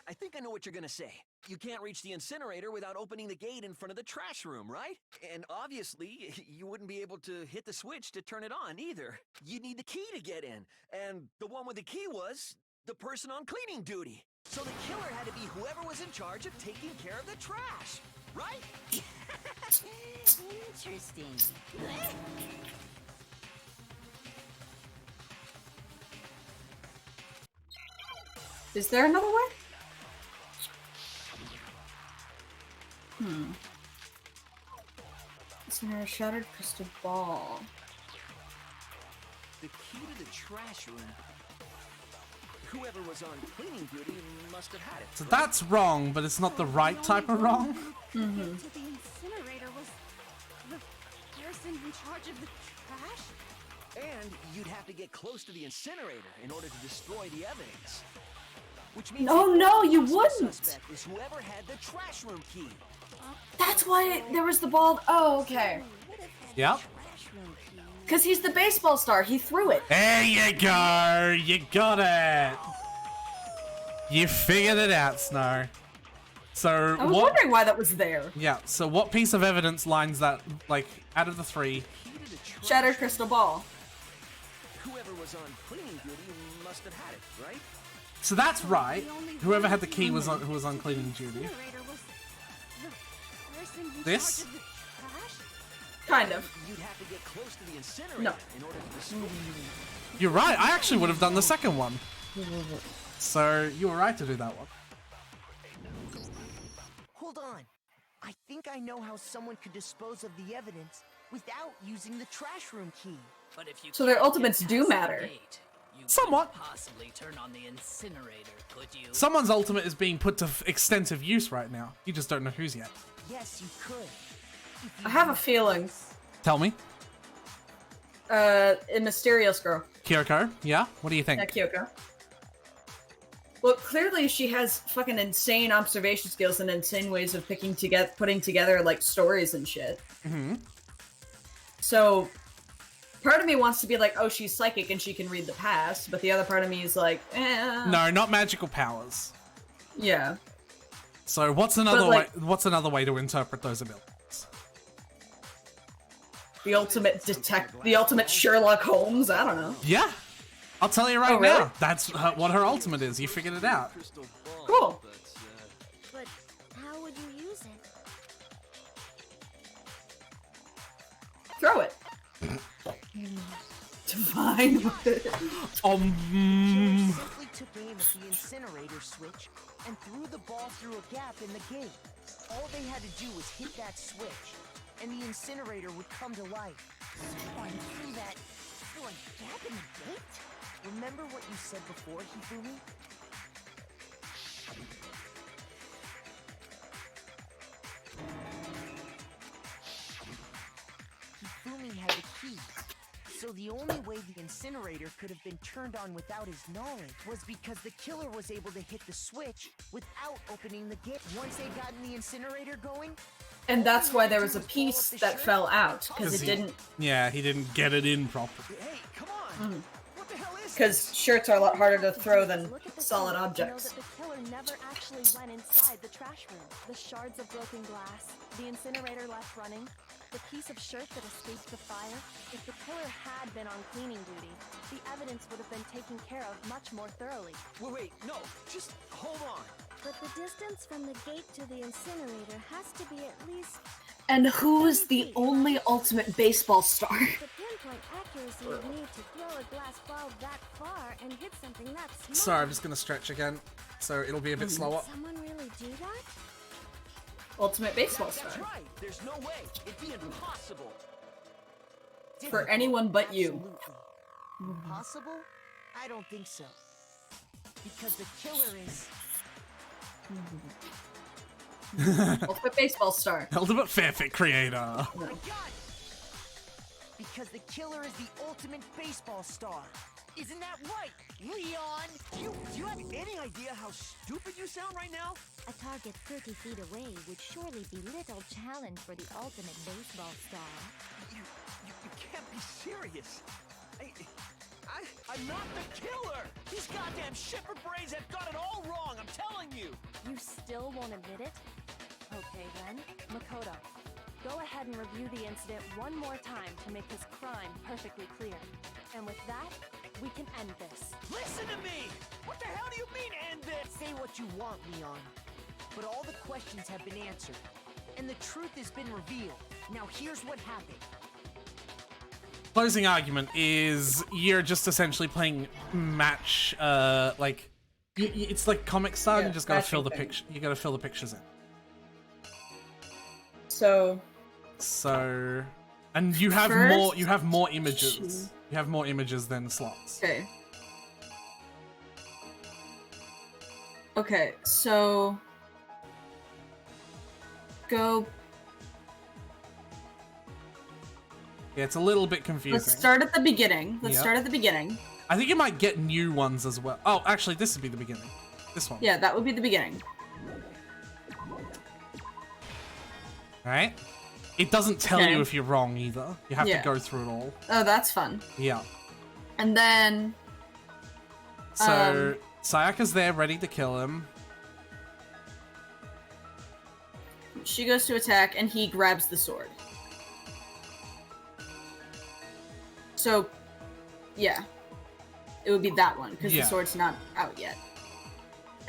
I think I know what you're gonna say. You can't reach the incinerator without opening the gate in front of the trash room, right? And obviously, you wouldn't be able to hit the switch to turn it on either. You'd need the key to get in. And the one with the key was the person on cleaning duty. So the killer had to be whoever was in charge of taking care of the trash, right? Interesting. Is there another way? It's in a shattered crystal ball. The key to the trash room. Whoever was on cleaning duty must have had it. So that's wrong, but it's not the right type of wrong. To the incinerator was the person in charge of the trash? And you'd have to get close to the incinerator in order to destroy the evidence. Which means No, you wouldn't. Suspect is whoever had the trash room key. That's why there was the ball. Oh, okay. Yep. Because he's the baseball star. He threw it. There you go. You got it. You figured it out, Snow. So I was wondering why that was there. Yeah. So what piece of evidence lines that, like, out of the three? Shattered crystal ball. Whoever was on cleaning duty must have had it, right? So that's right. Whoever had the key was on, who was on cleaning duty. This? Kind of. You'd have to get close to the incinerator in order to destroy. You're right. I actually would have done the second one. So you were right to do that one. Hold on. I think I know how someone could dispose of the evidence without using the trash room key. But if you So their can't ultimates get do past the matter. gate, you Somewhat. couldn't possibly turn on the incinerator, could you? Someone's ultimate is being put to extensive use right now. You just don't know whose yet. Yes, you could. I have a feeling. Tell me. A mysterious girl. Kyoko, yeah? What do you think? Yeah, Kyoko. Well, clearly she has fucking insane observation skills and insane ways of putting together like stories and shit. Mm-hmm. So, part of me wants to be like, oh, she's psychic and she can read the past, but the other part of me is like, eh. No, not magical powers. Yeah. So what's another like- way? What's another way to interpret those abilities? The ultimate Sherlock Holmes. I don't know. Yeah, I'll tell you right Oh, really? now. That's what her ultimate is. You figured it out. Cool. But how would you use it? Throw it. Divine. Simply took aim at the incinerator switch and threw the ball through a gap in the gate. All they had to do was hit that switch, and the incinerator would come to life. Someone threw a gap in the gate? Remember what you said before, Hifumi? Hifumi had the key. So the only way the incinerator could have been turned on without his knowledge was because the killer was able to hit the switch without opening the gate. Once they'd gotten the incinerator going, And that's why there was a piece that fell out, because it didn't... Yeah, he didn't get it in properly. Hey, come on! What the hell is Because shirts are a lot harder to throw than Look at the solid tape to know objects. that the killer never actually went inside the trash room. The shards of broken glass, the incinerator left running, the piece of shirt that escaped the fire. If the killer had been on cleaning duty, the evidence would have been taken care of much more thoroughly. Wait, no, just hold on. But the distance from the gate to the incinerator has to be at least And who's the only ultimate baseball star? the pinpoint accuracy you need to throw a glass ball that far and hit something that small. Sorry, I'm just gonna stretch again, so it'll be a bit slower. Someone really do that? Ultimate baseball star. That's right. There's no way. It'd be impossible. For anyone but you. Possible? I don't think so. Because the killer is... Ultimate baseball star. Ultimate fanfic creator. Oh my god! Because the killer is the ultimate baseball star. Isn't that right, Leon? Do you have any idea how stupid you sound right now? A target 30 feet away would surely be little challenge for the ultimate baseball star. You can't be serious. I'm not the killer! These goddamn shipper brains have got it all wrong, I'm telling you! You still won't admit it? Okay then, Makoto. Go ahead and review the incident one more time to make his crime perfectly clear. And with that, we can end this. Listen to me! What the hell do you mean, end this? Say what you want, Leon. But all the questions have been answered. And the truth has been revealed. Now here's what happened. Closing argument is you're just essentially playing match, like, it's like comic style, Yeah, you just gotta matching fill the thing. picture. You gotta fill the pictures in. So, and you have First, more. You have more images. You have more images than slots. okay. Okay, so go. Yeah, it's a little bit confusing. Let's start at the beginning. Let's Yep. start at the beginning. I think you might get new ones as well. Oh, actually, this would be the beginning. This one. Yeah, that would be the beginning. Right? It doesn't tell Okay. you if you're wrong either. You have Yeah. to go through it all. Oh, that's fun. Yeah. And then So Sayaka's there, ready to kill him. she goes to attack, and he grabs the sword. So, yeah. It would be that one, because Yeah. the sword's not out yet.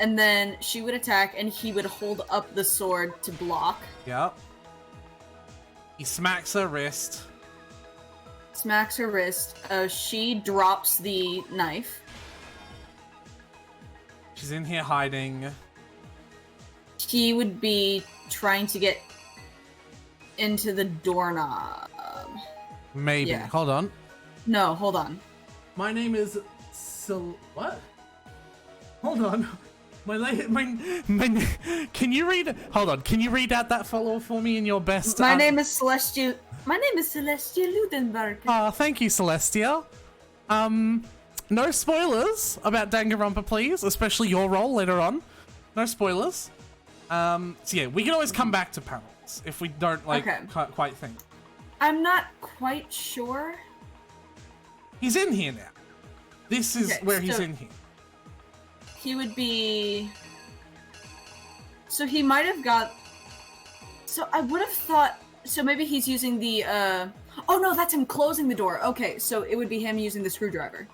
And then she would attack, and he would hold up the sword to block. Yep. He smacks her wrist. Smacks her wrist. She drops the knife. She's in here hiding. He would be trying to get into the doorknob. Maybe. Yeah. Hold on. No, hold on. My name is what? Hold on. Can you read? Hold on. Can you read out that follow for me in your best? My name is Celestia. My name is Celestia Ludenberg. Thank you, Celestia. No spoilers about Danganronpa, please, especially your role later on. No spoilers. So yeah, we can always come back to panels if we don't like Okay. quite think. I'm not quite sure. He's in here now. This is Okay, where he's so- in here. He would be. So he might have got. So I would have thought. So maybe he's using the. Oh no, that's him closing the door. Okay, so it would be him using the screwdriver.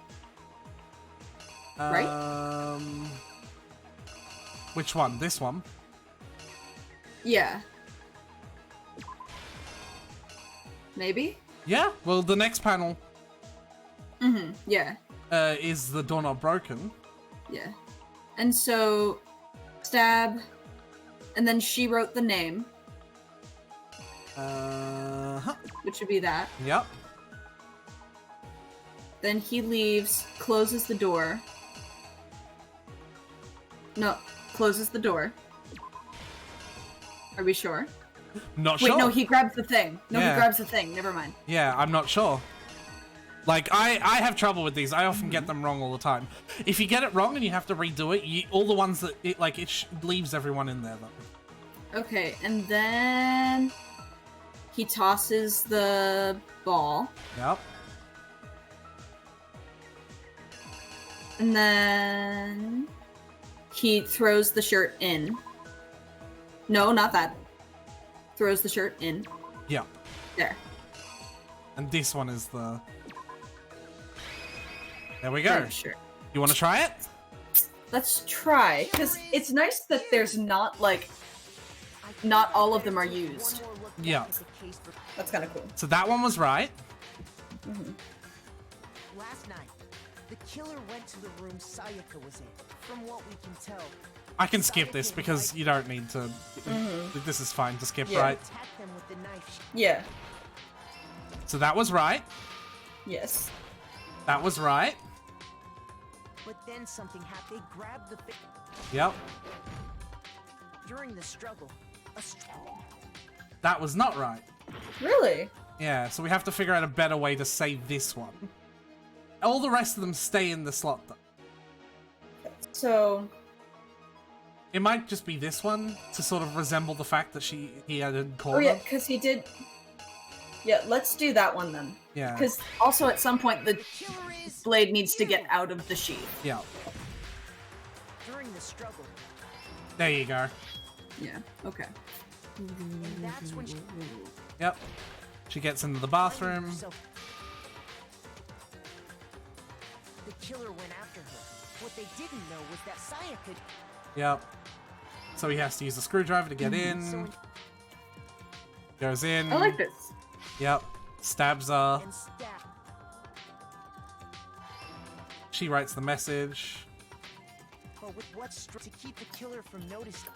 Right? Which one? This one? Yeah. Maybe? Yeah. Well, the next panel Mm-hmm. Yeah. is the door not broken. Yeah. And so, stab, and then she wrote the name, which would be that. Yep. Then he leaves, closes the door. No, closes the door. Are we sure? Not Wait, sure. no, he grabs the thing. No, Yeah. he grabs the thing. Never mind. Yeah, I'm not sure. Like, I have trouble with these. I often get them wrong all the time. If you get it wrong and you have to redo it, all the ones that it leaves everyone in there though. Okay, and then he tosses the ball, Yep. and then he throws the shirt in. No, not that. Throws the shirt in. Yep. There. And this one is the. There we go. There, sure. You want to try it? Let's try, because it's nice that there's not, like, not all of them are used. Yeah. That's kind of cool. So that one was right. Mm-hmm. Last night, the killer went to the room Sayaka was in. From what we can tell, I can skip this because you don't need to. Mhm. This is fine to skip, Yeah. right? attacked them with the knife. Yeah. So that was right. Yes. That was right. But then something happened. They grabbed the Yep. during the struggle. That was not right. Really? Yeah, so we have to figure out a better way to say this one. All the rest of them stay in the slot though. So It might just be this one to sort of resemble the fact that he had called oh yeah, her. because he did. Yeah, let's do that one then. Yeah. Because also at some point the blade needs to get out of the sheath. Yeah. During the struggle. There you go. Yeah, okay. And that's when she... Yep. She gets into the bathroom. The killer went after her. What they didn't know was that Saya could... Yep. So he has to use the screwdriver to get in. Goes in. I like this. Yep. Stabs her. She writes the message. But with what to keep the killer from noticing?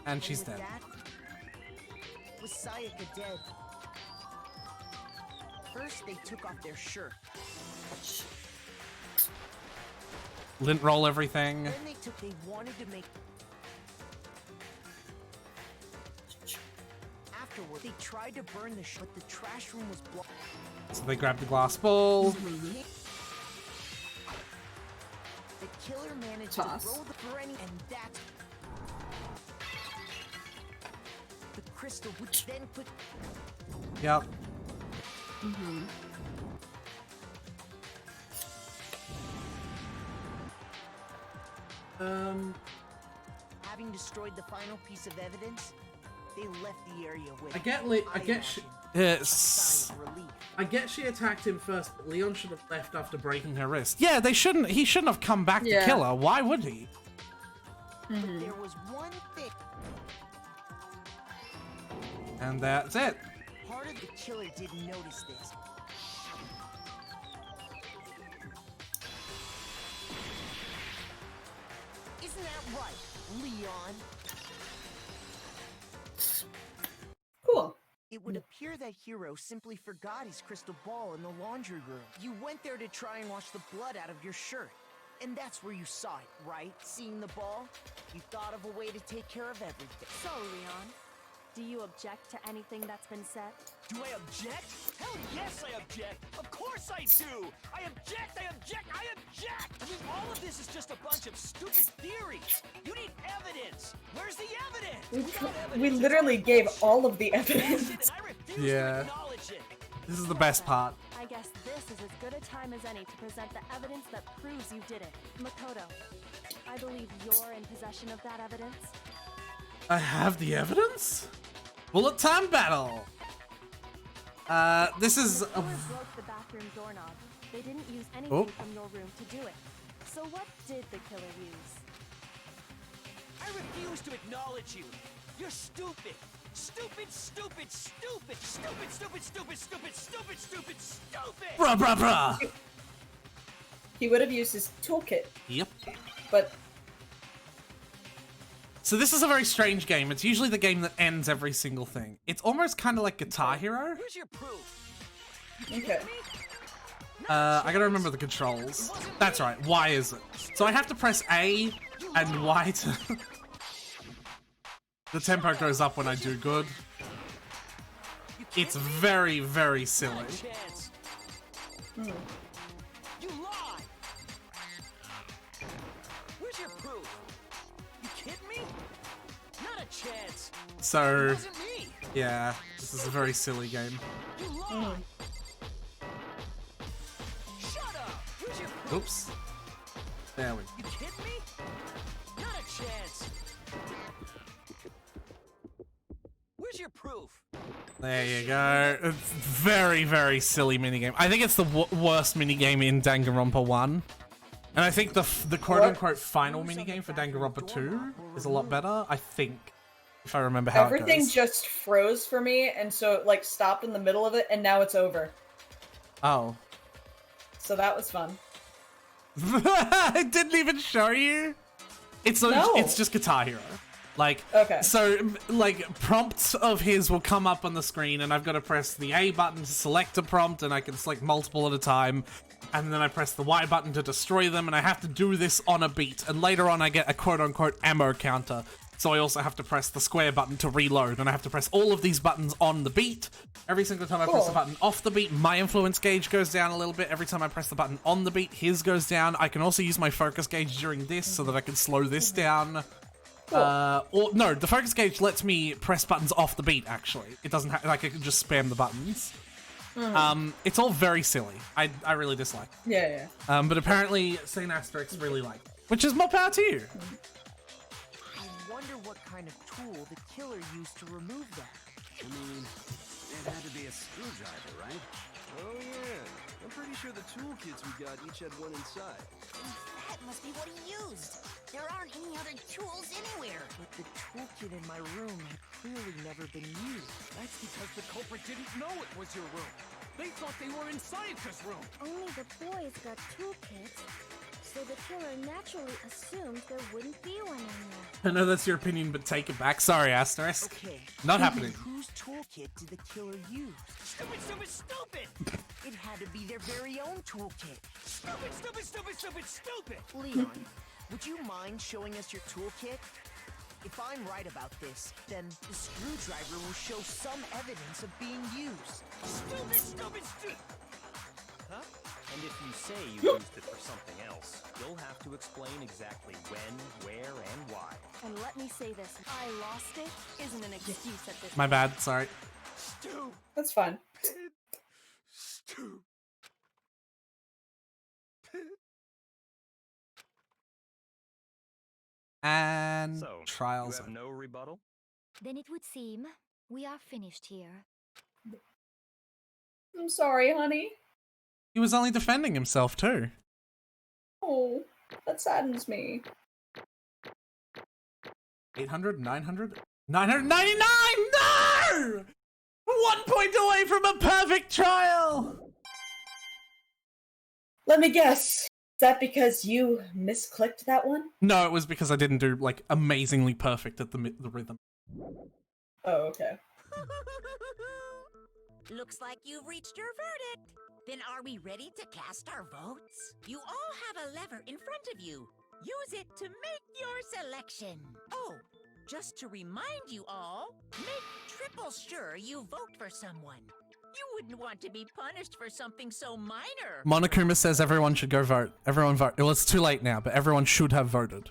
And she's dead. Was Sayaka dead? First, they took off their shirt. Lint roll everything. Then they wanted to make... Afterward, they tried to burn the but the trash room was blocked. So they grab the glass bowl. The killer managed Toss. to throw the Perenni, and that's... The crystal would then put... Yep. Having destroyed the final piece of evidence, they left the area with... I get she attacked him first, but Leon should have left after breaking her wrist. Yeah, he shouldn't have come back to kill her. Why would he? But there was one thing. And that's it. Part of the killer didn't notice this. Isn't that right, Leon? Cool. It would appear that Hiro simply forgot his crystal ball in the laundry room. You went there to try and wash the blood out of your shirt. And that's where you saw it, right? Seeing the ball? You thought of a way to take care of everything. So, Leon, do you object to anything that's been said? Do I object? Hell yes, I object! Of course I do! I object, I object, I object! I mean, all of this is just a bunch of stupid theories! You need evidence! Where's the evidence? We literally gave all of the evidence. Yeah. This is the best part. I guess this is as good a time as any to present the evidence that proves you did it. Makoto, I believe you're in possession of that evidence. I have the evidence? Bullet time battle! This is The killer broke the bathroom doorknob. They didn't use anything from your room to do it. So what did the killer use? I refuse to acknowledge you! You're stupid! Stupid, stupid, stupid, stupid, stupid, stupid, stupid, stupid, stupid, stupid! Bruh, bruh, bruh! He would have used his toolkit. Yep. But... So this is a very strange game. It's usually the game that ends every single thing. It's almost kind of like Guitar Hero. Here's your proof. Okay. I gotta remember the controls. That's right, Y is it. So I have to press A and Y to... The tempo goes up when I do good. It's very, very silly. You lie! Where's your proof? You kidding me? Not a chance. So, It wasn't me. yeah, this is a very silly game. You lie. Shut up. Where's your proof? Oops. There we go. You kidding me? Not a chance. Where's your proof? There you go. It's very, very silly minigame. I think it's the worst minigame in Danganronpa 1. And I think the quote-unquote final minigame for Danganronpa 2 is a lot better, I think. If I remember how Everything it goes. just froze for me, and so it like stopped in the middle of it, and now it's over. Oh. So that was fun. It didn't even show you? It's just Guitar Hero. Like, okay. So, like, prompts of his will come up on the screen, and I've got to press the A button to select a prompt, and I can select multiple at a time, and then I press the Y button to destroy them, and I have to do this on a beat, and later on I get a quote-unquote ammo counter, so I also have to press the square button to reload, and I have to press all of these buttons on the beat. Every single time I press the button off the beat, my influence gauge goes down a little bit. Every time I press the button on the beat, his goes down. I can also use my focus gauge during this so that I can slow this down. Or no, the focus gauge lets me press buttons off the beat, actually. It doesn't have, like, I can just spam the buttons. It's all very silly. I really dislike it. Yeah. But apparently St. Asterix really liked it, which is more power to you. I wonder what kind of tool the killer used to remove that. I mean, it had to be a screwdriver, right? Oh yeah, I'm pretty sure the toolkits we got each had one inside. That must be what he used. There aren't any other tools anywhere. But the toolkit in my room had clearly never been used. That's because the culprit didn't know it was your room. They thought they were inside this room. Only the boys got toolkits, so the killer naturally assumed there wouldn't be one in there. I know that's your opinion, but take it back. Sorry, Asterisk. Okay. Not happening. Whose toolkit did the killer use? Stupid, stupid, stupid! It had to be their very own toolkit. Stupid, stupid, stupid, stupid, stupid! Leon, would you mind showing us your toolkit? If I'm right about this, then the screwdriver will show some evidence of being used. Stupid, stupid, stupid! Huh? And if you say you used it for something else, you'll have to explain exactly when, where, and why. And let me say this, I lost it isn't an excuse at this My point. bad, sorry. Stupid. That's fine. Stupid. And So, trials. you have no rebuttal? Then it would seem we are finished here. I'm sorry, honey. He was only defending himself, too. Oh, that saddens me. 800, 900, 999! No! 1 point away from a perfect trial! Let me guess. Is that because you misclicked that one? No, it was because I didn't do, like, amazingly perfect at the rhythm. Oh, okay. Looks like you've reached your verdict. Then are we ready to cast our votes? You all have a lever in front of you. Use it to make your selection. Oh, just to remind you all, make triple sure you vote for someone. You wouldn't want to be punished for something so minor. Monokuma says everyone should go vote. Everyone vote. Well, it's too late now, but everyone should have voted.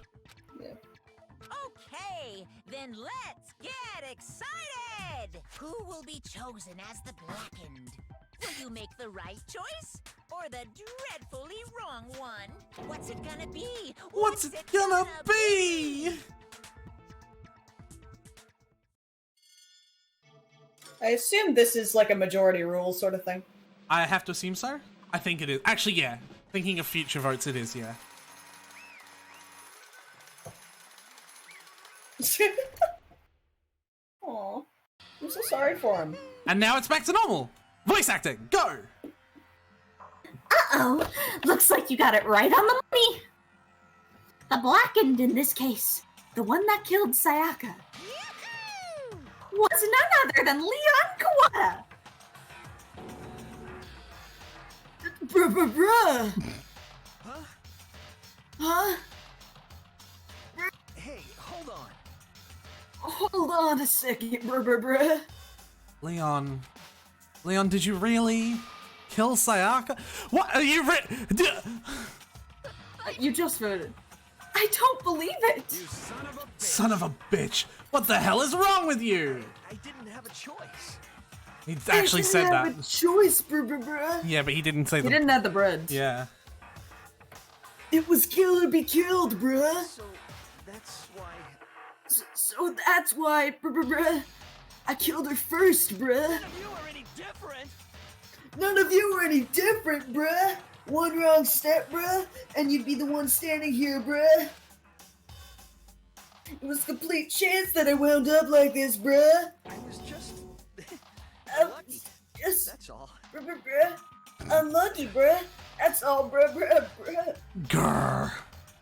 Okay, then let's get excited! Who will be chosen as the Blackened? Will you make the right choice? Or the dreadfully wrong one? What's it gonna be? What's it gonna be? I assume this is like a majority rule sort of thing. I have to assume so? I think it is. Actually, yeah. Thinking of future votes, it is, yeah. Aw, I'm so sorry for him. And now it's back to normal. Voice acting, go! Uh-oh, looks like you got it right on the money. The Blackened in this case, the one that killed Sayaka, was none other than Leon Kawada. Bruh. Huh? Hey, hold on. Hold on a second, bruh. Leon, did you really kill Sayaka? What are you You just voted. I don't believe it. You son of a bitch. Son of a bitch. What the hell is wrong with you? I didn't have a choice. He actually said that. I didn't have a choice, bruh. Yeah, but he didn't say He didn't have the bread. Yeah. It was kill or be killed, bruh. So that's why. So that's why, bruh. I killed her first, bruh. None of you are any different. None of you are any different, bruh. One wrong step, bruh, and you'd be the one standing here, bruh. It was a complete chance that I wound up like this, bruh. I was just lucky. That's all. Bruh. Unlucky, bruh. That's all, bruh. Grr.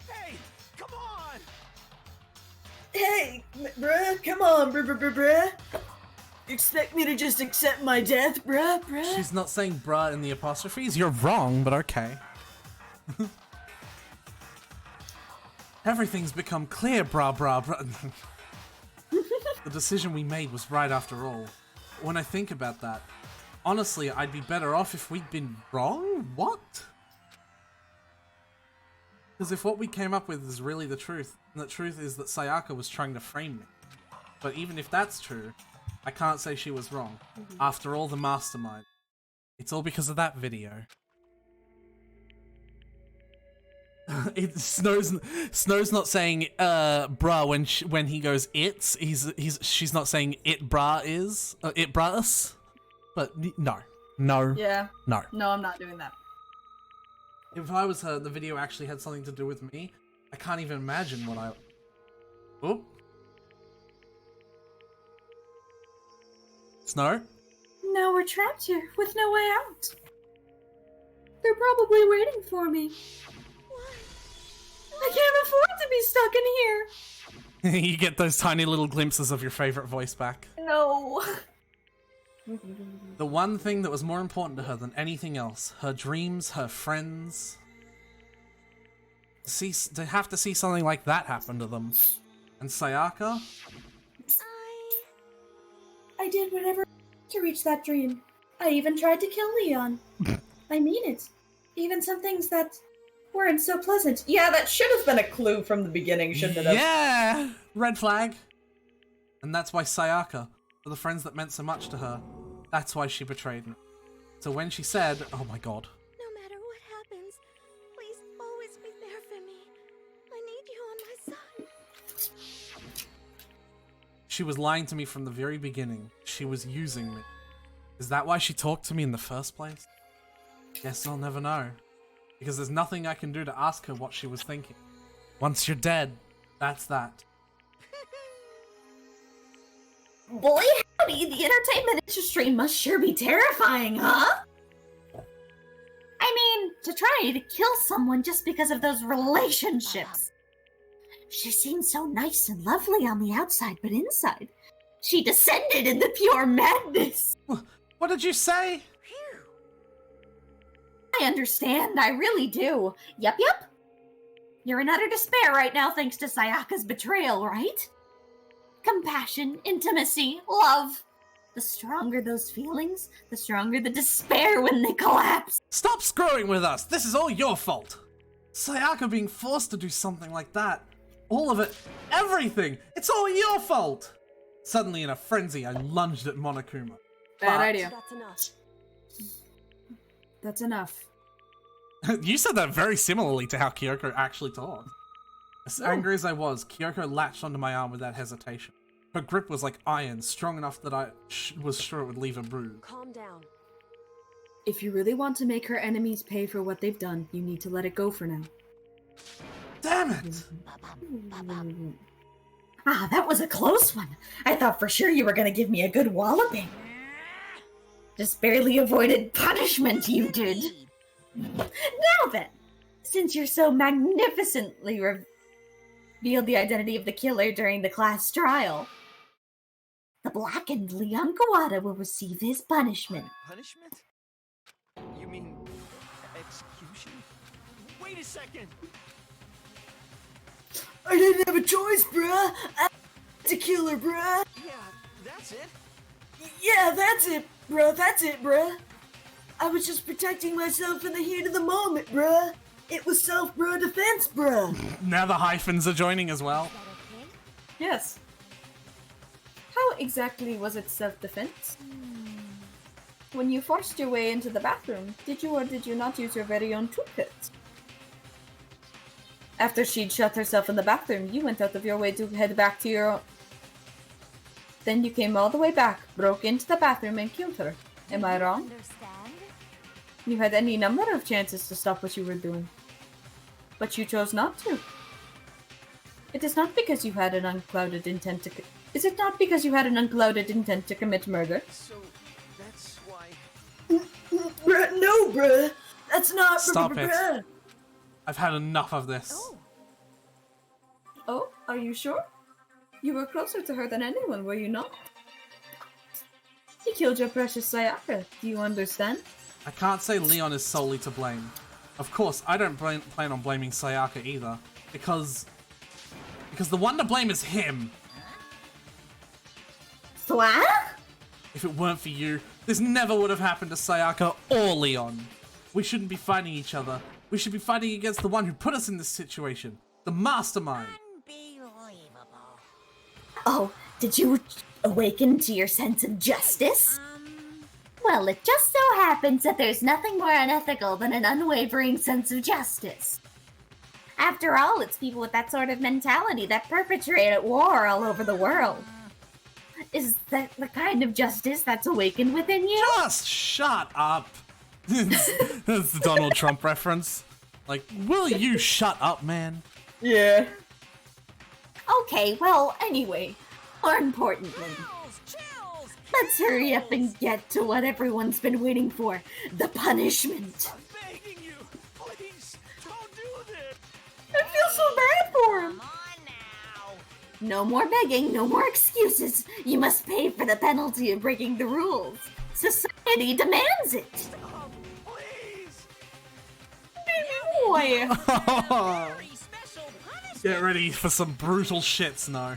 Hey, come on. Hey, bruh, come on, bruh. You expect me to just accept my death, bruh? She's not saying bruh in the apostrophes. You're wrong, but okay. Everything's become clear, brah. The decision we made was right after all. When I think about that, honestly, I'd be better off if we'd been wrong? What? Because if what we came up with is really the truth, and the truth is that Sayaka was trying to frame me. But even if that's true, I can't say she was wrong. After all, the mastermind. It's all because of that video. Snow's not saying bruh when he goes it's she's not saying it brah is it brahus, but no. Yeah. No. No, I'm not doing that. If I was her, the video actually had something to do with me. I can't even imagine what I. Oh. Snow? Now we're trapped here with no way out. They're probably waiting for me. I can't afford to be stuck in here. You get those tiny little glimpses of your favorite voice back. No. The one thing that was more important to her than anything else, her dreams, her friends. To have to see something like that happen to them. And Sayaka? I did whatever to reach that dream. I even tried to kill Leon. I mean it. Even some things that weren't so pleasant. Yeah, that should have been a clue from the beginning, shouldn't it have? Yeah! Red flag. And that's why Sayaka, for the friends that meant so much to her, that's why she betrayed me. So when she said, oh my god. No matter what happens, please always be there for me. I need you on my side. She was lying to me from the very beginning. She was using me. Is that why she talked to me in the first place? Guess I'll never know. Because there's nothing I can do to ask her what she was thinking. Once you're dead, that's that. Boy, howdy, the entertainment industry must sure be terrifying, huh? I mean, to try to kill someone just because of those relationships. She seemed so nice and lovely on the outside, but inside, she descended into pure madness. What did you say? I understand, I really do. Yep. You're in utter despair right now thanks to Sayaka's betrayal, right? Compassion, intimacy, love. The stronger those feelings, the stronger the despair when they collapse. Stop screwing with us! This is all your fault! Sayaka being forced to do something like that. All of it. Everything! It's all your fault! Suddenly in a frenzy, I lunged at Monokuma. Bad idea. That's enough. That's enough. You said that very similarly to how Kyoko actually talked. As angry as I was, Kyoko latched onto my arm without hesitation. Her grip was like iron, strong enough that I was sure it would leave a bruise. Calm down. If you really want to make her enemies pay for what they've done, you need to let it go for now. Damn it! Ah, that was a close one. I thought for sure you were gonna give me a good walloping. Just barely avoided punishment, you did. Now then, since you're so magnificently revealed the identity of the killer during the class trial, the blackened Leon Kawada will receive his punishment. Punishment? You mean execution? Wait a second! I didn't have a choice, bruh! I had to kill her, bruh! Yeah, that's it. Yeah, that's it, bruh, that's it, bruh! I was just protecting myself in the heat of the moment, bruh! It was self-defense, bruh! Now the hyphens are joining as well. Yes. How exactly was it self-defense? When you forced your way into the bathroom, did you or did you not use your very own toolkit? After she'd shut herself in the bathroom, you went out of your way to head back to your own... Then you came all the way back, broke into the bathroom and killed her. Am I wrong? You had any number of chances to stop what you were doing. But you chose not to. It is not because you had an unclouded intent to... Is it not because you had an unclouded intent to commit murder? So, that's why... Bruh, no, bruh! That's not... Stop it. Bruh. I've had enough of this. Oh, are you sure? You were closer to her than anyone, were you not? He killed your precious Sayaka. Do you understand? I can't say Leon is solely to blame. Of course, I don't plan on blaming Sayaka either, because the one to blame is him. What? If it weren't for you, this never would have happened to Sayaka or Leon. We shouldn't be fighting each other. We should be fighting against the one who put us in this situation. The mastermind. Oh, did you awaken to your sense of justice? Well, it just so happens that there's nothing more unethical than an unwavering sense of justice. After all, it's people with that sort of mentality that perpetrate war all over the world. Is that the kind of justice that's awakened within you? Just shut up. That's the Donald Trump reference. Like, will you shut up, man? Yeah. Okay, well, anyway, more importantly, let's hurry up and get to what everyone's been waiting for, the punishment. I feel so bad for him. No more begging, no more excuses. You must pay for the penalty of breaking the rules. Society demands it. Baby boy. Get ready for some brutal shit, Snow.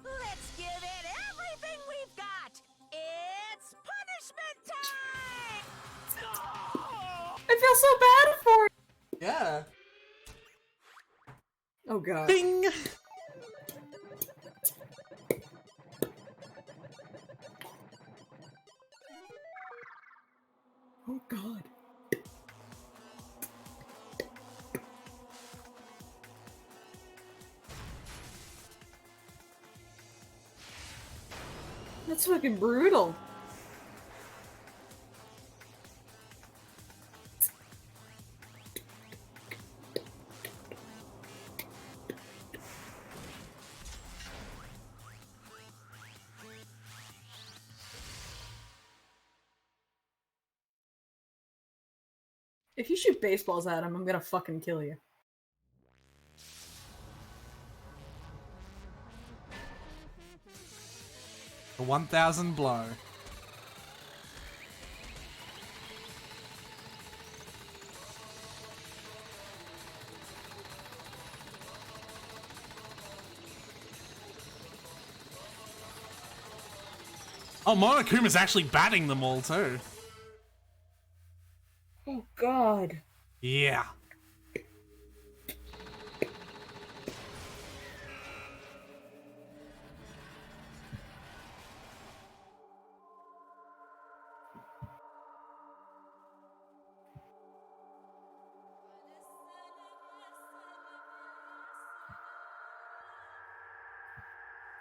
Let's give it everything we've got. It's punishment time. I feel so bad for him. Yeah. Oh god. Bing! Oh god. That's fucking brutal. If you shoot baseballs at him, I'm gonna fucking kill you. The 1000 blow. Oh, Monokuma's actually batting them all too. Oh god. Yeah.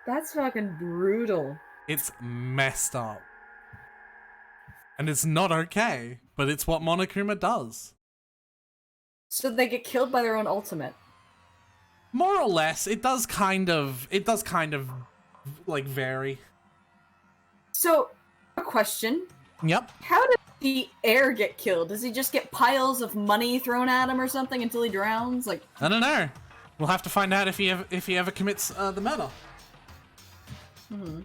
That's fucking brutal. It's messed up. And it's not okay, but it's what Monokuma does. So they get killed by their own ultimate. More or less, it does kind of like vary. So, a question. Yep. How did the heir get killed? Does he just get piles of money thrown at him or something until he drowns? Like, I don't know. We'll have to find out if he ever commits the murder.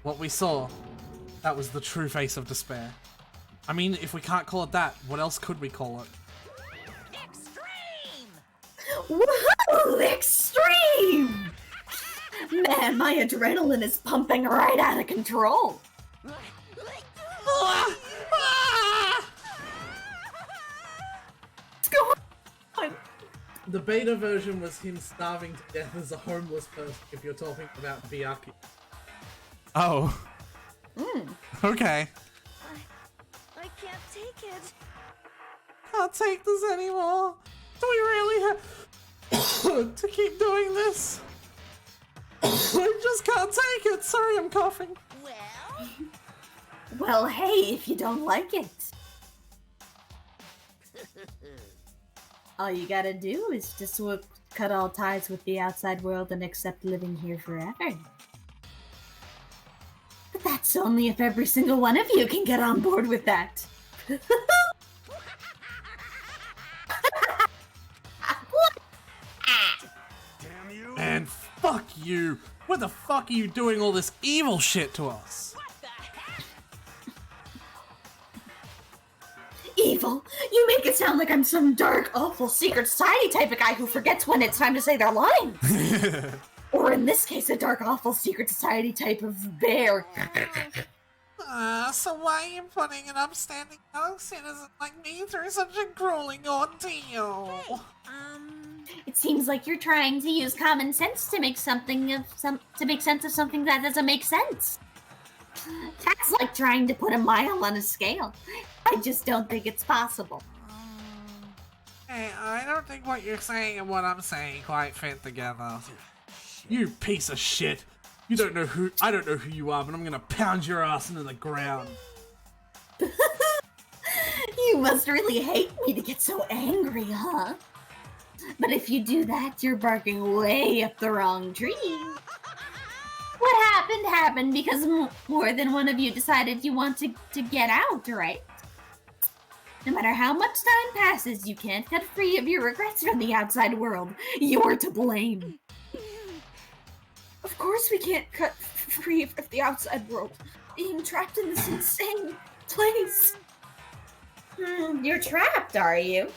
What we saw, that was the true face of despair. I mean, if we can't call it that, what else could we call it? Woohoo! Extreme! Man, my adrenaline is pumping right out of control. What's going on? The beta version was him starving to death as a homeless person, if you're talking about Byaku. Oh. Okay. I can't take it. Can't take this anymore. Do we really have to keep doing this? I just can't take it. Sorry, I'm coughing. Well, hey, if you don't like it. All you gotta do is just cut all ties with the outside world and accept living here forever. But that's only if every single one of you can get on board with that. And fuck you. What the fuck are you doing all this evil shit to us? Evil? You make it sound like I'm some dark, awful secret society type of guy who forgets when it's time to say their lines. Or in this case, a dark, awful secret society type of bear. So why are you putting an upstanding young citizen like me through such a grueling ordeal? Hey, It seems like you're trying to use common sense to make to make sense of something that doesn't make sense. That's like trying to put a mile on a scale. I just don't think it's possible. Hey, I don't think what you're saying and what I'm saying quite fit together. You piece of shit. I don't know who you are, but I'm gonna pound your ass into the ground. You must really hate me to get so angry, huh? But if you do that, you're barking way up the wrong tree. What happened because more than one of you decided you want to get out, right? No matter how much time passes, you can't get free of your regrets from the outside world. You're to blame. Of course we can't cut free of the outside world. Being trapped in this insane place. You're trapped, are you?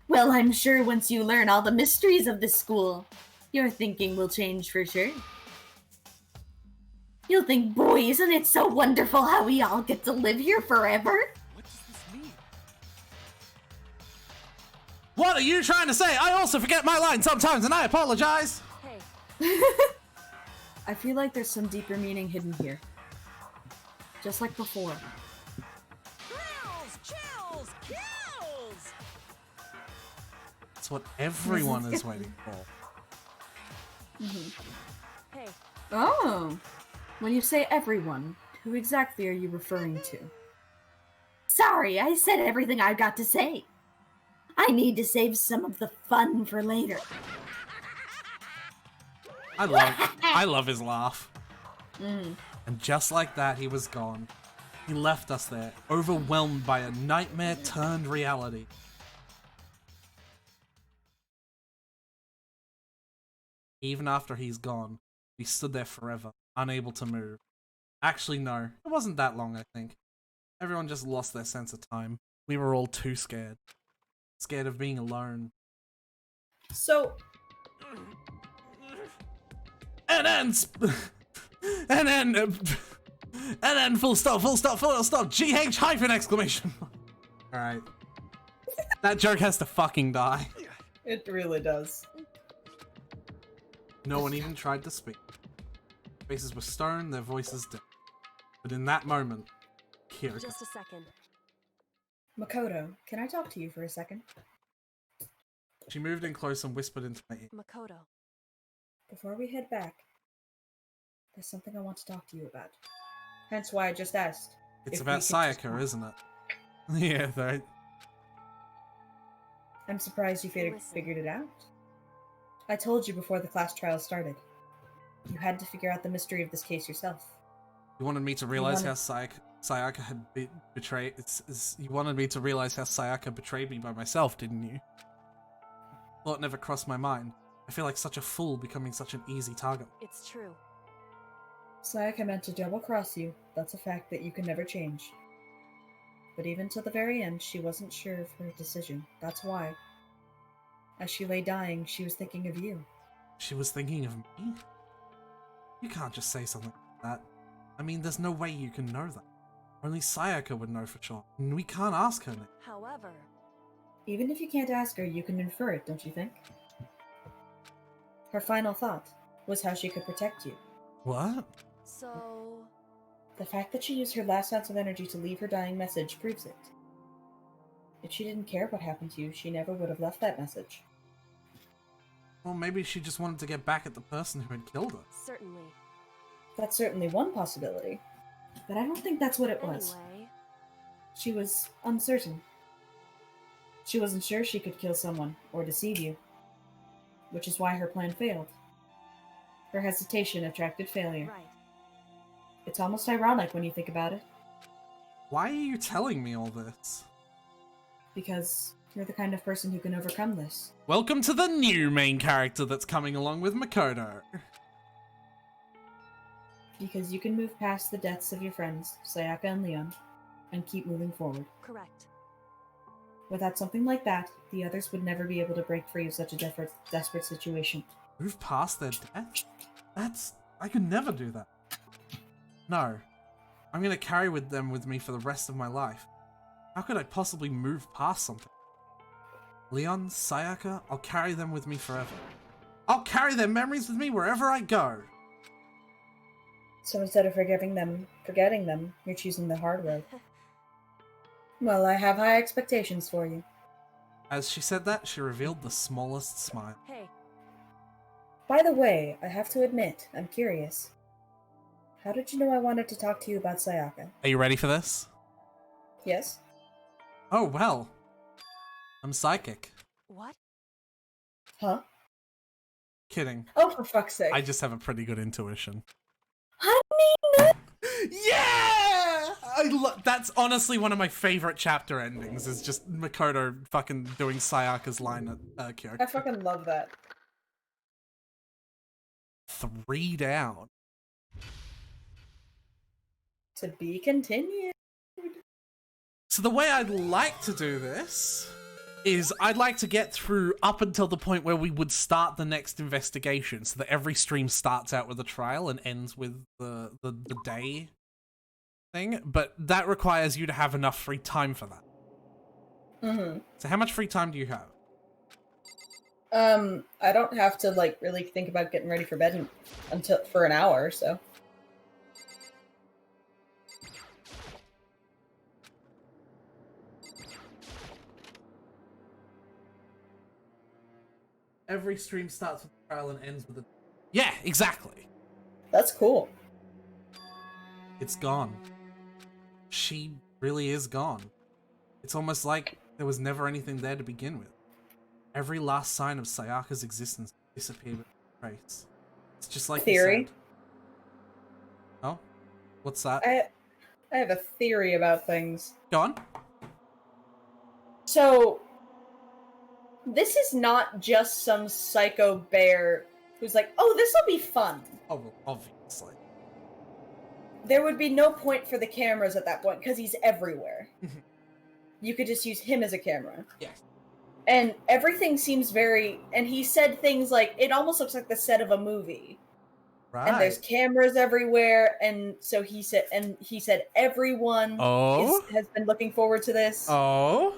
Well, I'm sure once you learn all the mysteries of this school, your thinking will change for sure. You'll think, boy, isn't it so wonderful how we all get to live here forever? What does this mean? What are you trying to say? I also forget my line sometimes, and I apologize. Hey. I feel like there's some deeper meaning hidden here. Just like before. Chills! Kills! That's what everyone is waiting for. Hey. Oh! When you say everyone, who exactly are you referring to? Sorry, I said everything I've got to say. I need to save some of the fun for later. I love his laugh. Mm. And just like that, he was gone. He left us there, overwhelmed by a nightmare turned reality. Even after he's gone, we stood there forever, unable to move. Actually, no, it wasn't that long, I think. Everyone just lost their sense of time. We were all too scared. Scared of being alone. So... And then full stop, GH hyphen exclamation. Alright. That joke has to fucking die. It really does. No one even tried to speak. Faces were stone, their voices dead. But in that moment, Kiriko. Just a second. Makoto, can I talk to you for a second? She moved in close and whispered into my ear. Makoto. Before we head back, there's something I want to talk to you about. Hence why I just asked. It's about Sayaka, isn't it? Yeah, right. I'm surprised you figured it out. I told you before the class trial started. You had to figure out the mystery of this case yourself. You wanted me to realize how Sayaka had betrayed. You wanted me to realize how Sayaka betrayed me by myself, didn't you? Thought never crossed my mind. I feel like such a fool becoming such an easy target. It's true. Sayaka meant to double-cross you. That's a fact that you can never change. But even till the very end, she wasn't sure of her decision. That's why. As she lay dying, she was thinking of you. She was thinking of me? You can't just say something like that. I mean, there's no way you can know that. Only Sayaka would know for sure, and we can't ask her now. However... Even if you can't ask her, you can infer it, don't you think? Her final thought was how she could protect you. What? So... The fact that she used her last ounce of energy to leave her dying message proves it. If she didn't care what happened to you, she never would have left that message. Well, maybe she just wanted to get back at the person who had killed her. Certainly. That's certainly one possibility. But I don't think that's what it was. Anyway... She was uncertain. She wasn't sure she could kill someone, or deceive you. Which is why her plan failed. Her hesitation attracted failure. Right. It's almost ironic when you think about it. Why are you telling me all this? Because you're the kind of person who can overcome this. Welcome to the new main character that's coming along with Makoto. Because you can move past the deaths of your friends, Sayaka and Leon, and keep moving forward. Correct. Without something like that, the others would never be able to break free of such a desperate situation. Move past their death? I could never do that. No. I'm gonna carry them with me for the rest of my life. How could I possibly move past something? Leon, Sayaka, I'll carry them with me forever. I'll carry their memories with me wherever I go. So instead of forgetting them, you're choosing the hard road. Well, I have high expectations for you. As she said that, she revealed the smallest smile. Hey. By the way, I have to admit, I'm curious. How did you know I wanted to talk to you about Sayaka? Are you ready for this? Yes? Oh, well. I'm psychic. What? Huh? Kidding. Oh, for fuck's sake. I just have a pretty good intuition. Honey! Yeah! That's honestly one of my favorite chapter endings, is just Makoto fucking doing Sayaka's line at Kyoko. I fucking love that. 3 down. To be continued. So the way I'd like to do this is I'd like to get through up until the point where we would start the next investigation, so that every stream starts out with a trial and ends with the day thing, but that requires you to have enough free time for that. Mm-hmm. So how much free time do you have? I don't have to, like, really think about getting ready for bed for an hour, so. Every stream starts with a trial and ends with a... Yeah, exactly. That's cool. It's gone. She really is gone. It's almost like there was never anything there to begin with. Every last sign of Sayaka's existence disappeared with a trace. It's just like Theory. you said. Oh? What's that? I have a theory about things. Go on. So, this is not just some psycho bear who's like, oh, this'll be fun. Oh, well, obviously. There would be no point for the cameras at that point, because he's everywhere. You could just use him as a camera. Yes. And everything seems very... And he said things like, it almost looks like the set of a movie. Right. And there's cameras everywhere, and so he said everyone has been looking forward to this. Oh?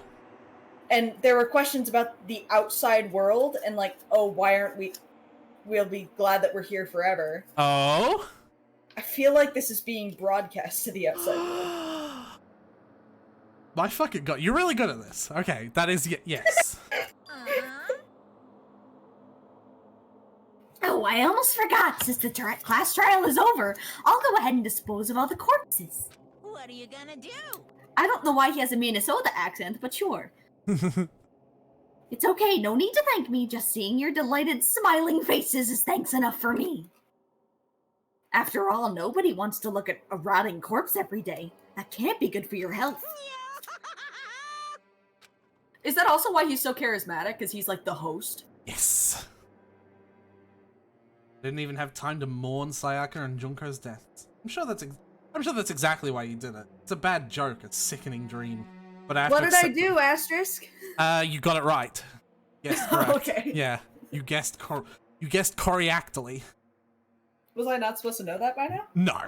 And there were questions about the outside world, and like, oh, why aren't we'll be glad that we're here forever. Oh? I feel like this is being broadcast to the outside world. My fucking god, you're really good at this. Okay, that is, yes. Oh, I almost forgot. Since the class trial is over, I'll go ahead and dispose of all the corpses. What are you gonna do? I don't know why he has a Minnesota accent, but sure. It's okay, no need to thank me. Just seeing your delighted, smiling faces is thanks enough for me. After all, nobody wants to look at a rotting corpse every day. That can't be good for your health. Is that also why he's so charismatic? Because he's like the host? Yes. Didn't even have time to mourn Sayaka and Junko's deaths. I'm sure that's exactly why you did it. It's a bad joke, a sickening dream. But I have What to did I accept do, Asterisk? You got it right. Yes, correct. Okay. Yeah, you guessed correctly. Was I not supposed to know that by now? No.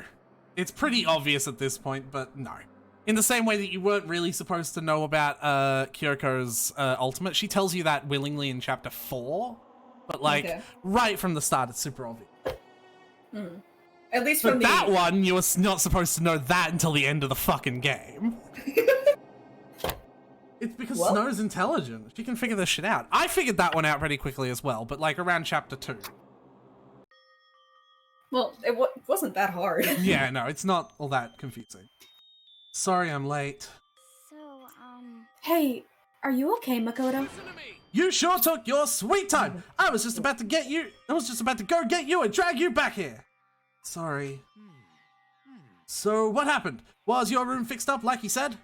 It's pretty obvious at this point, but no. In the same way that you weren't really supposed to know about Kyoko's ultimate. She tells you that willingly in chapter 4, but like right from the start it's super obvious. Mm. At least But from that one, you were not supposed to know that until the end of the fucking game. It's because Snow's intelligent. She can figure this shit out. I figured that one out pretty quickly as well, but like around chapter 2. Well, it wasn't that hard. Yeah, no, it's not all that confusing. Sorry I'm late. Hey, are you okay, Makoto? You sure took your sweet time. I was just about to go get you and drag you back here. Sorry. So what happened? Was your room fixed up like you said?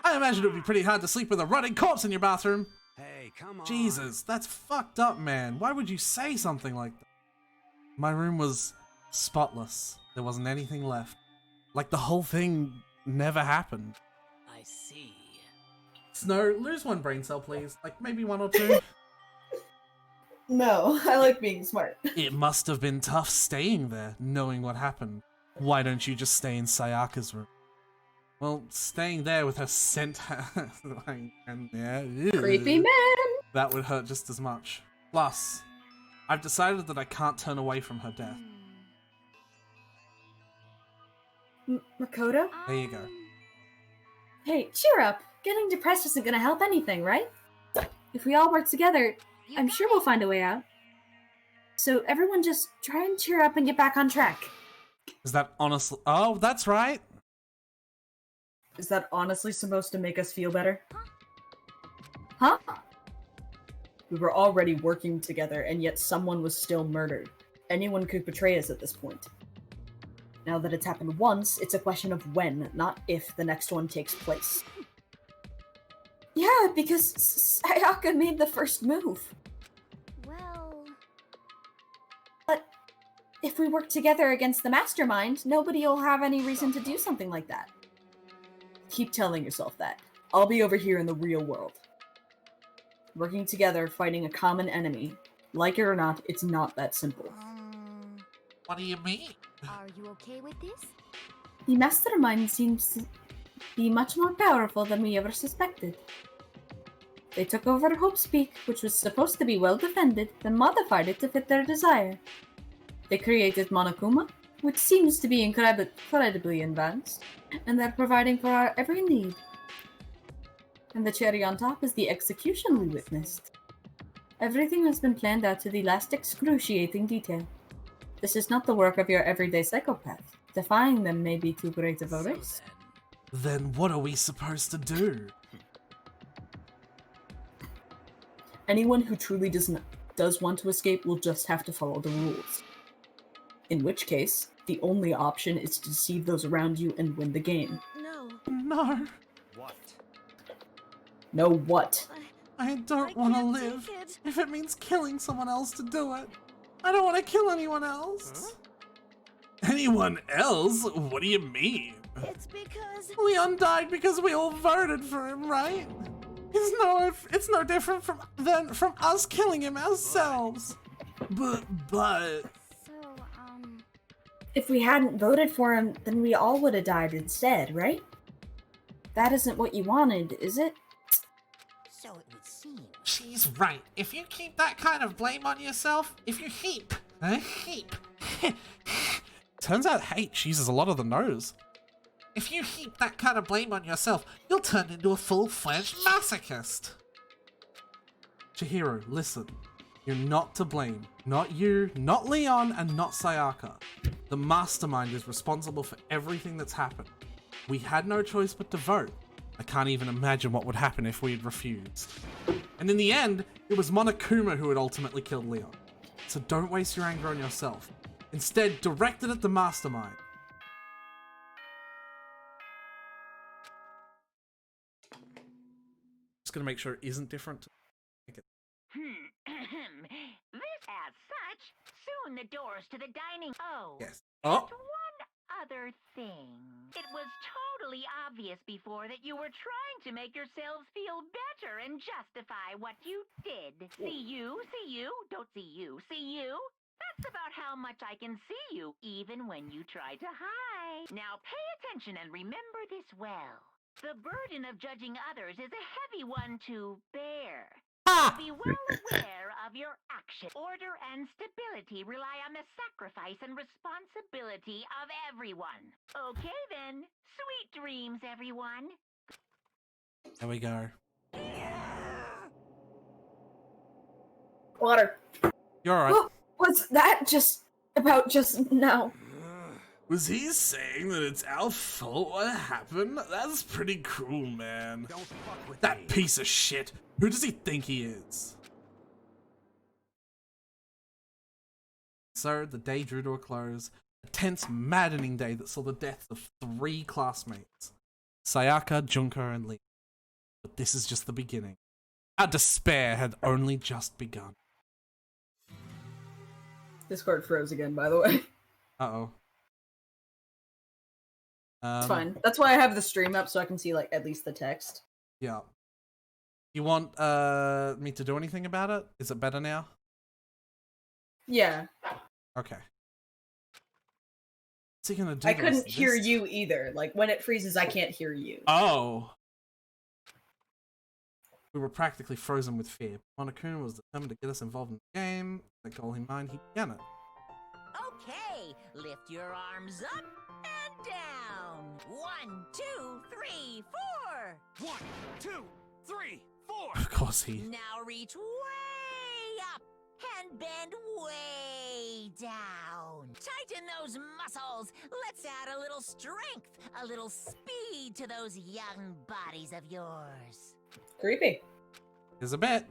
I imagine it would be pretty hard to sleep with a rotting corpse in your bathroom. Hey, come on. Jesus, that's fucked up, man. Why would you say something like that? My room was spotless. There wasn't anything left. Like the whole thing never happened. I see. Snow, lose one brain cell, please. Like maybe 1 or 2. No, I like being smart. It must have been tough staying there, knowing what happened. Why don't you just stay in Sayaka's room? Well, staying there with her scent and yeah, Creepy man. that would hurt just as much. Plus, I've decided that I can't turn away from her death. Makoto? There you go. Hey, cheer up. Getting depressed isn't gonna help anything, right? If we all work together, I'm sure we'll find a way out. So everyone just try and cheer up and get back on track. Is that honestly? Oh, that's right. Is that honestly supposed to make us feel better? Huh? We were already working together, and yet someone was still murdered. Anyone could betray us at this point. Now that it's happened once, it's a question of when, not if, the next one takes place. Yeah, because Sayaka made the first move. Well... But if we work together against the mastermind, nobody will have any reason to do something like that. Keep telling yourself that. I'll be over here in the real world. Working together, fighting a common enemy. Like it or not, it's not that simple. What do you mean? Are you okay with this? The mastermind seems to be much more powerful than we ever suspected. They took over Hope's Peak, which was supposed to be well defended, then modified it to fit their desire. They created Monokuma, which seems to be incredibly advanced, and they're providing for our every need. And the cherry on top is the execution we witnessed. Everything has been planned out to the last excruciating detail. This is not the work of your everyday psychopath. Defying them may be too great of a risk. Then what are we supposed to do? Anyone who truly does want to escape will just have to follow the rules. In which case, the only option is to deceive those around you and win the game. No. No. What? No what? I don't want to live if it means killing someone else to do it. I don't want to kill anyone else. Huh? Anyone else? What do you mean? It's because... Leon died because we all voted for him, right? It's no different from us killing him ourselves. But... So, If we hadn't voted for him, then we all would have died instead, right? That isn't what you wanted, is it? So it would seem. She's right. If you keep that kind of blame on yourself, if you heap. Turns out hate uses a lot of the nose. If you heap that kind of blame on yourself, you'll turn into a full-fledged masochist. Chihiro, listen. You're not to blame. Not you, not Leon, and not Sayaka. The mastermind is responsible for everything that's happened. We had no choice but to vote. I can't even imagine what would happen if we had refused. And in the end, it was Monokuma who had ultimately killed Leon. So don't waste your anger on yourself. Instead, direct it at the mastermind. Just gonna make sure it isn't different. This as such, soon the doors to the dining... Oh. Yes. And Oh. one other thing. It was totally obvious before that you were trying to make yourselves feel better and justify what you did. See you, don't see you, see you? That's about how much I can see you, even when you try to hide. Now pay attention and remember this well. The burden of judging others is a heavy one to bear. Be well aware of your action. Order and stability rely on the sacrifice and responsibility of everyone. Okay then. Sweet dreams, everyone. There we go. Water. You're alright. What was that just now? Was he saying that it's our fault what happened? That's pretty cruel, man. Don't fuck with that me. piece of shit. Who does he think he is? So, the day drew to a close. A tense, maddening day that saw the deaths of 3 classmates. Sayaka, Junko, and Lee. But this is just the beginning. Our despair had only just begun. Discord froze again, by the way. Uh-oh. It's fine. That's why I have the stream up, so I can see, like, at least the text. Yeah. You want me to do anything about it? Is it better now? Yeah. Okay. What's he gonna do? I couldn't hear you either. Like, when it freezes, I can't hear you. Oh. We were practically frozen with fear. Monokuma was determined to get us involved in the game. The goal in mind, he began it. Okay, lift your arms up and down. 1, 2, 3, 4. 1, 2, 3, 4. Of course he. Now reach way up and bend way down. Tighten those muscles. Let's add a little strength, a little speed to those young bodies of yours. Creepy. There's a bit.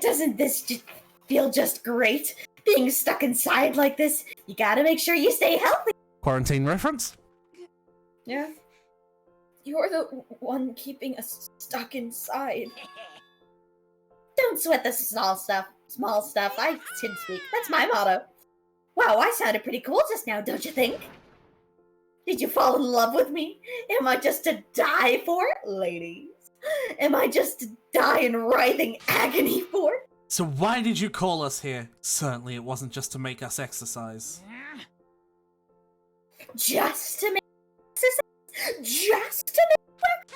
Doesn't this feel just great? Being stuck inside like this, you gotta make sure you stay healthy. Quarantine reference? Yeah. You're the one keeping us stuck inside. Don't sweat the small stuff. Small stuff. I can speak. That's my motto. Wow, I sounded pretty cool just now, don't you think? Did you fall in love with me? Am I just to die for, ladies? Am I just to die in writhing agony for? So why did you call us here? Certainly it wasn't just to make us exercise. Just to make exercise? Just to make work?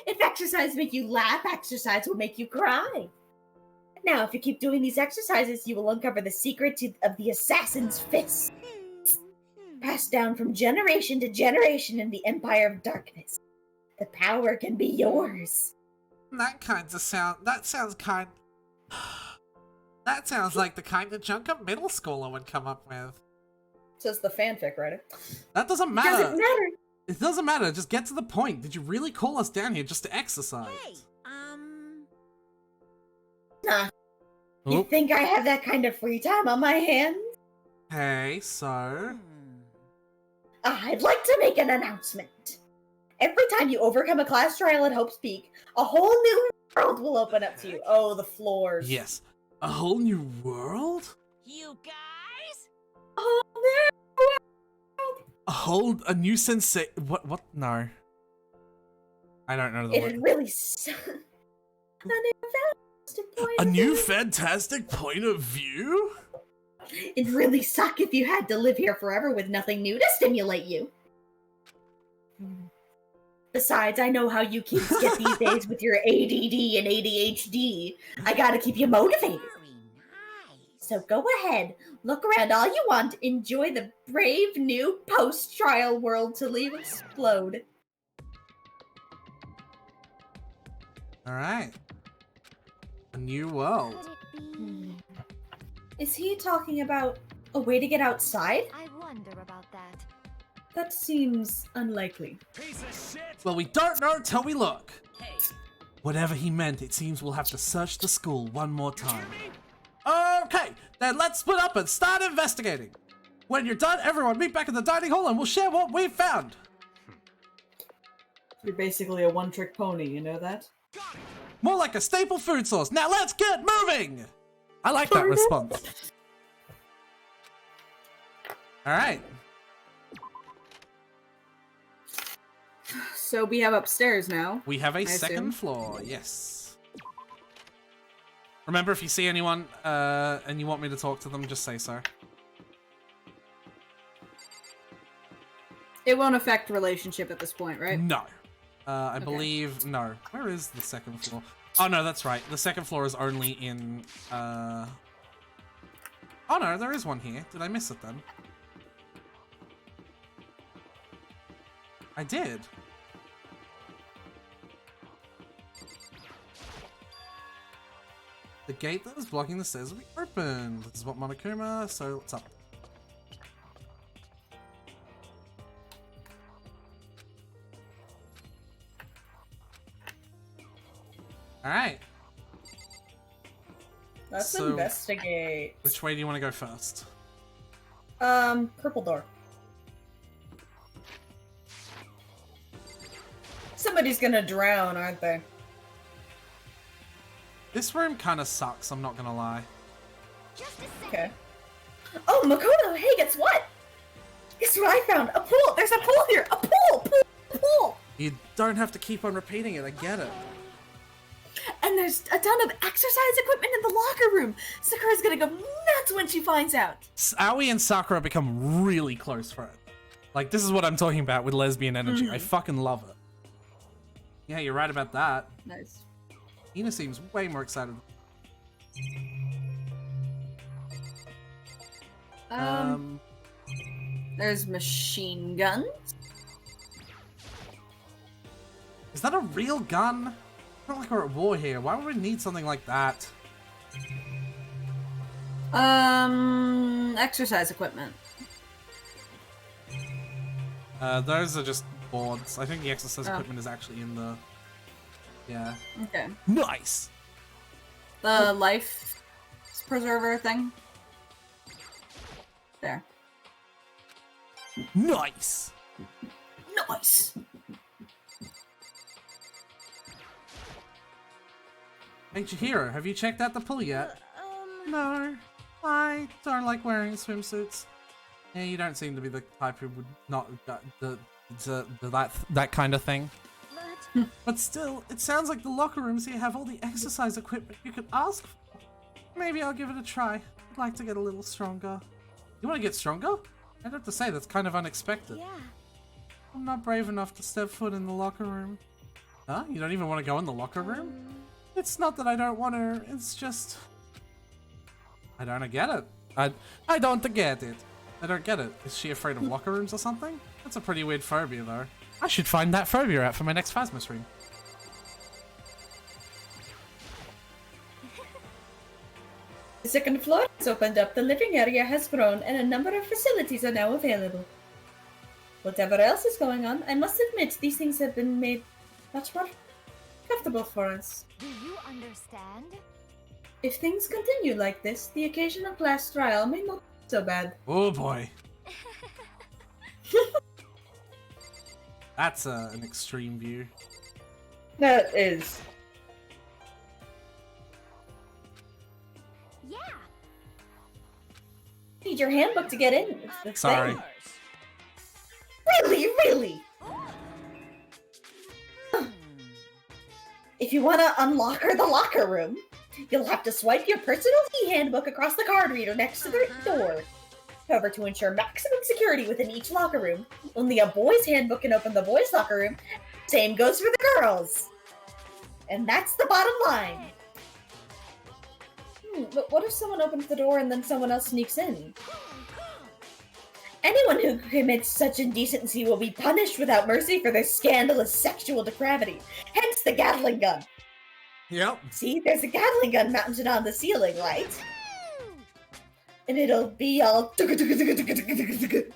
If exercise make you laugh, exercise will make you cry. Now, if you keep doing these exercises, you will uncover the secret of the assassin's fist. Passed down from generation to generation in the Empire of Darkness. The power can be yours. That sounds like the kind of junk a middle schooler would come up with. Says the fanfic writer. That doesn't matter. Doesn't matter. It doesn't matter. Just get to the point. Did you really call us down here just to exercise? Hey, Nah. You Oop. think I have that kind of free time on my hands? Hey, so? I'd like to make an announcement. Every time you overcome a class trial at Hope's Peak, a whole new world will open up to you. Oh, the floors. Yes. A whole new world? You guys? Oh, A new sensation. What? No. I don't know the word. it really A new fantastic point of view? It'd really suck if you had to live here forever with nothing new to stimulate you. Besides, I know how you kids get these days with your ADD and ADHD. I gotta keep you motivated. So go ahead, look around all you want, enjoy the brave new post-trial world to leave explode. Alright. A new world. Is he talking about a way to get outside? I wonder about that. That seems unlikely. Well, we don't know till we look. Whatever he meant, it seems we'll have to search the school one more time. Okay, then let's split up and start investigating. When you're done, everyone meet back in the dining hall and we'll share what we've found. You're basically a one-trick pony, you know that? More like a staple food source. Now let's get moving! I like that response. Alright. So we have upstairs now. We have a I second assume. floor, yes. Remember, if you see anyone and you want me to talk to them, just say so. It won't affect relationship at this point, right? No. I believe... No. Where is the second floor? Oh, no, that's right. The second floor is only in... Oh, no, there is one here. Did I miss it then? I did. The gate that was blocking the stairs will be opened. This is what Monokuma, so what's up? Alright. Let's investigate. Which way do you want to go first? Purple door. Somebody's gonna drown, aren't they? This room kind of sucks, I'm not gonna lie. Okay. Oh, Makoto, hey, guess what? Guess what I found? A pool! There's a pool here! A pool! Pool! Pool! You don't have to keep on repeating it, I get it. and there's a ton of exercise equipment in the locker room. Sakura's gonna go nuts when she finds out. Aoi and Sakura become really close friends. Like, this is what I'm talking about with lesbian energy. I fucking love it. Yeah, you're right about that. Nice. Ina seems way more excited. There's machine guns. Is that a real gun? It's not like we're at war here. Why would we need something like that? Exercise equipment. Those are just boards. I think the exercise equipment is actually in the... Yeah. Okay. Nice! The life preserver thing. There. Nice! Nice! Hey, Chihiro, have you checked out the pool yet? No. I don't like wearing swimsuits. Yeah, you don't seem to be the type who would not that kind of thing. But still, it sounds like the locker rooms here have all the exercise equipment you could ask for. Maybe I'll give it a try. I'd like to get a little stronger. You want to get stronger? I'd have to say that's kind of unexpected. Yeah. I'm not brave enough to step foot in the locker room. Huh? You don't even want to go in the locker room? It's not that I don't want to, it's just... I don't get it. I don't get it. I don't get it. Is she afraid of locker rooms or something? That's a pretty weird phobia, though. I should find that phobia out for my next Phasma stream. The second floor has opened up, the living area has grown, and a number of facilities are now available. Whatever else is going on, I must admit these things have been made much more comfortable for us. Do you understand? If things continue like this, the occasional class trial may not be so bad. Oh boy. That's an extreme view. That is. Yeah. Need your handbook to get in. It's the Sorry. thing. Really? If you want to unlocker the locker room, you'll have to swipe your personal e-handbook across the card reader next to the door. However, to ensure maximum security within each locker room, only a boy's handbook can open the boys' locker room. Same goes for the girls. And that's the bottom line. But what if someone opens the door and then someone else sneaks in? Anyone who commits such indecency will be punished without mercy for their scandalous sexual depravity. Hence the Gatling gun. Yep. See, there's a Gatling gun mounted on the ceiling, right? And it'll be all... Just a second.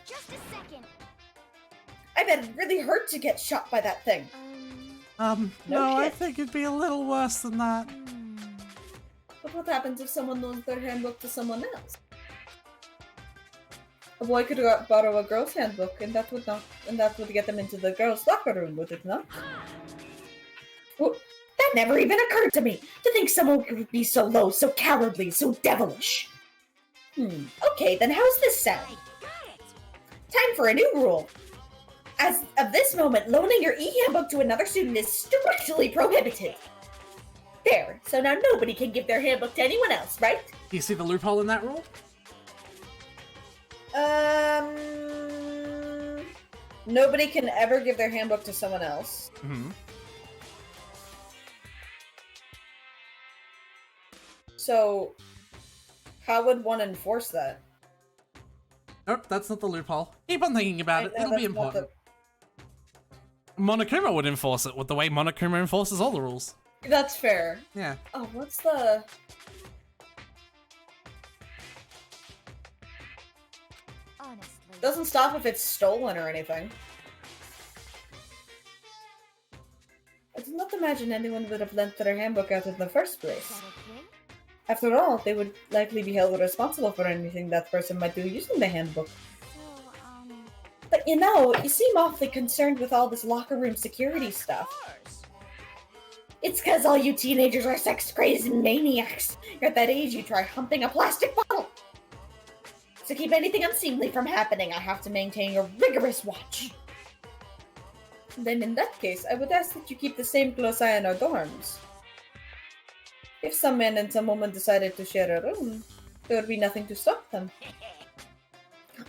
I bet it really hurt to get shot by that thing. No, I shit. think it'd be a little worse than that. But what happens if someone loans their handbook to someone else? A boy could borrow a girl's handbook, and that would get them into the girls' locker room, would it not? Well, that never even occurred to me, to think someone could be so low, so cowardly, so devilish. Okay, then how's this sound? Time for a new rule. As of this moment, loaning your e-handbook to another student is strictly prohibited. There, so now nobody can give their handbook to anyone else, right? Do you see the loophole in that rule? Nobody can ever give their handbook to someone else. Mm-hmm. So, how would one enforce that? Nope, that's not the loophole. Keep on thinking about it. It'll be that's not important. Monokuma would enforce it with the way Monokuma enforces all the rules. That's fair. Yeah. Oh, what's the... Honestly. Doesn't stop if it's stolen or anything. I do not imagine anyone would have lent their handbook out in the first place. After all, they would likely be held responsible for anything that person might do using the handbook. But you seem awfully concerned with all this locker room security stuff. It's because all you teenagers are sex-crazy maniacs. You're at that age you try humping a plastic bottle. To keep anything unseemly from happening, I have to maintain a rigorous watch. Then in that case, I would ask that you keep the same close eye on our dorms. If some man and some woman decided to share a room, there would be nothing to stop them.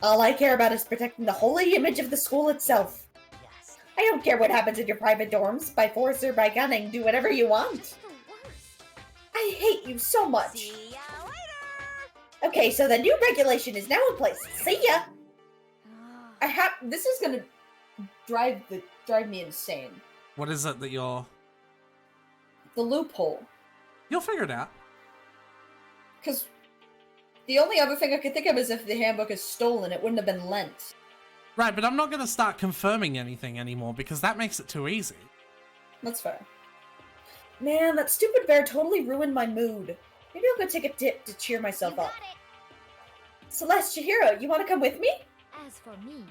All I care about is protecting the holy image of the school itself. I don't care what happens in your private dorms, by force or by gunning, do whatever you want. I hate you so much. See ya later! Okay, so the new regulation is now in place. See ya! This is gonna drive me insane. What is it that you're... The loophole. You'll figure it out. Because the only other thing I could think of is if the handbook is stolen, it wouldn't have been lent. Right, but I'm not going to start confirming anything anymore because that makes it too easy. That's fair. Man, that stupid bear totally ruined my mood. Maybe I'll go take a dip to cheer myself up. Celeste, Chihiro, you want to come with me? As for me...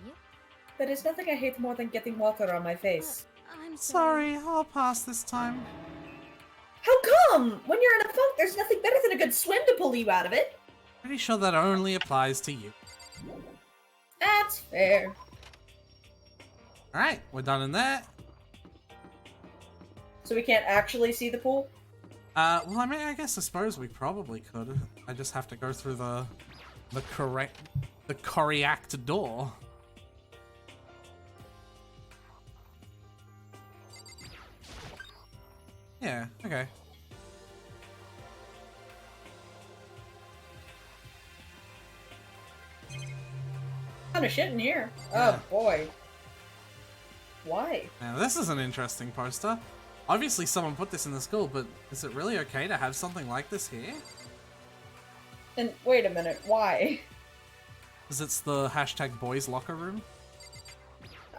There is nothing I hate more than getting water on my face. I'm Sorry, I'll pass this time. How come? When you're in a funk, there's nothing better than a good swim to pull you out of it. Pretty sure that only applies to you. That's fair. Alright, we're done in there. So we can't actually see the pool? Well, I mean, I suppose we probably could. I just have to go through the correct door. Yeah, okay. Kind of shit in here. Yeah. Oh boy. Why? Now, this is an interesting poster. Obviously, someone put this in the school, but is it really okay to have something like this here? And wait a minute, why? Because it's the hashtag boys locker room?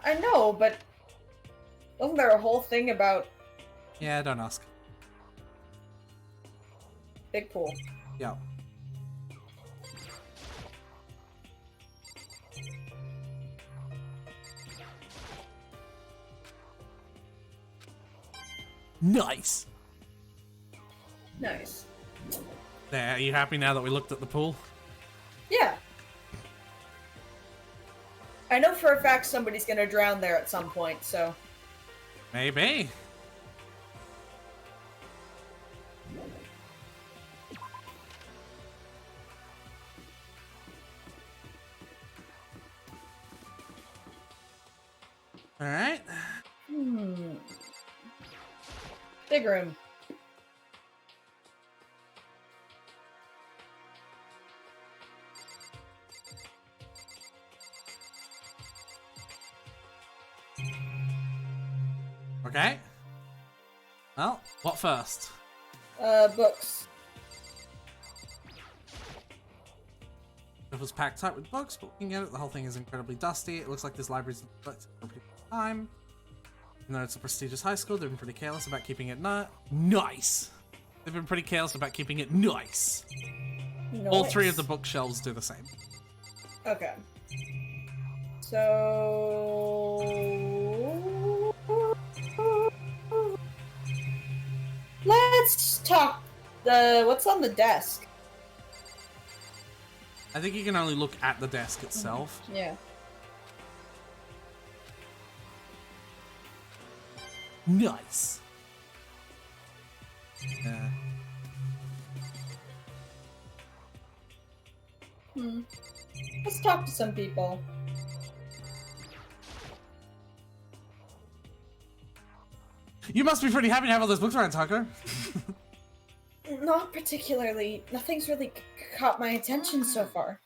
I know, but wasn't there a whole thing about Yeah, don't ask. big pool? Yeah. Nice! Nice. There, are you happy now that we looked at the pool? Yeah. I know for a fact somebody's gonna drown there at some point, so... Maybe. Alright. Big room. Okay. Well, what first? Books. It was packed tight with books, but looking at it, the whole thing is incredibly dusty. It looks like this library's neglected for a pretty long time. Even though it's a prestigious high school, they've been pretty careless about keeping it nice. They've been pretty careless about keeping it nice. All three of the bookshelves do the same. Okay. So... Let's talk what's on the desk? I think you can only look at the desk itself. Yeah. Nice. Yeah. Let's talk to some people. You must be pretty happy to have all those books around, Tucker. Not particularly. Nothing's really caught my attention so far.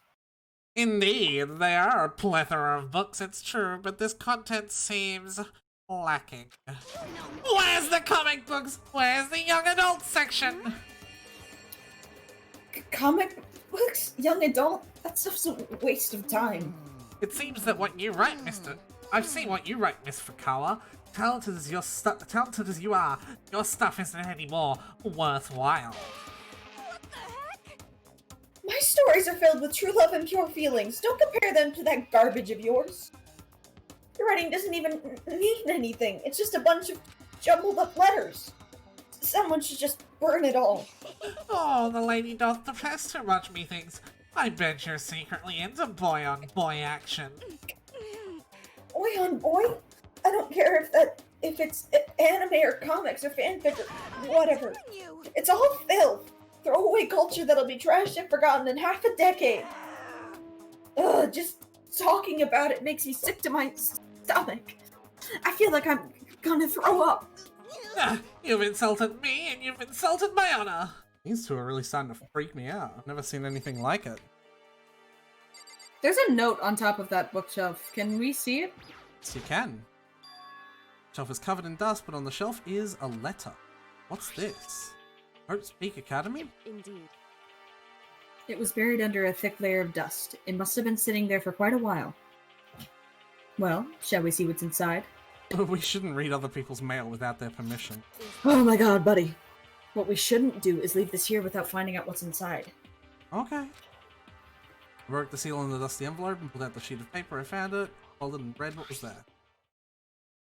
Indeed, they are a plethora of books, it's true, but this content seems lacking. Where's the comic books? Where's the young adult section? Comic books? Young adult? That's just a waste of time. It seems that what you write, Mr. I've seen what you write, Miss Fukawa. Talented as you are, your stuff isn't any more worthwhile. My stories are filled with true love and pure feelings. Don't compare them to that garbage of yours. Your writing doesn't even mean anything. It's just a bunch of jumbled up letters. Someone should just burn it all. Oh, the lady doth depress too much, methinks. I bet you're secretly into boy-on-boy action. Boy on boy? I don't care if that if it's anime or comics or fanfic or whatever, it's all filth. Throwaway culture that'll be trashed and forgotten in half a decade. Ugh, just talking about it makes me sick to my stomach. I feel like I'm gonna throw up. You've insulted me and you've insulted my honor. These two are really starting to freak me out. I've never seen anything like it. There's a note on top of that bookshelf. Can we see it? Yes, you can. The shelf is covered in dust, but on the shelf is a letter. What's this? Hope's Peak Academy? Indeed. It was buried under a thick layer of dust. It must have been sitting there for quite a while. Well, shall we see what's inside? We shouldn't read other people's mail without their permission. Oh my god, buddy. What we shouldn't do is leave this here without finding out what's inside. Okay. I broke the seal on the dusty envelope and pulled out the sheet of paper. I found it, folded and read what was there.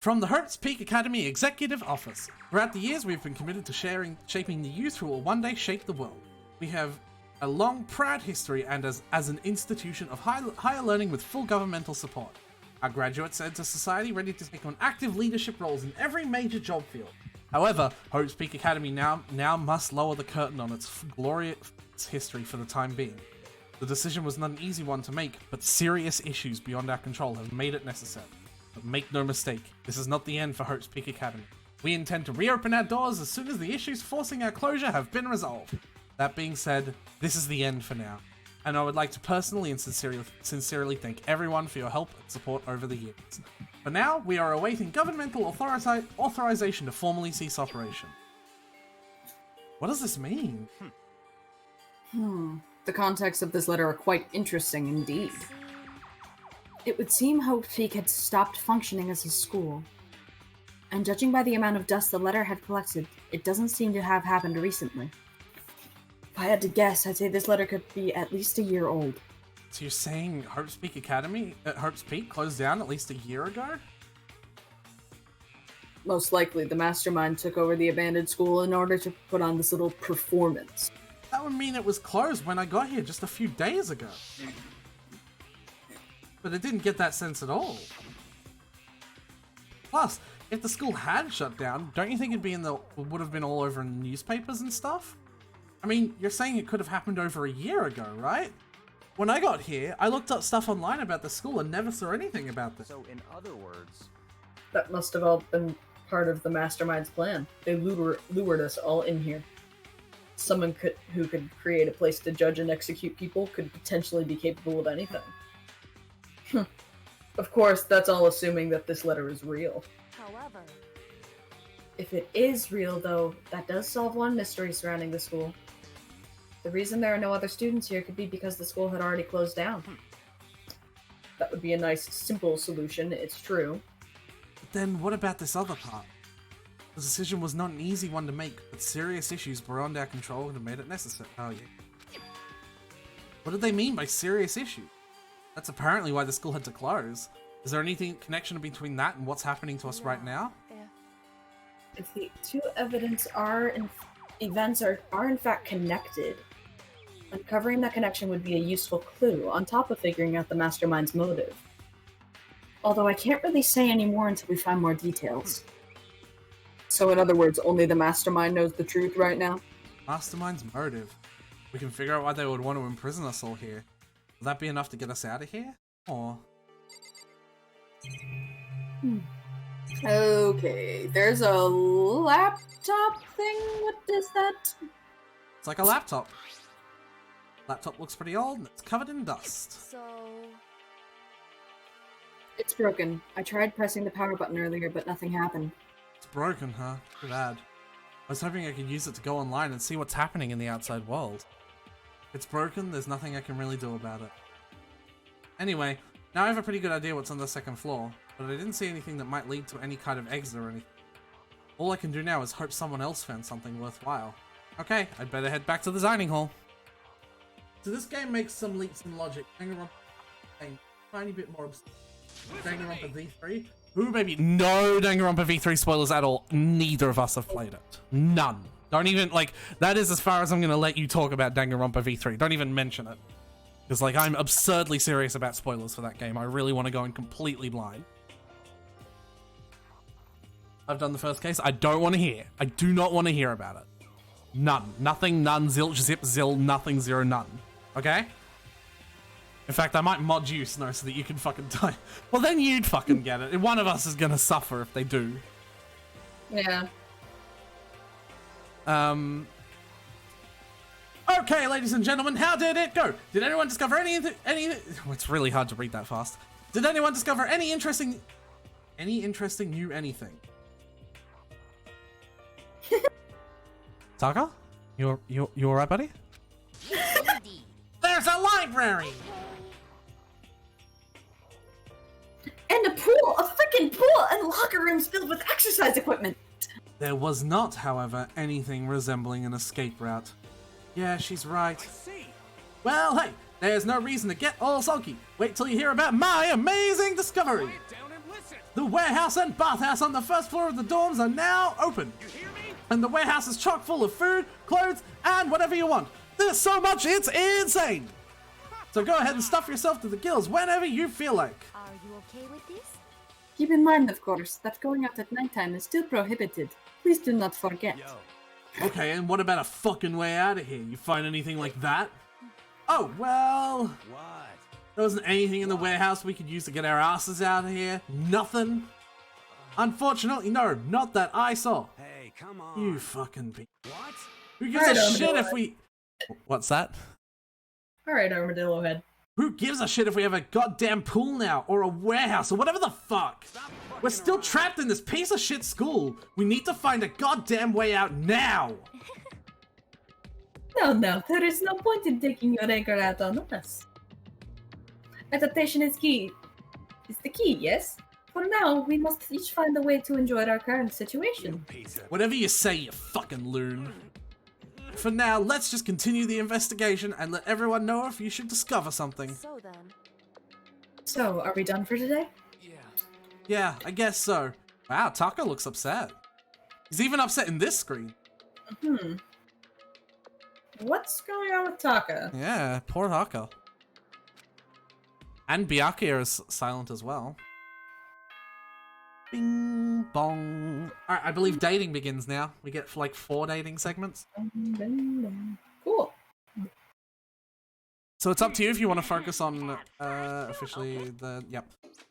From the Hope's Peak Academy Executive Office. Throughout the years, we've been committed to shaping the youth who will one day shape the world. We have a long, proud history and as an institution of higher learning with full governmental support. Our graduates enter society ready to take on active leadership roles in every major job field. However, Hope's Peak Academy now must lower the curtain on its glorious history for the time being. The decision was not an easy one to make, but serious issues beyond our control have made it necessary. But make no mistake, this is not the end for Hope's Peak Academy. We intend to reopen our doors as soon as the issues forcing our closure have been resolved. That being said, this is the end for now. And I would like to personally and sincerely thank everyone for your help and support over the years. For now, we are awaiting governmental authorization to formally cease operation. What does this mean? The context of this letter are quite interesting indeed. It would seem Hope Peak had stopped functioning as a school. And judging by the amount of dust the letter had collected, it doesn't seem to have happened recently. If I had to guess, I'd say this letter could be at least a year old. So you're saying Hope's Peak Academy at Hope's Peak closed down at least a year ago? Most likely, the mastermind took over the abandoned school in order to put on this little performance. That would mean it was closed when I got here just a few days ago. But it didn't get that sense at all. Plus, if the school had shut down, don't you think it would have been all over in the newspapers and stuff? I mean, you're saying it could have happened over a year ago, right? When I got here, I looked up stuff online about the school and never saw anything about this. So, in other words... That must have all been part of the mastermind's plan. They lured us all in here. Someone who could create a place to judge and execute people could potentially be capable of anything. Of course, that's all assuming that this letter is real. However... If it is real, though, that does solve one mystery surrounding the school. The reason there are no other students here could be because the school had already closed down. That would be a nice, simple solution, it's true. But then what about this other part? The decision was not an easy one to make, but serious issues beyond our control have made it necessary. Oh, yeah. What did they mean by serious issues? That's apparently why the school had to close. Is there anything connection between that and what's happening to us right now? If the two events are in fact connected, uncovering that connection would be a useful clue, on top of figuring out the mastermind's motive. Although I can't really say any more until we find more details. So in other words, only the mastermind knows the truth right now? Mastermind's motive. We can figure out why they would want to imprison us all here. Will that be enough to get us out of here? Or... Okay, there's a laptop thing? What is that? It's like a laptop. Laptop looks pretty old and it's covered in dust. So... It's broken. I tried pressing the power button earlier, but nothing happened. It's broken, huh? Too bad. I was hoping I could use it to go online and see what's happening in the outside world. If it's broken, there's nothing I can really do about it. Anyway, now I have a pretty good idea what's on the second floor, but I didn't see anything that might lead to any kind of exit or anything. All I can do now is hope someone else found something worthwhile. Okay, I'd better head back to the dining hall. So this game makes some leaps in logic. Danganronpa a tiny bit more obscure. Danganronpa V3. Ooh, baby, no Danganronpa V3 spoilers at all. Neither of us have played it. None. Don't even, like, that is as far as I'm going to let you talk about Danganronpa V3. Don't even mention it. Because, like, I'm absurdly serious about spoilers for that game. I really want to go in completely blind. I've done the first case. I don't want to hear. I do not want to hear about it. None. Nothing, none, zilch, zip, zill, nothing, zero, none. Okay? In fact, I might mod you, Snow, so that you can fucking die. Well, then you'd fucking get it. One of us is gonna suffer if they do. Yeah. Okay, ladies and gentlemen, how did it go? Did anyone discover any? Oh, it's really hard to read that fast. Did anyone discover any interesting new anything? Taka, you alright, buddy? There's a library. And a pool, a freaking pool, and locker rooms filled with exercise equipment. There was not, however, anything resembling an escape route. Yeah, she's right. Well, hey, there's no reason to get all sulky. Wait till you hear about my amazing discovery. The warehouse and bathhouse on the first floor of the dorms are now open. And the warehouse is chock full of food, clothes, and whatever you want. There's so much, it's insane. So go ahead and stuff yourself to the gills whenever you feel like. Are you okay with this? Keep in mind, of course, that going out at nighttime is still prohibited. Please do not forget. Okay, and what about a fucking way out of here? You find anything like that? Oh, well... What? There wasn't anything in the warehouse we could use to get our asses out of here. Nothing. Unfortunately, no, not that I saw. Hey, come on. You fucking be. What? Who gives a shit if we... What's that? Alright, Armadillo Head. Who gives a shit if we have a goddamn pool now, or a warehouse, or whatever the fuck? We're still trapped in this piece of shit school. We need to find a goddamn way out now. No, there is no point in taking your anger out on us. Adaptation is key. Is the key, yes? For now, we must each find a way to enjoy our current situation. Whatever you say, you fucking loon. For now, let's just continue the investigation and let everyone know if you should discover something. So then. So, are we done for today? Yeah, I guess so. Wow, Taka looks upset. He's even upset in this screen. What's going on with Taka? Yeah, poor Taka. And Byakuya is silent as well. Bing bong. Alright, I believe dating begins now. We get like 4 dating segments. Cool. So it's up to you if you want to focus on officially the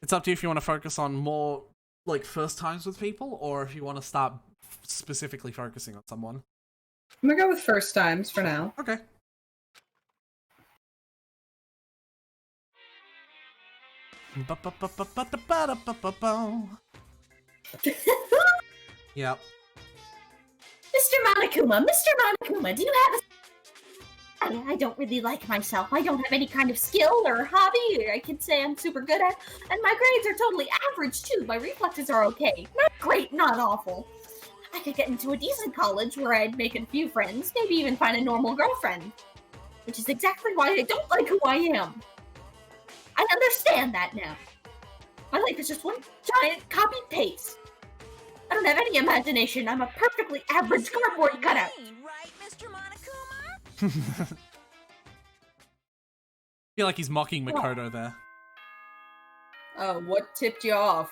It's up to you if you want to focus on more like first times with people, or if you want to start specifically focusing on someone. I'm gonna go with first times for now. Okay. Yep. Mr. Monokuma, do you have a... I don't really like myself. I don't have any kind of skill or hobby I can say I'm super good at, and my grades are totally average too. My reflexes are okay. Not great, not awful. I could get into a decent college where I'd make a few friends, maybe even find a normal girlfriend. Which is exactly why I don't like who I am. I understand that now. My life is just one giant copy-paste. I don't have any imagination. I'm a perfectly average cardboard cutout. Right, Mr. Monokuma? I feel like he's mocking Makoto there. What tipped you off?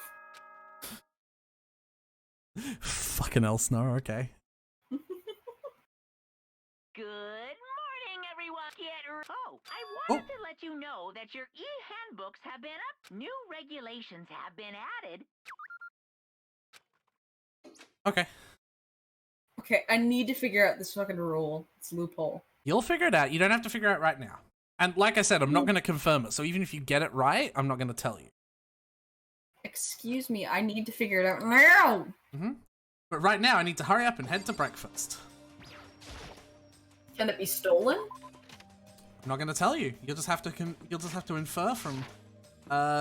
Fucking hell, Snow, okay. Good morning, everyone. I wanted to let you know that your e-handbooks have been up. New regulations have been added. Okay. Okay, I need to figure out this fucking rule. It's a loophole. You'll figure it out. You don't have to figure it out right now. And like I said, I'm not going to confirm it. So even if you get it right, I'm not going to tell you. Excuse me, I need to figure it out now! But right now, I need to hurry up and head to breakfast. Can it be stolen? I'm not going to tell you. You'll just have to infer from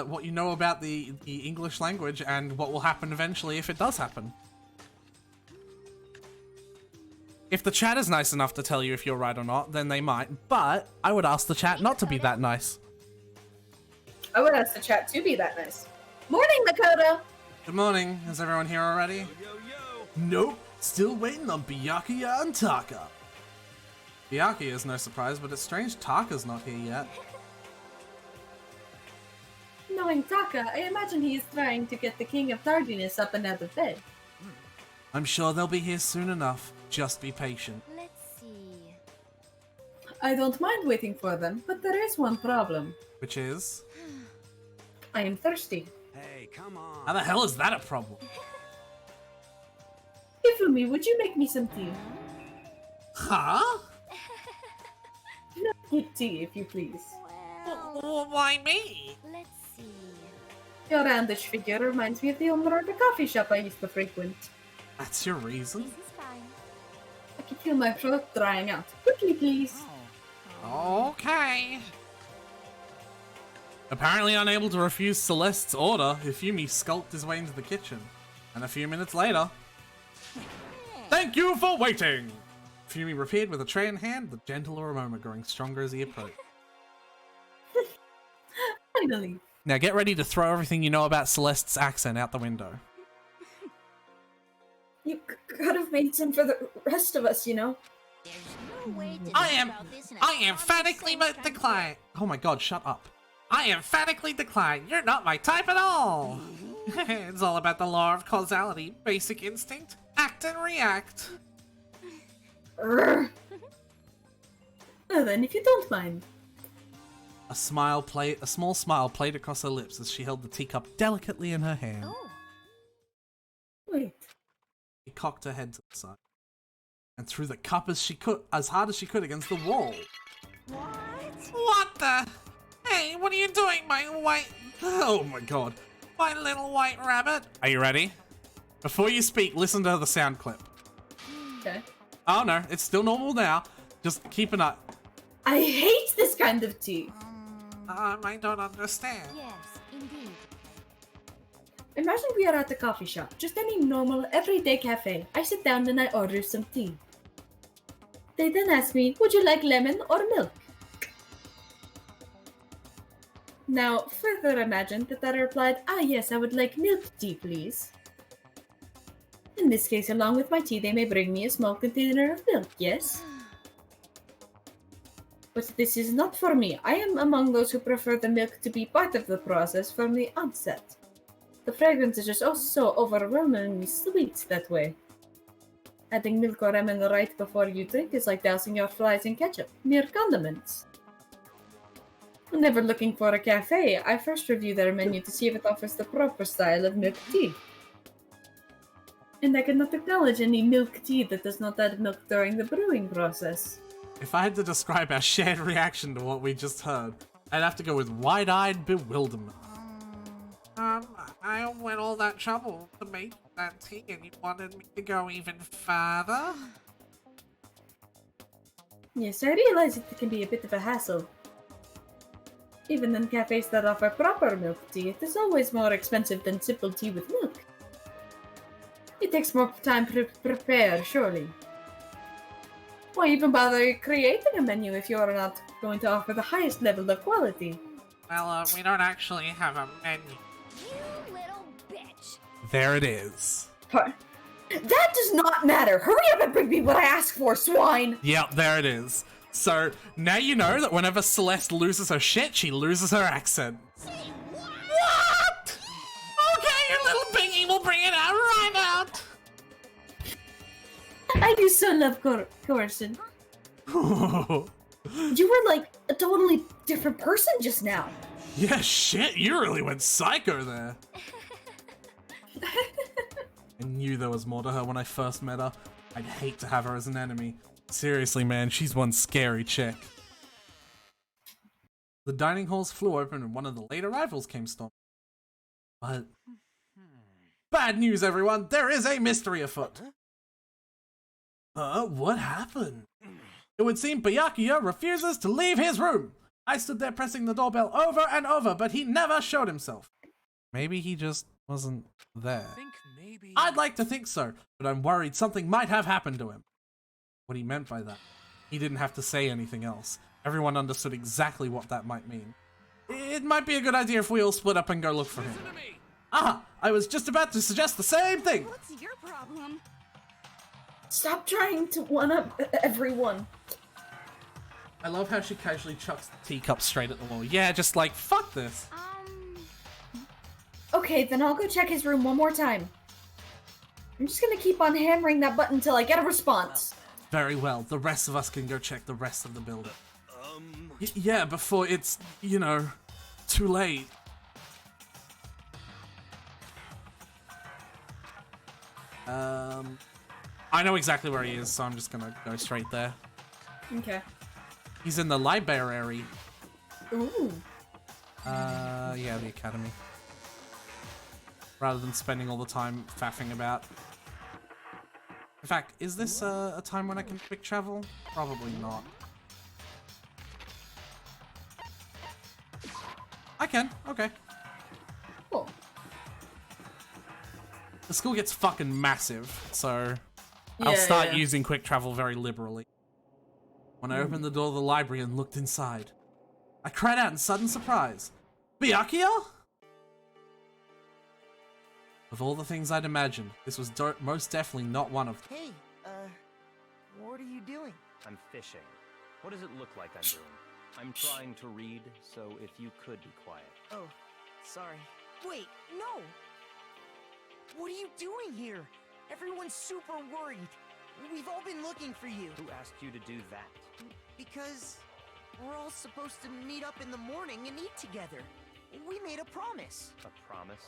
what you know about the English language and what will happen eventually if it does happen. If the chat is nice enough to tell you if you're right or not, then they might. But I would ask the chat not to be that nice. I would ask the chat to be that nice. Morning, Makoto! Good morning. Is everyone here already? Nope. Still waiting on Byakuya and Taka. Byakuya is no surprise, but it's strange Taka's not here yet. Knowing Taka, I imagine he is trying to get the King of Tardiness up and out of bed. I'm sure they'll be here soon enough. Just be patient. Let's see. I don't mind waiting for them, but there is one problem. Which is? I am thirsty. Hey, come on. How the hell is that a problem? Ifumi, would you make me some tea? Huh? No tea, if you please. Why me? Let's see. Your roundish figure reminds me of the owner of the coffee shop I used to frequent. That's your reason? This is fine. I can feel my throat drying out. Quickly, please. Okay. Apparently unable to refuse Celeste's order, Ifumi skulked his way into the kitchen. And a few minutes later... Thank you for waiting! Ifumi reappeared with a tray in hand, the gentle aroma growing stronger as he approached. Finally. Now get ready to throw everything you know about Celeste's accent out the window. You could have made some for the rest of us, you know? I emphatically decline. Oh my god, shut up. I emphatically decline. You're not my type at all. It's all about the law of causality, basic instinct, act and react. Well then, if you don't mind. A small smile played across her lips as she held the teacup delicately in her hand. Oh. Wait. She cocked her head to the side and threw the cup as hard as she could against the wall. What the? Hey, what are you doing, my white... Oh my god. My little white rabbit. Are you ready? Before you speak, listen to the sound clip. Okay. Oh no, it's still normal now. Just keep an eye. I hate this kind of tea. I don't understand. Yes, indeed. Imagine we are at a coffee shop, just any normal, everyday cafe. I sit down and I order some tea. They then ask me, would you like lemon or milk? Now, further imagine that I replied, yes, I would like milk tea, please. In this case, along with my tea, they may bring me a small container of milk, yes? But this is not for me. I am among those who prefer the milk to be part of the process from the onset. The fragrance is just so overwhelmingly sweet that way. Adding milk or lemon right before you drink is like dousing your fries in ketchup. Mere condiments. Whenever looking for a cafe, I first review their menu to see if it offers the proper style of milk tea. And I cannot acknowledge any milk tea that does not add milk during the brewing process. If I had to describe our shared reaction to what we just heard, I'd have to go with wide-eyed bewilderment. I went all that trouble to make that tea and you wanted me to go even further? Yes, I realize it can be a bit of a hassle. Even in cafes that offer proper milk tea, it is always more expensive than simple tea with milk. It takes more time to prepare, surely. Why even bother creating a menu if you are not going to offer the highest level of quality? Well, we don't actually have a menu. You little bitch. There it is. That does not matter! Hurry up and bring me what I asked for, swine! Yep, there it is. So, now you know that whenever Celeste loses her shit, she loses her accent. What? Okay, your little bingy will bring it out right out. I do so love coercion. You were like a totally different person just now. Yeah, shit, you really went psycho there. I knew there was more to her when I first met her. I'd hate to have her as an enemy. Seriously, man, she's one scary chick. The dining halls flew open and one of the late arrivals came stomping. But... Bad news, everyone! There is a mystery afoot! What happened? It would seem Byakuya refuses to leave his room! I stood there pressing the doorbell over and over, but he never showed himself. Maybe he just wasn't there. I'd like to think so, but I'm worried something might have happened to him. What he meant by that. He didn't have to say anything else. Everyone understood exactly what that might mean. It might be a good idea if we all split up and go look for him. Ah! I was just about to suggest the same thing! What's your problem? Stop trying to one-up everyone. I love how she casually chucks the teacup straight at the wall. Yeah, just like, fuck this. Okay, then I'll go check his room one more time. I'm just gonna keep on hammering that button until I get a response. Very well. The rest of us can go check the rest of the building. Yeah, before it's, you know, too late. I know exactly where he is, so I'm just gonna go straight there. Okay. He's in the library. Ooh. Yeah, the academy. Rather than spending all the time faffing about. In fact, is this a time when I can quick travel? Probably not. I can, okay. Cool. The school gets fucking massive, so I'll start using quick travel very liberally. When I opened the door of the library and looked inside, I cried out in sudden surprise. Byakuya? Of all the things I'd imagined, this was most definitely not one of them. Hey, what are you doing? I'm fishing. What does it look like I'm doing? I'm trying to read, so if you could be quiet. Oh, sorry. Wait, no! What are you doing here? Everyone's super worried. We've all been looking for you. Who asked you to do that? Because we're all supposed to meet up in the morning and eat together. We made a promise. A promise?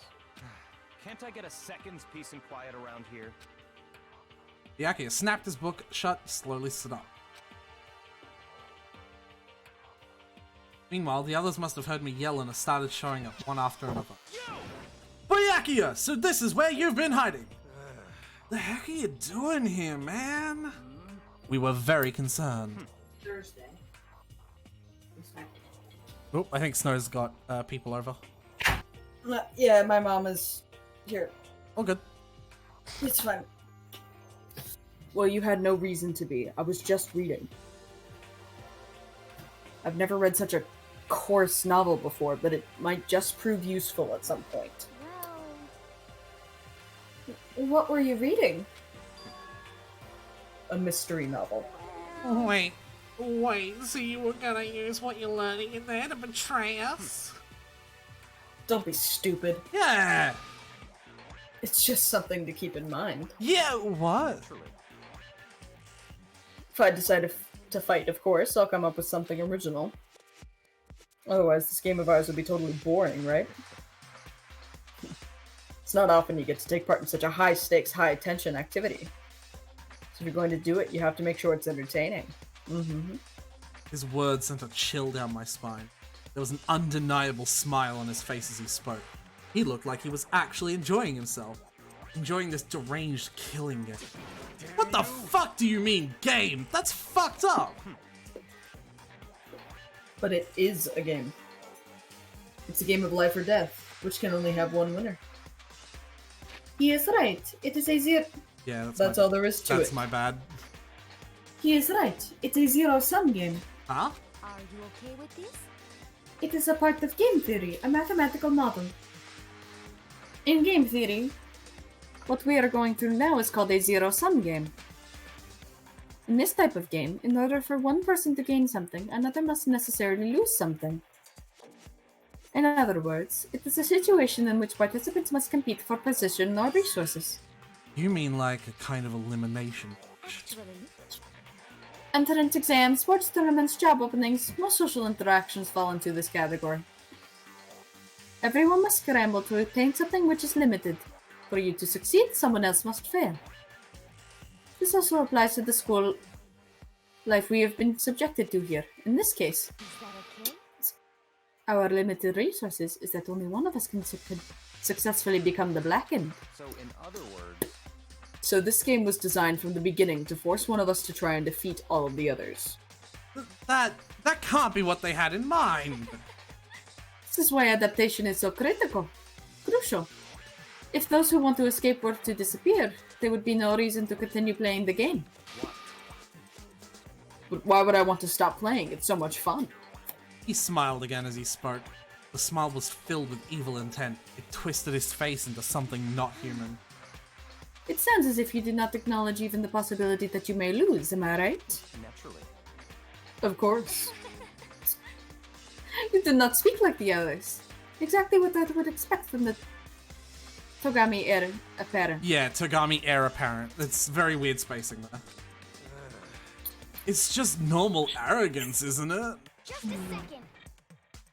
Can't I get a second's peace and quiet around here? Byakuya snapped his book shut, slowly stood up. Meanwhile, the others must have heard me yell and started showing up, one after another. Byakuya, so this is where you've been hiding! The heck are you doing here, man? We were very concerned. Thursday. Oh, I think Snow's got people over. Yeah, my mom is here. Oh, good. It's fine. Well, you had no reason to be. I was just reading. I've never read such a coarse novel before, but it might just prove useful at some point. What were you reading? A mystery novel. Wait, so you were gonna use what you're learning in there to betray us? Don't be stupid. Yeah! It's just something to keep in mind. Yeah, what? If I decide to fight, of course, I'll come up with something original. Otherwise, this game of ours would be totally boring, right? It's not often you get to take part in such a high-stakes, high-tension activity. So if you're going to do it, you have to make sure it's entertaining. Mm-hmm. His words sent a chill down my spine. There was an undeniable smile on his face as he spoke. He looked like he was actually enjoying himself. Enjoying this deranged killing game. What the fuck do you mean, game? That's fucked up! But it is a game. It's a game of life or death, which can only have one winner. He is right. It is a zero. Yeah, that's all there is to it. That's my bad. He is right. It's a zero-sum game. Huh? Are you okay with this? It is a part of game theory, a mathematical model. In game theory, what we are going through now is called a zero-sum game. In this type of game, in order for one person to gain something, another must necessarily lose something. In other words, it is a situation in which participants must compete for position or resources. You mean like a kind of elimination? Entrance exams, sports tournaments, job openings, most social interactions fall into this category. Everyone must scramble to obtain something which is limited. For you to succeed, someone else must fail. This also applies to the school life we have been subjected to here. In this case, our limited resources is that only one of us can successfully become the Blackened. So in other words... So this game was designed from the beginning to force one of us to try and defeat all of the others. That can't be what they had in mind! This is why adaptation is so crucial. If those who want to escape were to disappear, there would be no reason to continue playing the game. But why would I want to stop playing? It's so much fun. He smiled again as he spoke. The smile was filled with evil intent. It twisted his face into something not human. It sounds as if you did not acknowledge even the possibility that you may lose, am I right? Naturally. Of course. You did not speak like the others. Exactly what I would expect from Togami heir apparent. Yeah, Togami heir apparent. It's very weird spacing there. It's just normal arrogance, isn't it? Just a second.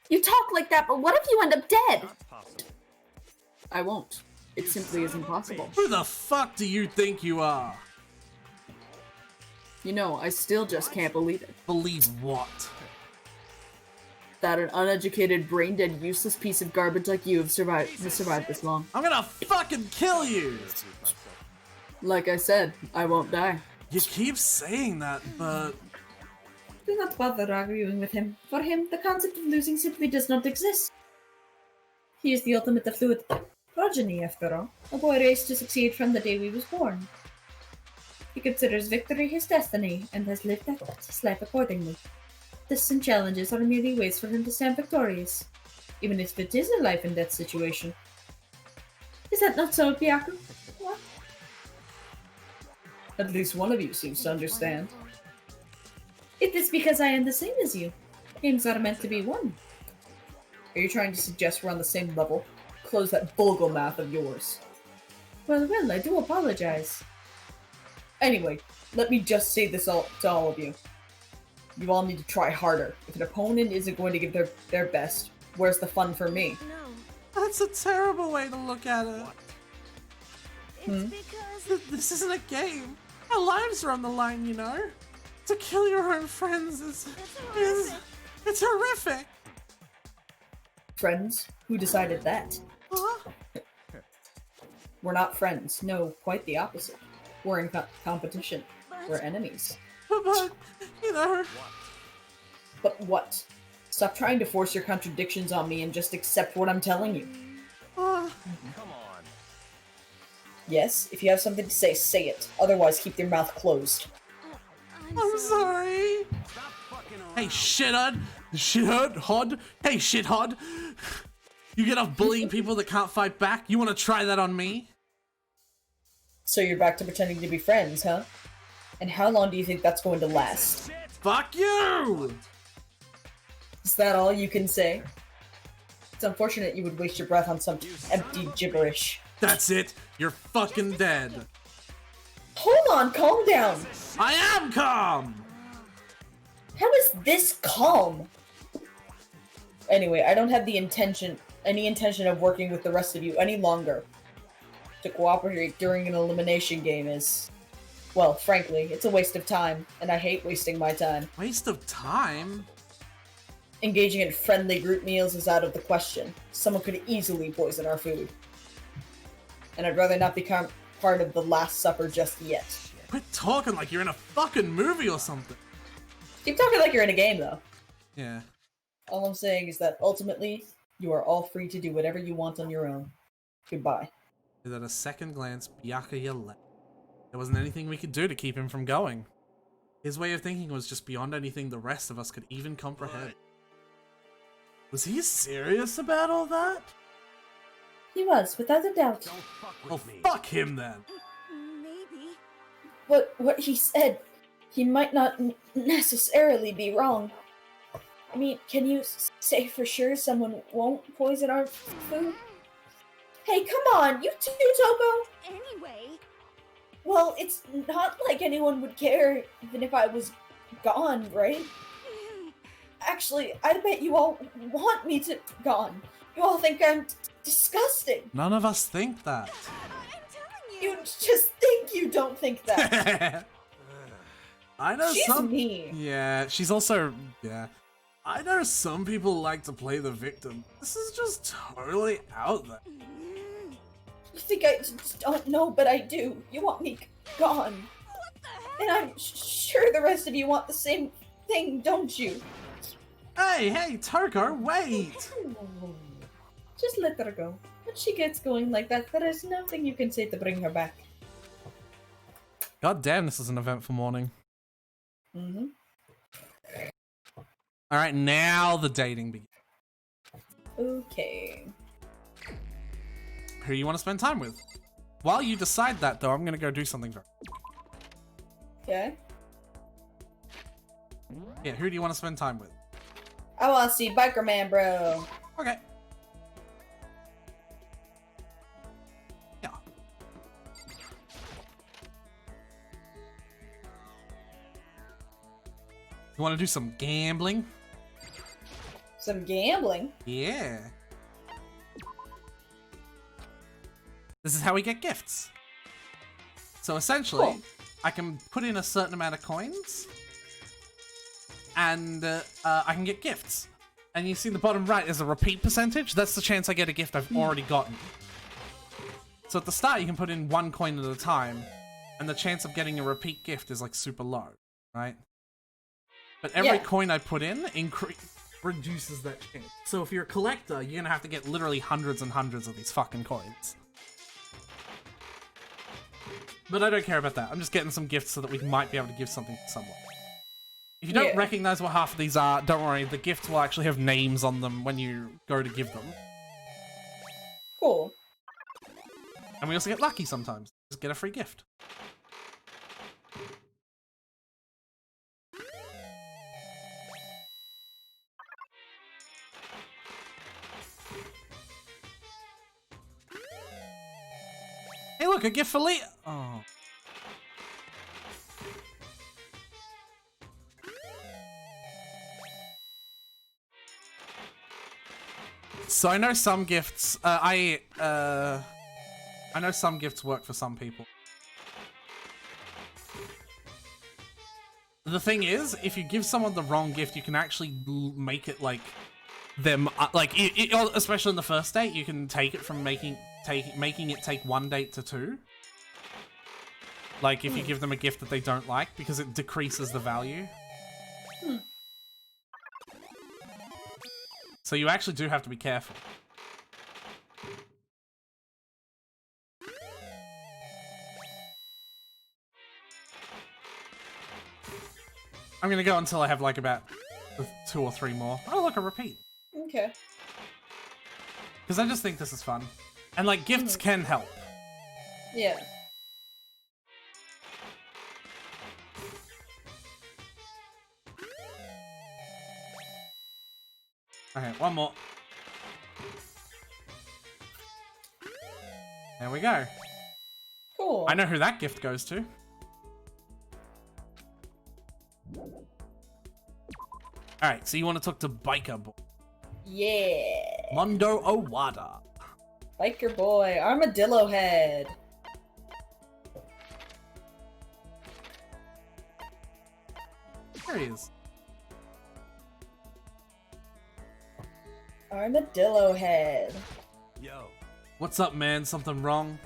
You talk like that, but what if you end up dead? I won't. It simply isn't possible. Who the fuck do you think you are? You know, I still just can't believe it. Believe what? That an uneducated, brain-dead, useless piece of garbage like you has survived this long. I'm gonna fucking kill you! Like I said, I won't die. You keep saying that, but... Do not bother arguing with him. For him, the concept of losing simply does not exist. He is the ultimate of fluid progeny, after all. A boy raised to succeed from the day we was born. He considers victory his destiny, and has lived his life accordingly. Tests and challenges are merely ways for him to stand victorious, even if it is a life and death situation. Is that not so, Byaku? What? At least one of you seems to understand. It is because I am the same as you. Games are meant to be won. Are you trying to suggest we're on the same level? Close that vulgar mouth of yours. Well, I do apologize. Anyway, let me just say this to all of you. You all need to try harder. If an opponent isn't going to give their best, where's the fun for me? No. That's a terrible way to look at it. Hmm? This isn't a game. Our lives are on the line, you know? To kill your own friends is horrific. Friends? Who decided that? Huh? We're not friends. No, quite the opposite. We're in competition. We're enemies. But, you know... But what? Stop trying to force your contradictions on me and just accept what I'm telling you. Come on. Yes, if you have something to say it. Otherwise, keep your mouth closed. I'm sorry. Hey, shithead! Shithead? Hod? Hey, shithod! You get off bullying people that can't fight back? You want to try that on me? So you're back to pretending to be friends, huh? And how long do you think that's going to last? Fuck you! Is that all you can say? It's unfortunate you would waste your breath on some empty gibberish. That's it. You're fucking dead. Hold on, calm down. I am calm! How is this calm? Anyway, I don't have any intention of working with the rest of you any longer. To cooperate during an elimination game is... Well, frankly, it's a waste of time, and I hate wasting my time. Waste of time? Engaging in friendly group meals is out of the question. Someone could easily poison our food. And I'd rather not become part of the Last Supper just yet. Quit talking like you're in a fucking movie or something. Keep talking like you're in a game, though. Yeah. All I'm saying is that ultimately, you are all free to do whatever you want on your own. Goodbye. At a second glance, Byakuya left. There wasn't anything we could do to keep him from going. His way of thinking was just beyond anything the rest of us could even comprehend. Was he serious about all that? He was, without a doubt. Well, fuck him then. Maybe. But what he said, he might not necessarily be wrong. I mean, can you say for sure someone won't poison our food? Hey, come on, you too, Toko! Anyway... Well, it's not like anyone would care even if I was gone, right? Actually, I bet you all want me to gone. You all think I'm disgusting. None of us think that. You just think you don't think that. I know She's some... mean. Yeah, she's also... Yeah. I know some people like to play the victim. This is just totally out there. You think I don't know, but I do. You want me gone. And I'm sure the rest of you want the same thing, don't you? Hey, Toko, wait! Just let her go. When she gets going like that, there is nothing you can say to bring her back. God damn, this is an eventful morning. Mm-hmm. Alright, now the dating begins. Okay. Who you want to spend time with? While you decide that, though, I'm gonna go do something. Okay. Yeah, who do you want to spend time with? I want to see Biker Man, bro. Okay. You want to do some gambling? Some gambling? Yeah. This is how we get gifts. So essentially, Cool. I can put in a certain amount of coins, and I can get gifts. And you see the bottom right is a repeat percentage. That's the chance I get a gift I've already gotten. So at the start, you can put in 1 coin at a time, and the chance of getting a repeat gift is like super low, right? But every coin I put in reduces that chance. So if you're a collector, you're gonna have to get literally hundreds and hundreds of these fucking coins. But I don't care about that. I'm just getting some gifts so that we might be able to give something to someone. If you don't recognize what half of these are, don't worry. The gifts will actually have names on them when you go to give them. Cool. And we also get lucky sometimes. Just get a free gift. Hey, look, a gift for Lee. Oh. So I know some gifts. I know some gifts work for some people. The thing is, if you give someone the wrong gift, you can actually make it like them, especially in the first date, you can take it from making it take 1 date to 2. Like if you give them a gift that they don't like, because it decreases the value. So you actually do have to be careful. I'm gonna go until I have like about 2 or 3 more. Oh look, a repeat. Okay. Because I just think this is fun. And like gifts can help. Yeah. Okay, 1 more. There we go. Cool. I know who that gift goes to. Alright, so you want to talk to Biker Boy. Yeah. Mondo Owada. Biker boy. Armadillo head. There he is. Armadillo head. Yo. What's up, man? Something wrong?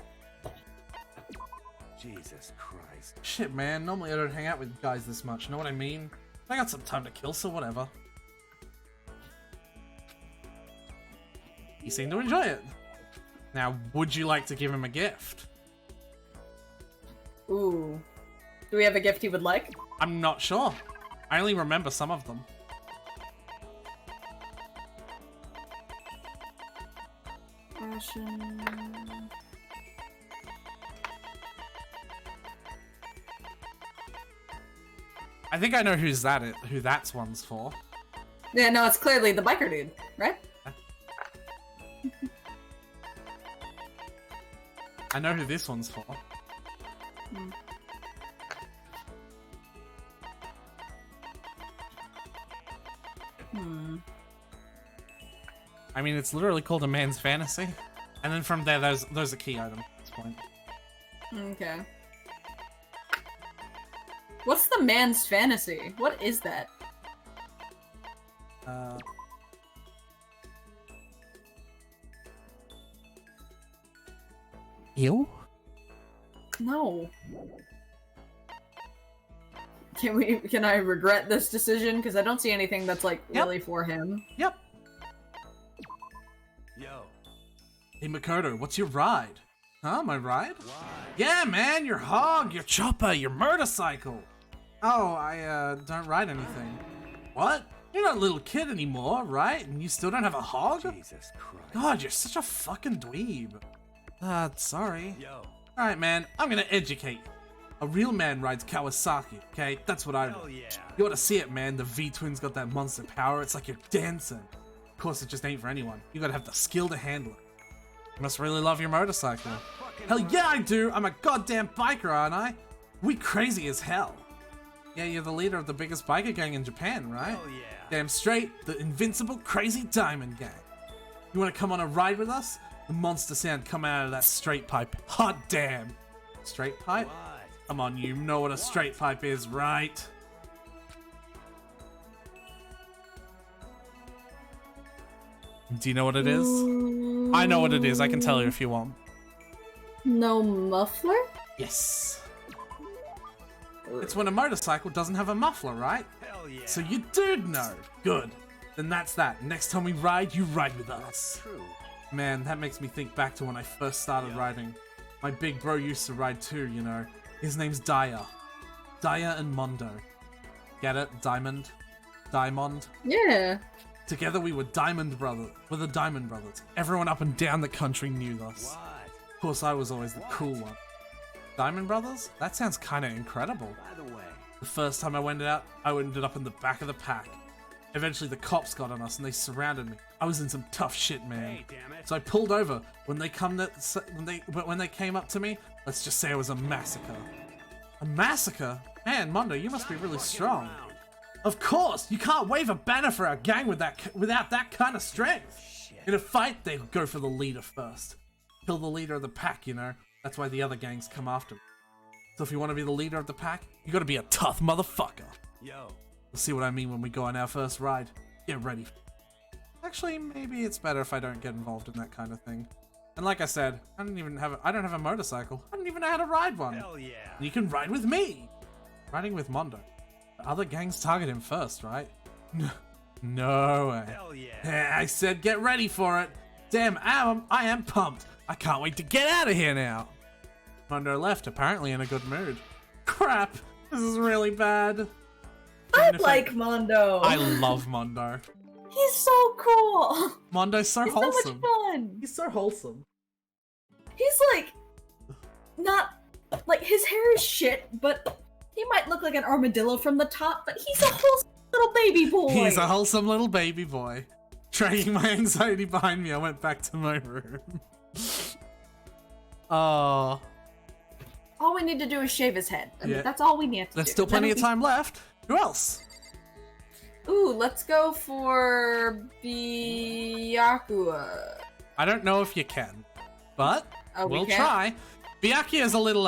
Jesus Christ. Shit, man. Normally I don't hang out with guys this much. Know what I mean? I got some time to kill, so whatever. You seem to enjoy it. Now, would you like to give him a gift? Ooh. Do we have a gift he would like? I'm not sure. I only remember some of them. I think I know who that's one's for. Yeah, no, it's clearly the biker dude, right? I know who this one's for. I mean, it's literally called a man's fantasy. And then from there, those are key items at this point. Okay. What's the man's fantasy? What is that? You? No. Can I regret this decision? Because I don't see anything that's like really for him. Yep. Yo. Hey Makoto, what's your ride? Huh? My ride? Yeah, man, your hog, your chopper, your motorcycle. Oh, I don't ride anything. What? You're not a little kid anymore, right? And you still don't have a hog? Jesus Christ. God, you're such a fucking dweeb. Sorry. Yo. Alright, man, I'm gonna educate you. A real man rides Kawasaki, okay? That's what I Hell do. yeah. You ought to see it, man. The V-twin's got that monster power. It's like you're dancing. Of course, it just ain't for anyone. You gotta have the skill to handle it. You must really love your motorcycle. Hell yeah, I do! I'm a goddamn biker, aren't I? We crazy as hell. Yeah, you're the leader of the biggest biker gang in Japan, right? Hell yeah. Damn straight, the invincible crazy diamond gang. You wanna come on a ride with us? The monster sound coming out of that straight pipe. Hot damn. Straight pipe? What? Come on, you know what a straight pipe is, right? Do you know what it is? I know what it is. I can tell you if you want. No muffler? Yes. It's when a motorcycle doesn't have a muffler, right? Hell yeah. So you did know. Good. Then that's that. Next time we ride, you ride with us. True. Man, that makes me think back to when I first started riding. My big bro used to ride too, you know. His name's Daya. Daya and Mondo. Get it? Diamond? Diamond? Yeah. Together we were Diamond Brothers. We're the Diamond Brothers. Everyone up and down the country knew us. What? Of course, I was always the cool one. Diamond Brothers? That sounds kinda incredible. By the way. The first time I went out, I ended up in the back of the pack. Eventually the cops got on us and they surrounded me. I was in some tough shit, man. Hey, damn it. So I pulled over. When they came up to me, let's just say it was a massacre. A massacre? Man, Mondo, you must be really strong. Of course, you can't wave a banner for our gang without that kind of strength. Shit. In a fight, they go for the leader first. Kill the leader of the pack, you know. That's why the other gangs come after me. So if you want to be the leader of the pack, you gotta be a tough motherfucker. Yo. You'll see what I mean when we go on our first ride. Get ready. Actually, maybe it's better if I don't get involved in that kind of thing. And like I said, I don't have a motorcycle. I don't even know how to ride one. Hell yeah. And you can ride with me. Riding with Mondo. The other gangs target him first, right? No way. Hell yeah. Yeah, I said get ready for it. Damn, I am pumped. I can't wait to get out of here now. Mondo left, apparently in a good mood. Crap, this is really bad. I like Mondo. I love Mondo. He's so cool. Mondo's so He's wholesome. so much fun. He's so wholesome. He's like, not, like, his hair is shit, but he might look like an armadillo from the top, but he's a wholesome little baby boy. He's a wholesome little baby boy. Dragging my anxiety behind me, I went back to my room. Oh. All we need to do is shave his head. I mean, Yeah. that's all we need to do. There's still plenty of time left. Who else? Ooh, let's go for Byakuya. I don't know if you can, but Oh, we we'll can? try. Byakuya is a little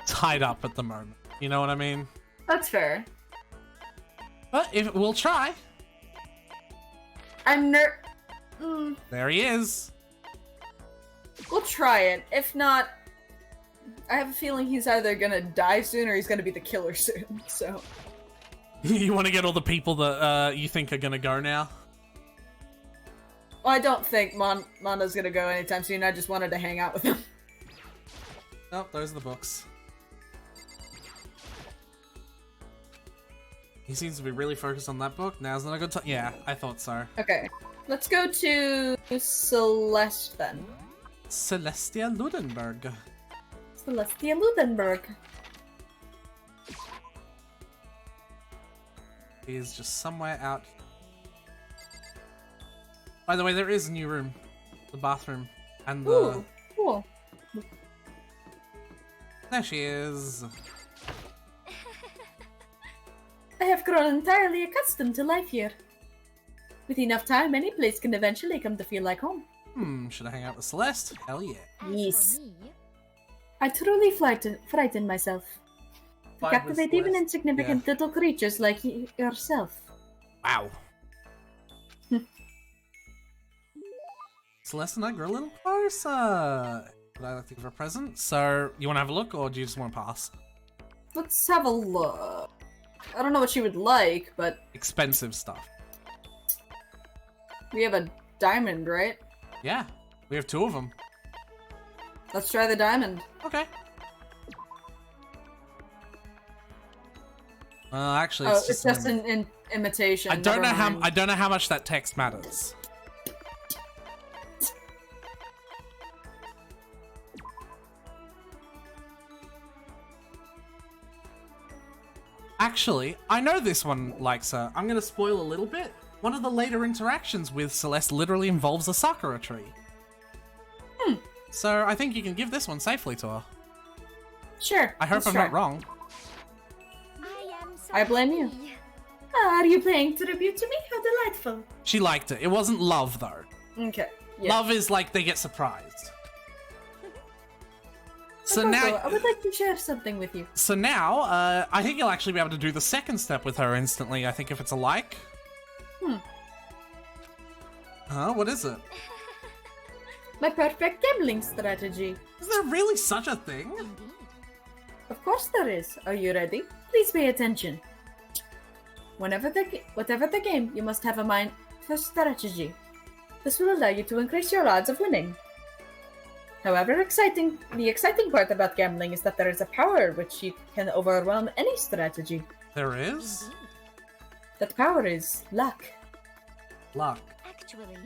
tied up at the moment. You know what I mean? That's fair. But we'll try. I'm There he is. We'll try it. If not, I have a feeling he's either gonna die soon or he's gonna be the killer soon, so. You want to get all the people that you think are gonna go now? Well, I don't think Mondo's gonna go anytime soon. I just wanted to hang out with him. Oh, those are the books. He seems to be really focused on that book. Now's not a good time. Yeah, I thought so. Okay. Let's go to Celeste then. Celestia Ludenberg. Celestia Ludenberg. He is just somewhere out. By the way, there is a new room. The bathroom. And the... Ooh, cool. There she is. I have grown entirely accustomed to life here. With enough time, any place can eventually come to feel like home. Should I hang out with Celeste? Hell yeah. Yes. I truly frighten myself. To Fine with captivate even Celeste? insignificant little creatures like yourself. Wow. Celeste and I grew a little closer. Would I like to give her a present? So, you want to have a look, or do you just want to pass? Let's have a look. I don't know what she would like, but Expensive stuff. we have a diamond, right? Yeah, we have 2 of them. Let's try the diamond. Okay. Actually, Oh, it's it's just an imitation. I don't know never mind. I don't know how much that text matters. Actually, I know this one likes her. I'm gonna spoil a little bit. One of the later interactions with Celeste literally involves a sakura tree. So I think you can give this one safely to her. Sure. I hope let's I'm try. not wrong. I blame you. Are you paying tribute to me? How delightful. She liked it. It wasn't love, though. Okay. Yeah. Love is like they get surprised. So Also, now, I would like to share something with you. so now, I think you'll actually be able to do the second step with her instantly. I think if it's a like. Huh? What is it? My perfect gambling strategy. Is there really such a thing? Of course there is. Are you ready? Please pay attention. Whatever the game, you must have a mind for strategy. This will allow you to increase your odds of winning. However, the exciting part about gambling is that there is a power which you can overwhelm any strategy. There is? That power is luck. Luck. Actually,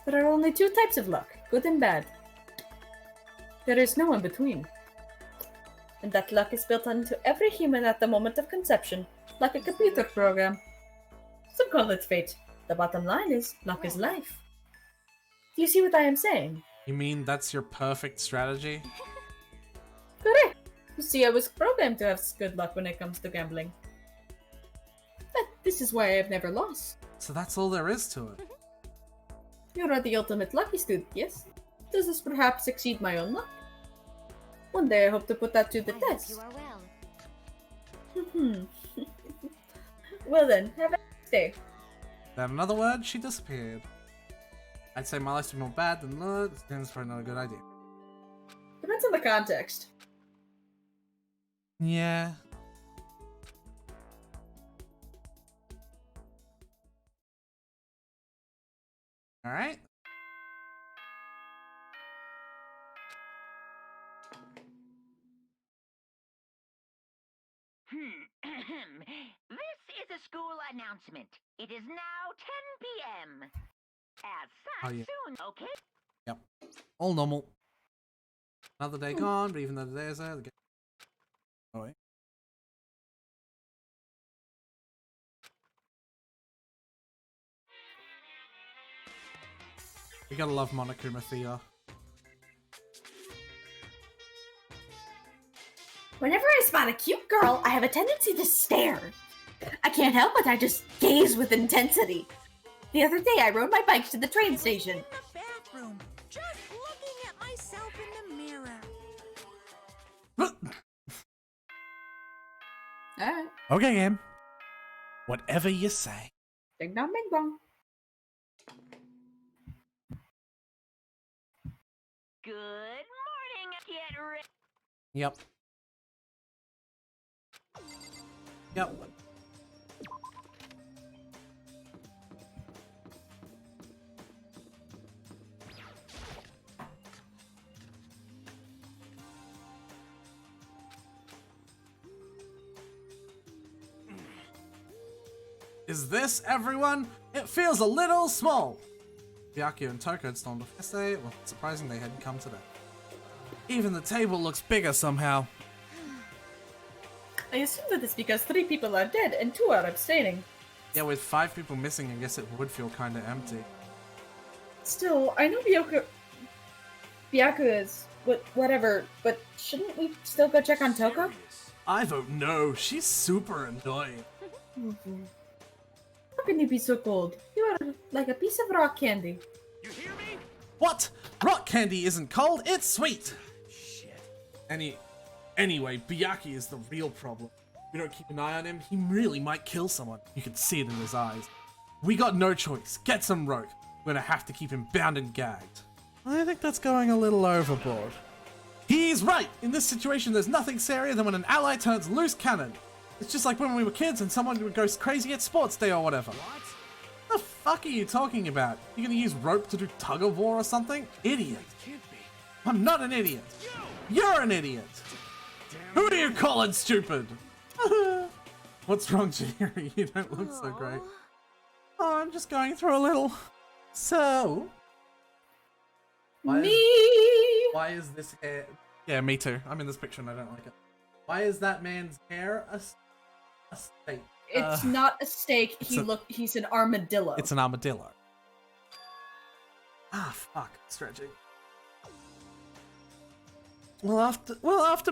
There are only two types of luck, good and bad. There is no in between. And that luck is built into every human at the moment of conception, like a computer program. Some call it fate. The bottom line is, luck is life. Do you see what I am saying? You mean that's your perfect strategy? Correct. You see, I was programmed to have good luck when it comes to gambling. But this is why I have never lost. So that's all there is to it. You are the ultimate lucky student, yes? Does this perhaps exceed my own luck? One day I hope to put that to the test. you are well. Well then, have a nice day. Without another word, she disappeared. I'd say my life's more bad than good. Stands for another good idea. Depends on the context. Yeah. Alright. This is a school announcement. It is now 10 p.m. As such, Oh, yeah. soon, okay? Yep. All normal. Another day gone, but even though the day is there, the game. Oh, wait. We gotta love Monokuma Thea. Whenever I spot a cute girl, I have a tendency to stare. I can't help it, I just gaze with intensity. The other day, I rode my bike to the train station. Bathroom, just looking at myself in the mirror. Alright. Okay, game. Whatever you say. Bing bong, bing bong. Good morning. Get ready. Yep. Yep. Is this everyone? It feels a little small. Byakuya and Toko had stormed off yesterday. Well, surprising they hadn't come today. Even the table looks bigger somehow. I assume that it's because 3 people are dead and 2 are abstaining. Yeah, with 5 people missing, I guess it would feel kinda empty. Still, I know Byakuya is whatever, but shouldn't we still go check on Toko? I vote no. She's super annoying. How can you be so cold? You are like a piece of rock candy. What? Rock candy isn't cold, it's sweet! Shit. Anyway, Byakuya is the real problem. If we don't keep an eye on him, he really might kill someone. You can see it in his eyes. We got no choice. Get some rope. We're gonna have to keep him bound and gagged. I think that's going a little overboard. He's right! In this situation, there's nothing scarier than when an ally turns loose cannon. It's just like when we were kids and someone would go crazy at sports day or whatever. What? The fuck are you talking about? You gonna use rope to do tug of war or something? Idiot. I'm not an idiot. You're an idiot. Who do you call it stupid? What's wrong, Jerry? You don't look so great. Oh, I'm just going through a little... So... Why is this hair... Yeah, me too. I'm in this picture and I don't like it. Why is that man's hair a steak? It's not a steak. He's an armadillo. It's an armadillo. Ah, fuck. Stretching. after what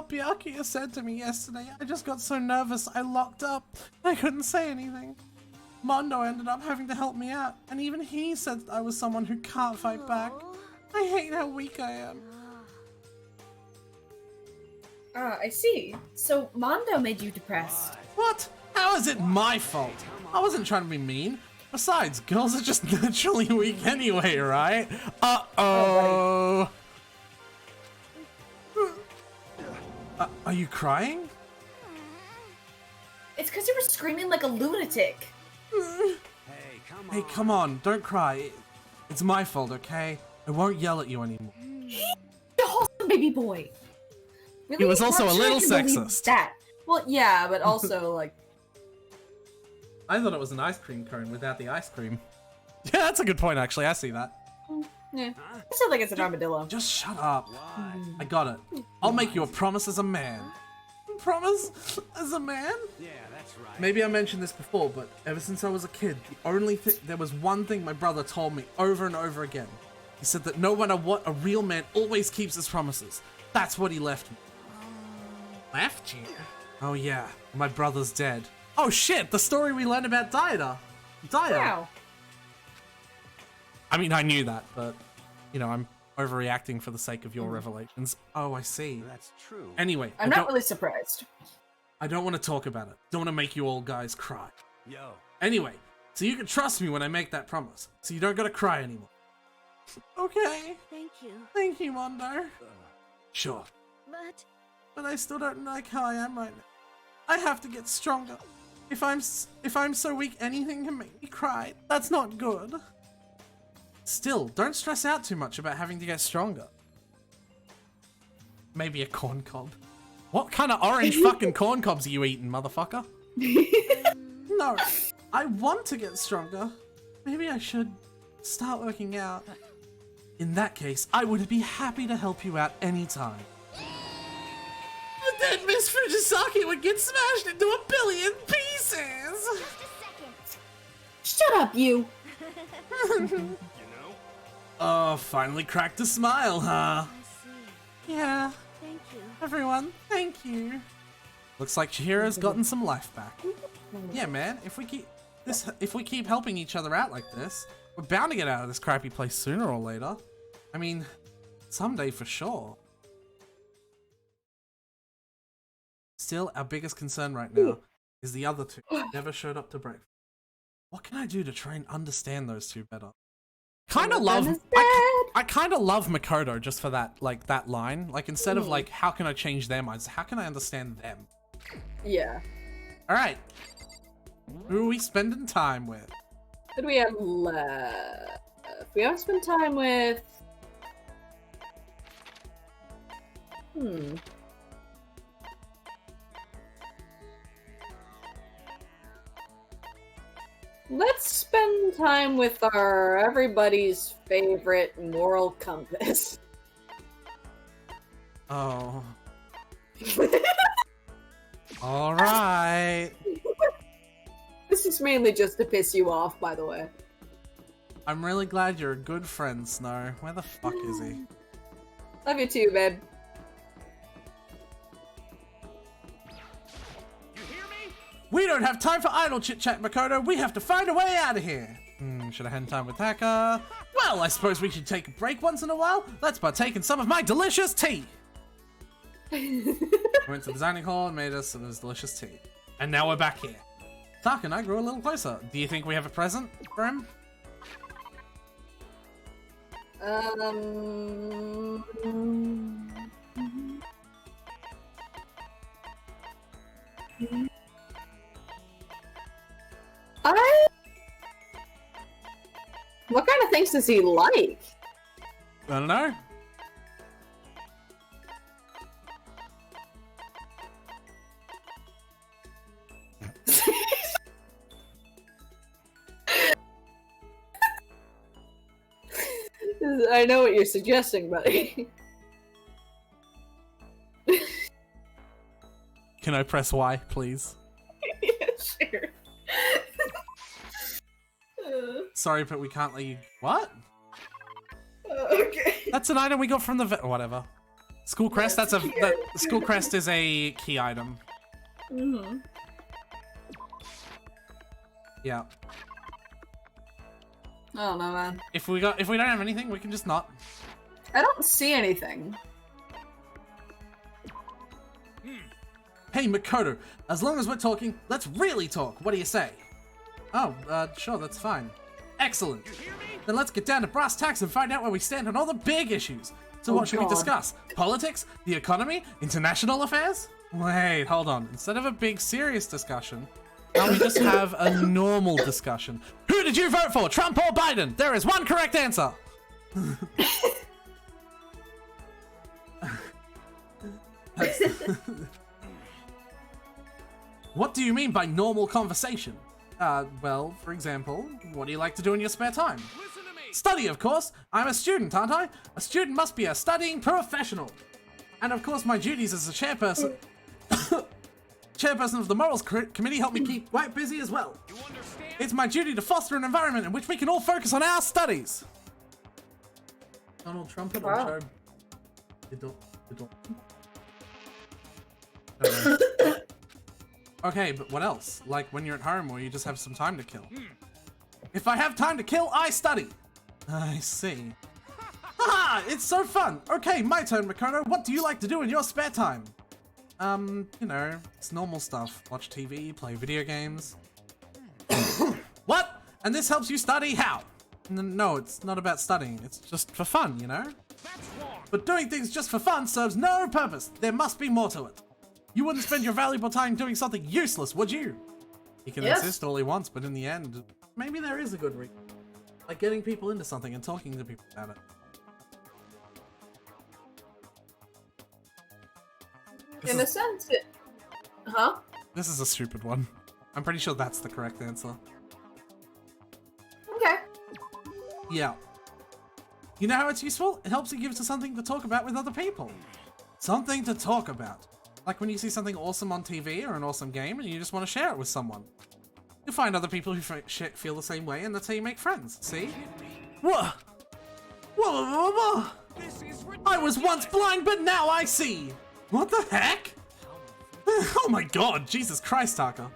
Byakuya said to me yesterday, I just got so nervous I locked up. I couldn't say anything. Mondo ended up having to help me out, and even he said I was someone who can't fight back. I hate how weak I am. Ah, I see. So Mondo made you depressed. What? How is it my fault? I wasn't trying to be mean. Besides, girls are just naturally weak anyway, right? Uh-oh. Are you crying? It's because you were screaming like a lunatic. Hey, come on. Don't cry. It's my fault, okay? I won't yell at you anymore. The wholesome baby boy. Really? He was also Not a sure I little can believe sexist. That. Well, yeah, but also, like... I thought it was an ice cream cone without the ice cream. Yeah, that's a good point, actually. I see that. Yeah. I still think it's an armadillo. Just shut up. I got it. I'll make you a promise as a man. Promise as a man? Yeah, that's right. Maybe I mentioned this before, but ever since I was a kid, there was one thing my brother told me over and over again. He said that no matter what, a real man always keeps his promises. That's what he left me. Left you? Oh yeah, my brother's dead. Oh shit, the story we learned about Daya. Wow. I mean, I knew that, but, you know, I'm overreacting for the sake of your revelations. Oh, I see. That's true. Anyway, I'm not really surprised. I don't want to talk about it. Don't want to make you all guys cry. Yo. Anyway, so you can trust me when I make that promise, so you don't gotta cry anymore. Okay. Thank you. Thank you, Mondo. Sure. But I still don't like how I am right now. I have to get stronger. If I'm so weak, anything can make me cry. That's not good. Still, don't stress out too much about having to get stronger. Maybe a corn cob. What kind of orange fucking corn cobs are you eating, motherfucker? No, I want to get stronger. Maybe I should start working out. In that case, I would be happy to help you out anytime. But then Miss Fujisaki would get smashed into a billion pieces! Shut up, you! Oh, finally cracked a smile, huh? Yeah. thank you. Everyone, thank you. Looks like Chihira's gotten some life back. Yeah, man, if we keep helping each other out like this, we're bound to get out of this crappy place sooner or later. I mean, someday for sure. Still, our biggest concern right now is the other two who never showed up to breakfast. What can I do to try and understand those two better? I kind of love Makoto just for that, like, that line. Like, instead of, like, how can I change their minds, how can I understand them? Yeah. Alright. Who are we spending time with? Who do we have left? We have to spend time with... Let's spend time with our everybody's favorite moral compass. Oh. Alright. This is mainly just to piss you off, by the way. I'm really glad you're a good friend, Snow. Where the fuck is he? Love you too, babe. We don't have time for idle chit-chat, Makoto. We have to find a way out of here. Should I hand time with Taka? Well, I suppose we should take a break once in a while. Let's partake in some of my delicious tea. We went to the dining hall and made us some of this delicious tea. And now we're back here. Taka and I grew a little closer. Do you think we have a present for him? What kind of things does he like? I don't know. I know what you're suggesting, buddy. Can I press Y, please? Yeah, sure. Sorry, but we can't let you... What? Okay. That's an item we got from the whatever. School crest. That's a school crest is a key item. Mm-hmm. Yeah. I don't know, man. If we don't have anything, we can just not. I don't see anything. Hey, Makoto, as long as we're talking, let's really talk. What do you say? Oh, sure, that's fine. Excellent. Then let's get down to brass tacks and find out where we stand on all the big issues. So what should we discuss? Politics? The economy? International affairs? Wait, hold on. Instead of a big serious discussion, why don't we just have a normal discussion? Who did you vote for, Trump or Biden? There is one correct answer. What do you mean by normal conversation? Well, for example, what do you like to do in your spare time? Study, of course. I'm a student, aren't I? A student must be a studying professional. And of course, my duties as a chairperson... chairperson of the Morals Committee help me keep quite busy as well. It's my duty to foster an environment in which we can all focus on our studies. Donald Trump or Joe? Okay, but what else? Like when you're at home or you just have some time to kill? If I have time to kill, I study. I see. Haha, it's so fun. Okay, my turn, Makoto. What do you like to do in your spare time? You know, it's normal stuff. Watch TV, play video games. What? And this helps you study? How? No, it's not about studying. It's just for fun, you know? But doing things just for fun serves no purpose. There must be more to it. You wouldn't spend your valuable time doing something useless, would you? He can insist all he wants, but in the end, maybe there is a good reason. Like getting people into something and talking to people about it. In a sense, it... Huh? This is a stupid one. I'm pretty sure that's the correct answer. Okay. Yeah. You know how it's useful? It helps you give to something to talk about with other people. Something to talk about. Like when you see something awesome on TV or an awesome game and you just want to share it with someone. You'll find other people who feel the same way and that's how you make friends, see? Whoa! Whoa! I was once blind, but now I see! What the heck? Oh my god, Jesus Christ, Taka.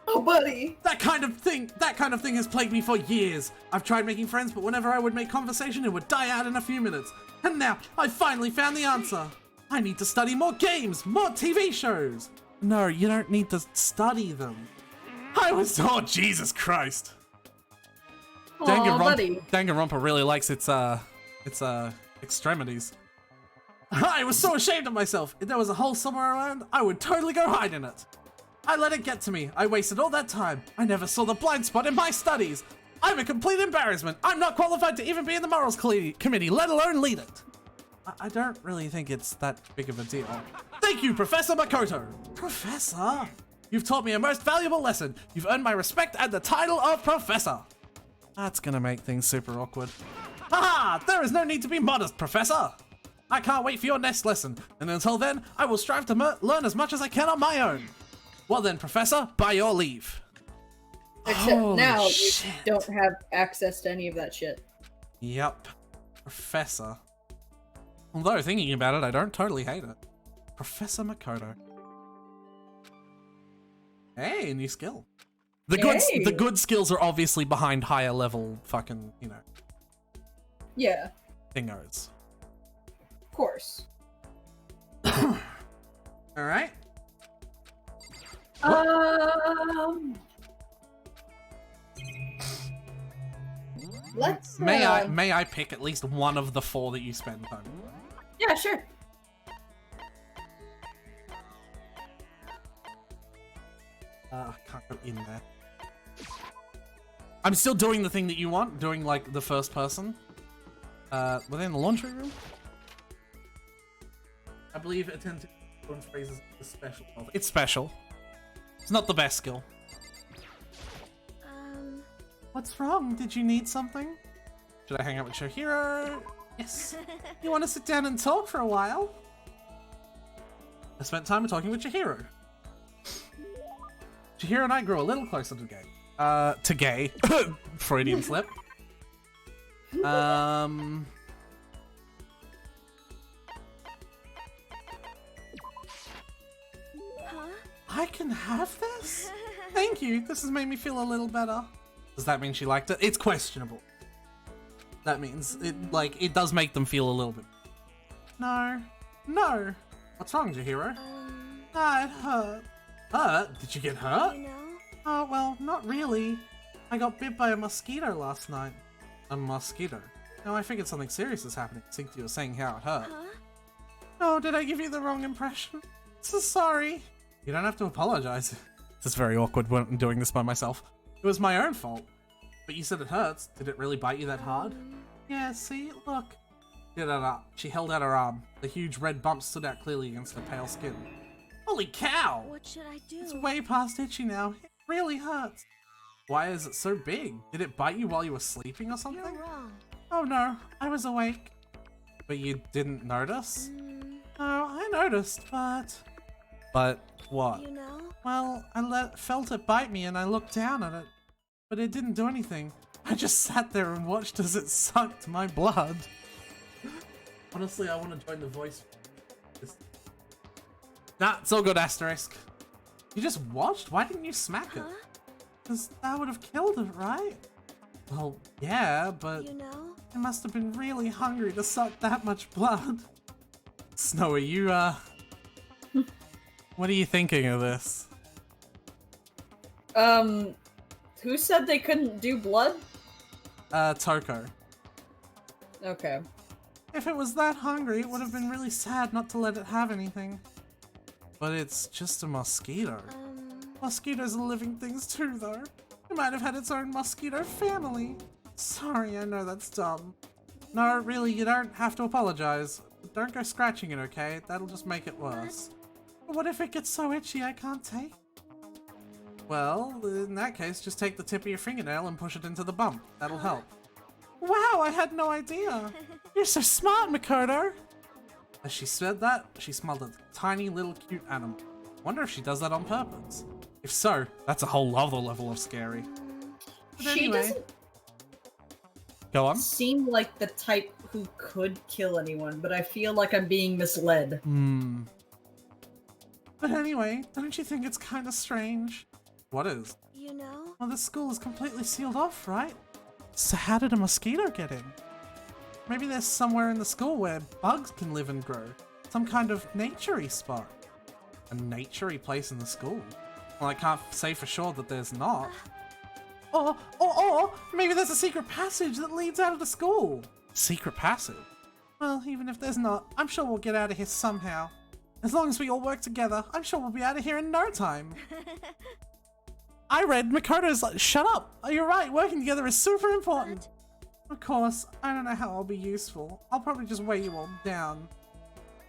Oh, buddy. That kind of thing has plagued me for years. I've tried making friends, but whenever I would make conversation, it would die out in a few minutes. And now, I finally found the answer. I need to study more games, more TV shows. No, you don't need to study them. Oh, Jesus Christ. Danganronpa really likes its extremities. I was so ashamed of myself. If there was a hole somewhere around, I would totally go hide in it. I let it get to me. I wasted all that time. I never saw the blind spot in my studies. I'm a complete embarrassment. I'm not qualified to even be in the Morals Committee, let alone lead it. I don't really think it's that big of a deal. Thank you, Professor Makoto. Professor? You've taught me a most valuable lesson. You've earned my respect and the title of Professor. That's gonna make things super awkward. Haha! There is no need to be modest, Professor. I can't wait for your next lesson, and until then, I will strive to learn as much as I can on my own. Well then, Professor, by your leave. Except now, you don't have access to any of that shit. Yep. Professor. Although, thinking about it, I don't totally hate it. Professor Makoto. Hey, new skill. The good skills are obviously behind higher level fucking, you know. Yeah. Thingos. Of course. Alright. Let's May I pick at least one of the 4 that you spend time on? Yeah, sure. Can't go in there. I'm still doing the thing that you want, doing like the first person. Within the laundry room? I believe attentive phrases is special. It's special. It's not the best skill. What's wrong? Did you need something? Should I hang out with Chihiro? Yes. You want to sit down and talk for a while? I spent time talking with Chihiro. Chihiro and I grew a little closer to gay. Freudian slip. I can have this? Thank you. This has made me feel a little better. Does that mean she liked it? It's questionable. That means it does make them feel a little bit. No. No. What's wrong, Chihiro? Ah, it hurt. Hurt? Did you get hurt? You know? Oh, well, not really. I got bit by a mosquito last night. A mosquito? No, I figured something serious is happening since you were saying how it hurt. Huh? Oh, did I give you the wrong impression? So sorry. You don't have to apologize. This is very awkward when I'm doing this by myself. It was my own fault. But you said it hurts. Did it really bite you that hard? Yeah, see? Look. She held out her arm. The huge red bump stood out clearly against her pale skin. Holy cow! What should I do? It's way past itchy now. It really hurts. Why is it so big? Did it bite you while you were sleeping or something? You're wrong. Oh no, I was awake. But you didn't notice? No, I noticed, but... But what? You know? Well, I felt it bite me and I looked down at it. But it didn't do anything. I just sat there and watched as it sucked my blood. Honestly, I want to join the voice. Nah, it's all good, asterisk. You just watched? Why didn't you smack it? Because that would have killed it, right? Well, yeah, but You know? it must have been really hungry to suck that much blood. Snow, are you, what are you thinking of this? Who said they couldn't do blood? Toko. Okay. If it was that hungry, it would have been really sad not to let it have anything. But it's just a mosquito. Mosquitoes are living things too, though. It might have had its own mosquito family. Sorry, I know that's dumb. No, really, you don't have to apologize. Don't go scratching it, okay? That'll just make it worse. But what if it gets so itchy I can't take it? Well, in that case, just take the tip of your fingernail and push it into the bump. That'll help. Wow, I had no idea. You're so smart, Makoto. As she said that, she smelled a tiny little cute animal. Wonder if she does that on purpose. If so, that's a whole other level of scary. But She anyway, doesn't go on. seem like the type who could kill anyone, but I feel like I'm being misled. But anyway, don't you think it's kind of strange? What is? You know? Well, this school is completely sealed off, right? So how did a mosquito get in? Maybe there's somewhere in the school where bugs can live and grow. Some kind of nature-y spot. A nature-y place in the school. Well, I can't say for sure that there's not. Or maybe there's a secret passage that leads out of the school. Secret passage? Well, even if there's not, I'm sure we'll get out of here somehow. As long as we all work together, I'm sure we'll be out of here in no time. I read Makoto's shut up! You're right, working together is super important. Of course, I don't know how I'll be useful. I'll probably just weigh you all down.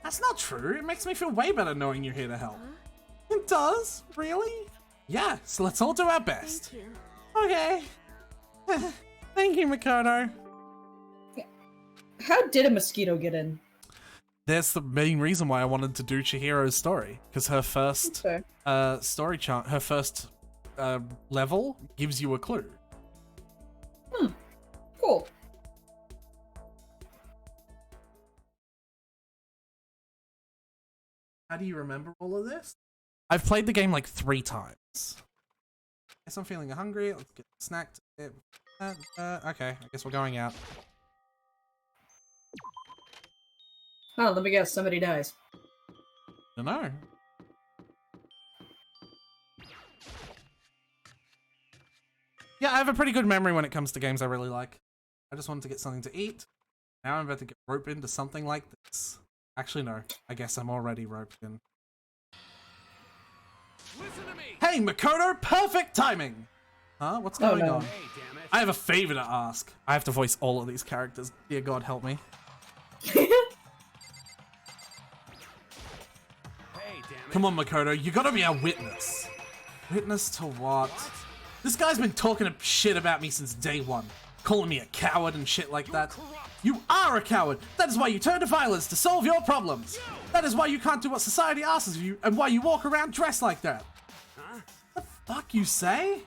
That's not true. It makes me feel way better knowing you're here to help. It does? Really? Yeah, so let's all do our best. Thank you. Okay. Thank you, Makoto. How did a mosquito get in? That's the main reason why I wanted to do Chihiro's story, because her first story chart, her first level gives you a clue. Cool. How do you remember all of this? I've played the game like 3 times. Guess I'm feeling hungry. Let's get a snack. Okay, I guess we're going out. Oh, let me guess. Somebody dies. Don't know. Yeah, I have a pretty good memory when it comes to games I really like. I just wanted to get something to eat. Now I'm about to get roped into something like this. Actually, no. I guess I'm already roped in. Listen to me. Hey, Makoto! Perfect timing! Huh? What's going on? Hey, damn it. I have a favor to ask. I have to voice all of these characters. Dear God, help me. Hey, damn it. Come on, Makoto. You gotta be our witness. Witness to what? This guy's been talking shit about me since day one. Calling me a coward and shit like that. You are a coward! That is why you turn to violence to solve your problems! That is why you can't do what society asks of you, and why you walk around dressed like that! Huh? The fuck you say?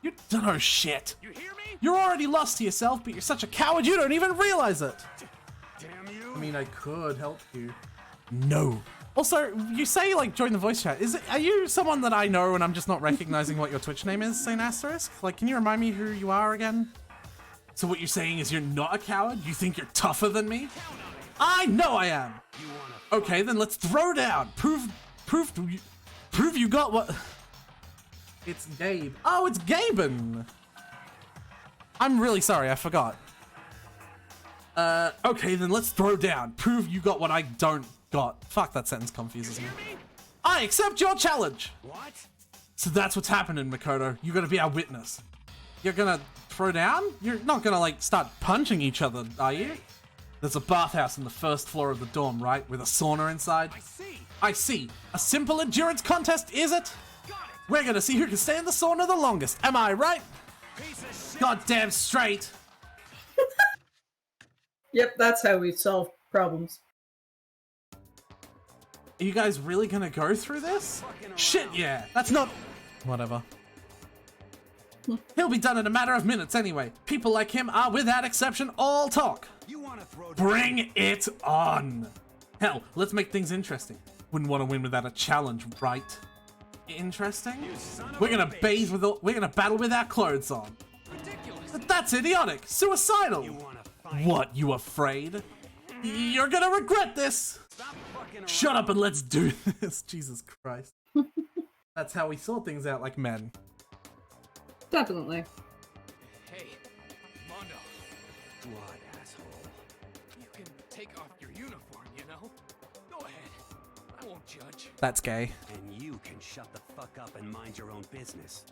You don't know shit! You hear me? You're already lost to yourself, but you're such a coward you don't even realize it! Damn you. I mean, I could help you. No. Also, you say, like, join the voice chat. Are you someone that I know and I'm just not recognizing what your Twitch name is, Saint Asterisk? Like, can you remind me who you are again? So what you're saying is you're not a coward? You think you're tougher than me? I know I am! Okay, then let's throw down. Prove you got what... It's Gabe. Oh, it's Gaben! I'm really sorry, I forgot. Okay, then let's throw down. Prove you got what I don't got. Fuck, that sentence confuses me. I accept your challenge! What? So that's what's happening, Makoto. You gotta be our witness. You're gonna throw down? You're not gonna, like, start punching each other, are you? There's a bathhouse on the first floor of the dorm, right? With a sauna inside? I see. A simple endurance contest, is it? We're gonna see who can stay in the sauna the longest. Am I right? Goddamn straight. Yep, that's how we solve problems. Are you guys really gonna go through this? Shit, yeah. That's not... Whatever. He'll be done in a matter of minutes anyway. People like him are, without exception, all talk. Bring it on. Hell, let's make things interesting. Wouldn't want to win without a challenge, right? Interesting? We're gonna battle with our clothes on. But that's idiotic. Suicidal. What, you afraid? You're gonna regret this. Shut up and let's do this. Jesus Christ. That's how we sort things out like men. Definitely. Hey, Mondo. What, asshole? You can take off your uniform, you know? Go ahead. I won't judge. That's gay. And you can shut the fuck up and mind your own business.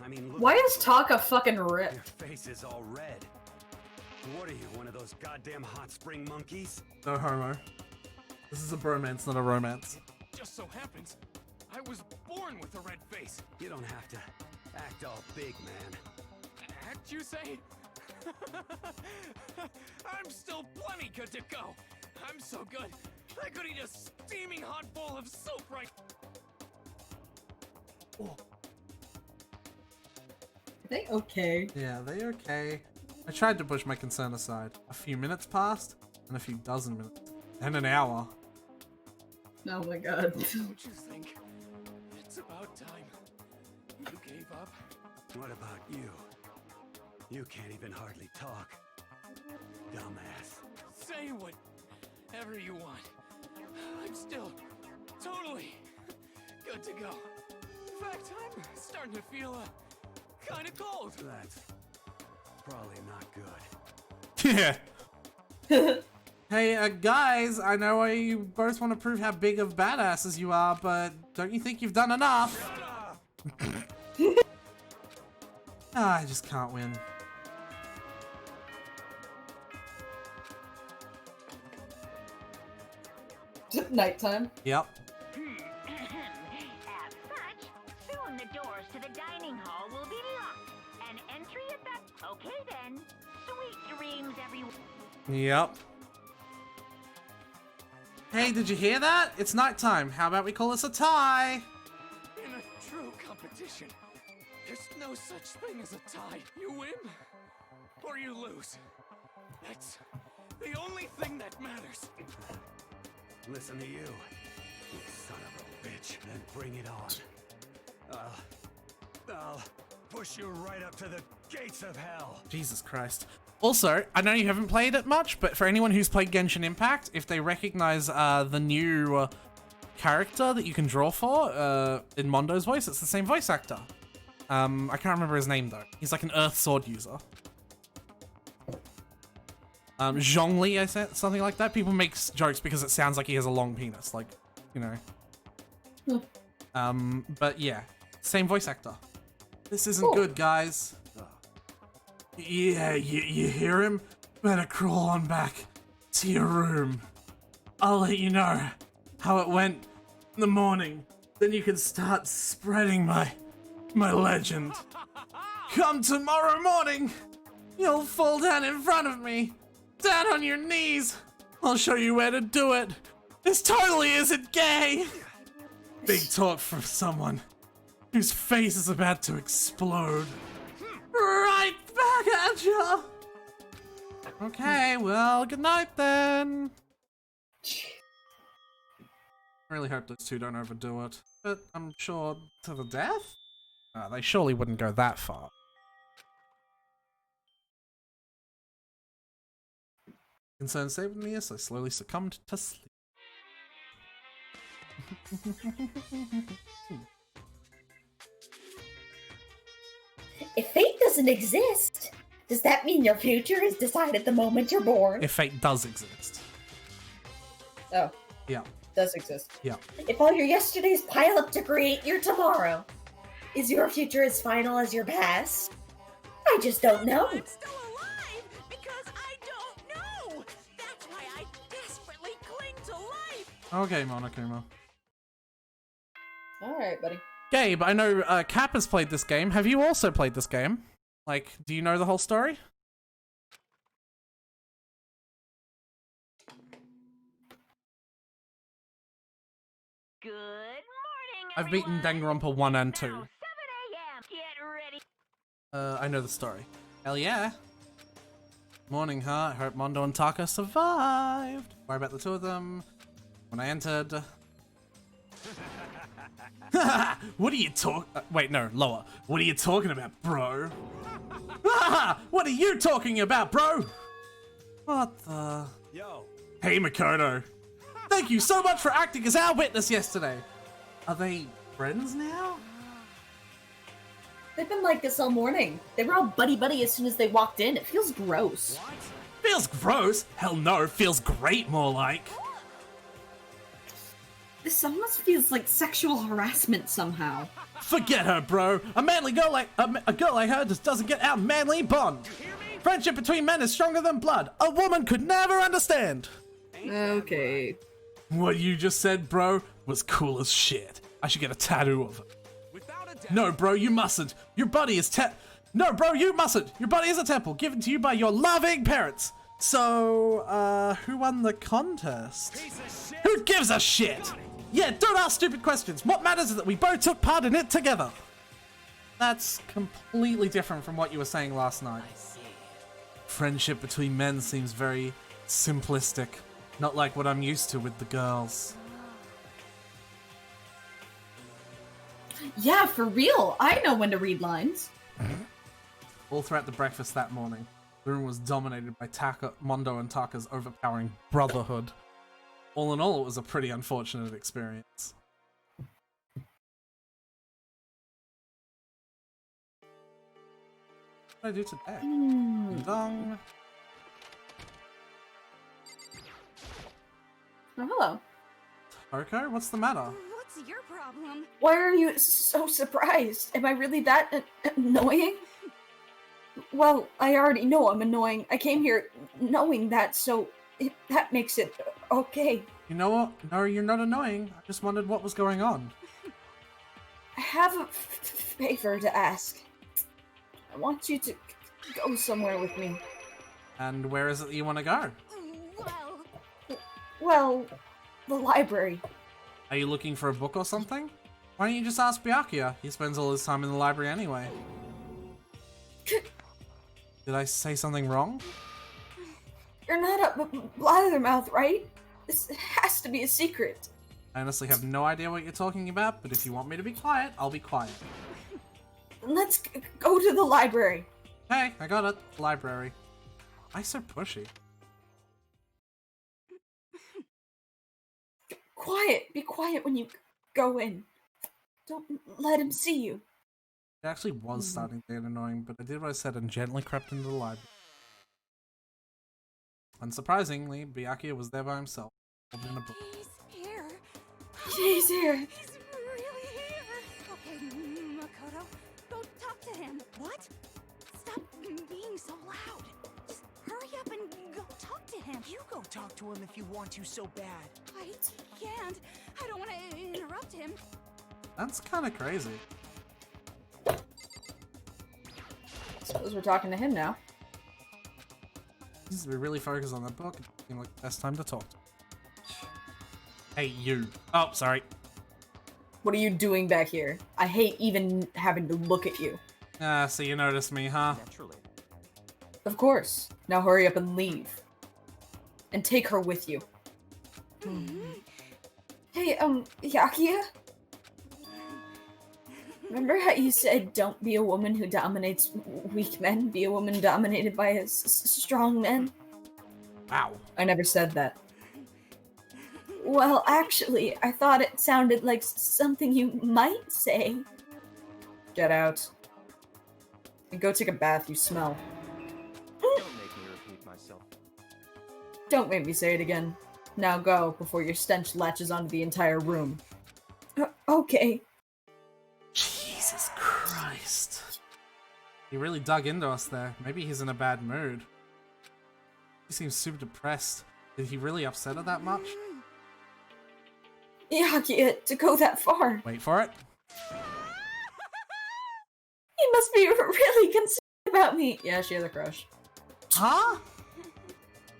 I mean, look. Why is Taka fucking ripped? Your face is all red. What are you, one of those goddamn hot spring monkeys? No homo. This is a bromance, not a romance. Just so happens, I was born with a red face. You don't have to act all big, man. Act, you say? I'm still plenty good to go. I'm so good, I could eat a steaming hot bowl of soup right... Are they okay? Yeah, they okay. I tried to push my concern aside. A few minutes passed, and a few dozen minutes. And an hour. Oh my god. Don't you think it's about time you gave up? What about you? You can't even hardly talk. Dumbass. Say whatever you want. I'm still totally good to go. In fact, I'm starting to feel kind of cold. That's probably not good. Yeah. Hey, guys, I know you both want to prove how big of badasses you are, but don't you think you've done enough? I just can't win. Nighttime. Yep. As such, soon the doors to the dining hall will be locked. And entry at that... Okay then. Sweet dreams, everyone. Yep. Hey, did you hear that? It's nighttime. How about we call this a tie? In a true competition, there's no such thing as a tie. You win, or you lose. That's the only thing that matters. Listen to you, you son of a bitch. Then bring it on. I'll push you right up to the gates of hell. Jesus Christ. Also, I know you haven't played it much, but for anyone who's played Genshin Impact, if they recognize the new character that you can draw for in Mondo's voice, it's the same voice actor. I can't remember his name though. He's like an Earth Sword user. Zhongli, I said something like that. People make jokes because it sounds like he has a long penis, like, you know. But yeah, same voice actor. This isn't good, guys. Yeah, you hear him? Better crawl on back to your room. I'll let you know how it went in the morning. Then you can start spreading my legend. Come tomorrow morning, you'll fall down in front of me. Down on your knees. I'll show you where to do it. This totally isn't gay. Big talk from someone whose face is about to explode. Right back at ya! Okay, well, good night then. really hope those two don't overdo it. But I'm sure to the death? They surely wouldn't go that far. Concern stayed with me as I slowly succumbed to sleep. If fate doesn't exist, does that mean your future is decided the moment you're born? If fate does exist. Oh, Yeah. does exist. Yeah. If all your yesterdays pile up to create your tomorrow, is your future as final as your past? I just don't know. I'm still alive because I don't know. That's why I desperately cling to life. Okay, Monokuma. Alright, buddy. Gabe, I know Cap has played this game. Have you also played this game? Like, do you know the whole story? Good morning, I've beaten Danganronpa 1 and 2. 7 a.m. Get ready. I know the story. Hell yeah. Morning, huh? I hope Mondo and Taka survived. Worry about the two of them. When I entered... What are you wait, no, lower. What are you talking about, bro? What are you talking about, bro? What the... Yo. Hey, Makoto. Thank you so much for acting as our witness yesterday. Are they friends now? They've been like this all morning. They were all buddy-buddy as soon as they walked in. It feels gross. What? Feels gross? Hell no, feels great more like. This almost feels like sexual harassment somehow. Forget her, bro. A manly girl like a girl like her just doesn't get our manly bond. Friendship between men is stronger than blood. A woman could never understand. Okay. What you just said, bro, was cool as shit. I should get a tattoo of it. No, bro, you mustn't. Your body is No, bro, you mustn't. Your body is a temple given to you by your loving parents. So, who won the contest? Who gives a shit? Yeah, don't ask stupid questions. What matters is that we both took part in it together. That's completely different from what you were saying last night. Friendship between men seems very simplistic. Not like what I'm used to with the girls. Yeah, for real. I know when to read lines. All throughout the breakfast that morning, the room was dominated by Mondo and Taka's overpowering brotherhood. All in all, it was a pretty unfortunate experience. What did I do today? Dong. Oh, hello. Toko, what's the matter? What's your problem? Why are you so surprised? Am I really that annoying? Well, I already know I'm annoying. I came here knowing that, so that makes it okay. You know what? No, you're not annoying. I just wondered what was going on. I have a favor to ask. I want you to go somewhere with me. And where is it that you want to go? Well, the library. Are you looking for a book or something? Why don't you just ask Byakuya? He spends all his time in the library anyway. Did I say something wrong? You're not a blabbermouth, right? This has to be a secret. I honestly have no idea what you're talking about, but if you want me to be quiet, I'll be quiet. Let's go to the library. Hey, I got it. Library. Why so pushy? Quiet. Be quiet when you go in. Don't let him see you. It actually was starting to get annoying, but I did what I said and gently crept into the library. Unsurprisingly, Byakuya was there by himself, holding a book. He's here. He's here. He's really here. Okay, Makoto, go talk to him. What? Stop being so loud. Just hurry up and go talk to him. You go talk to him if you want to so bad. I can't. I don't want to interrupt him. That's kind of crazy. Suppose we're talking to him now. He needs to be really focused on that book. It seemed like the best time to talk to him. Hey, you. Oh, sorry. What are you doing back here? I hate even having to look at you. Ah, so you noticed me, huh? Naturally. Of course. Now hurry up and leave. And take her with you. Hey, Yakia? Remember how you said don't be a woman who dominates weak men, be a woman dominated by strong men? Wow. I never said that. Well, actually, I thought it sounded like something you might say. Get out. And go take a bath, you smell. Don't make me repeat myself. Don't make me say it again. Now go, before your stench latches onto the entire room. Okay. Jesus Christ. He really dug into us there. Maybe he's in a bad mood. He seems super depressed. Did he really upset her that much? Yakia, to go that far. Wait for it. He must be really concerned about me. Yeah, she has a crush. Huh?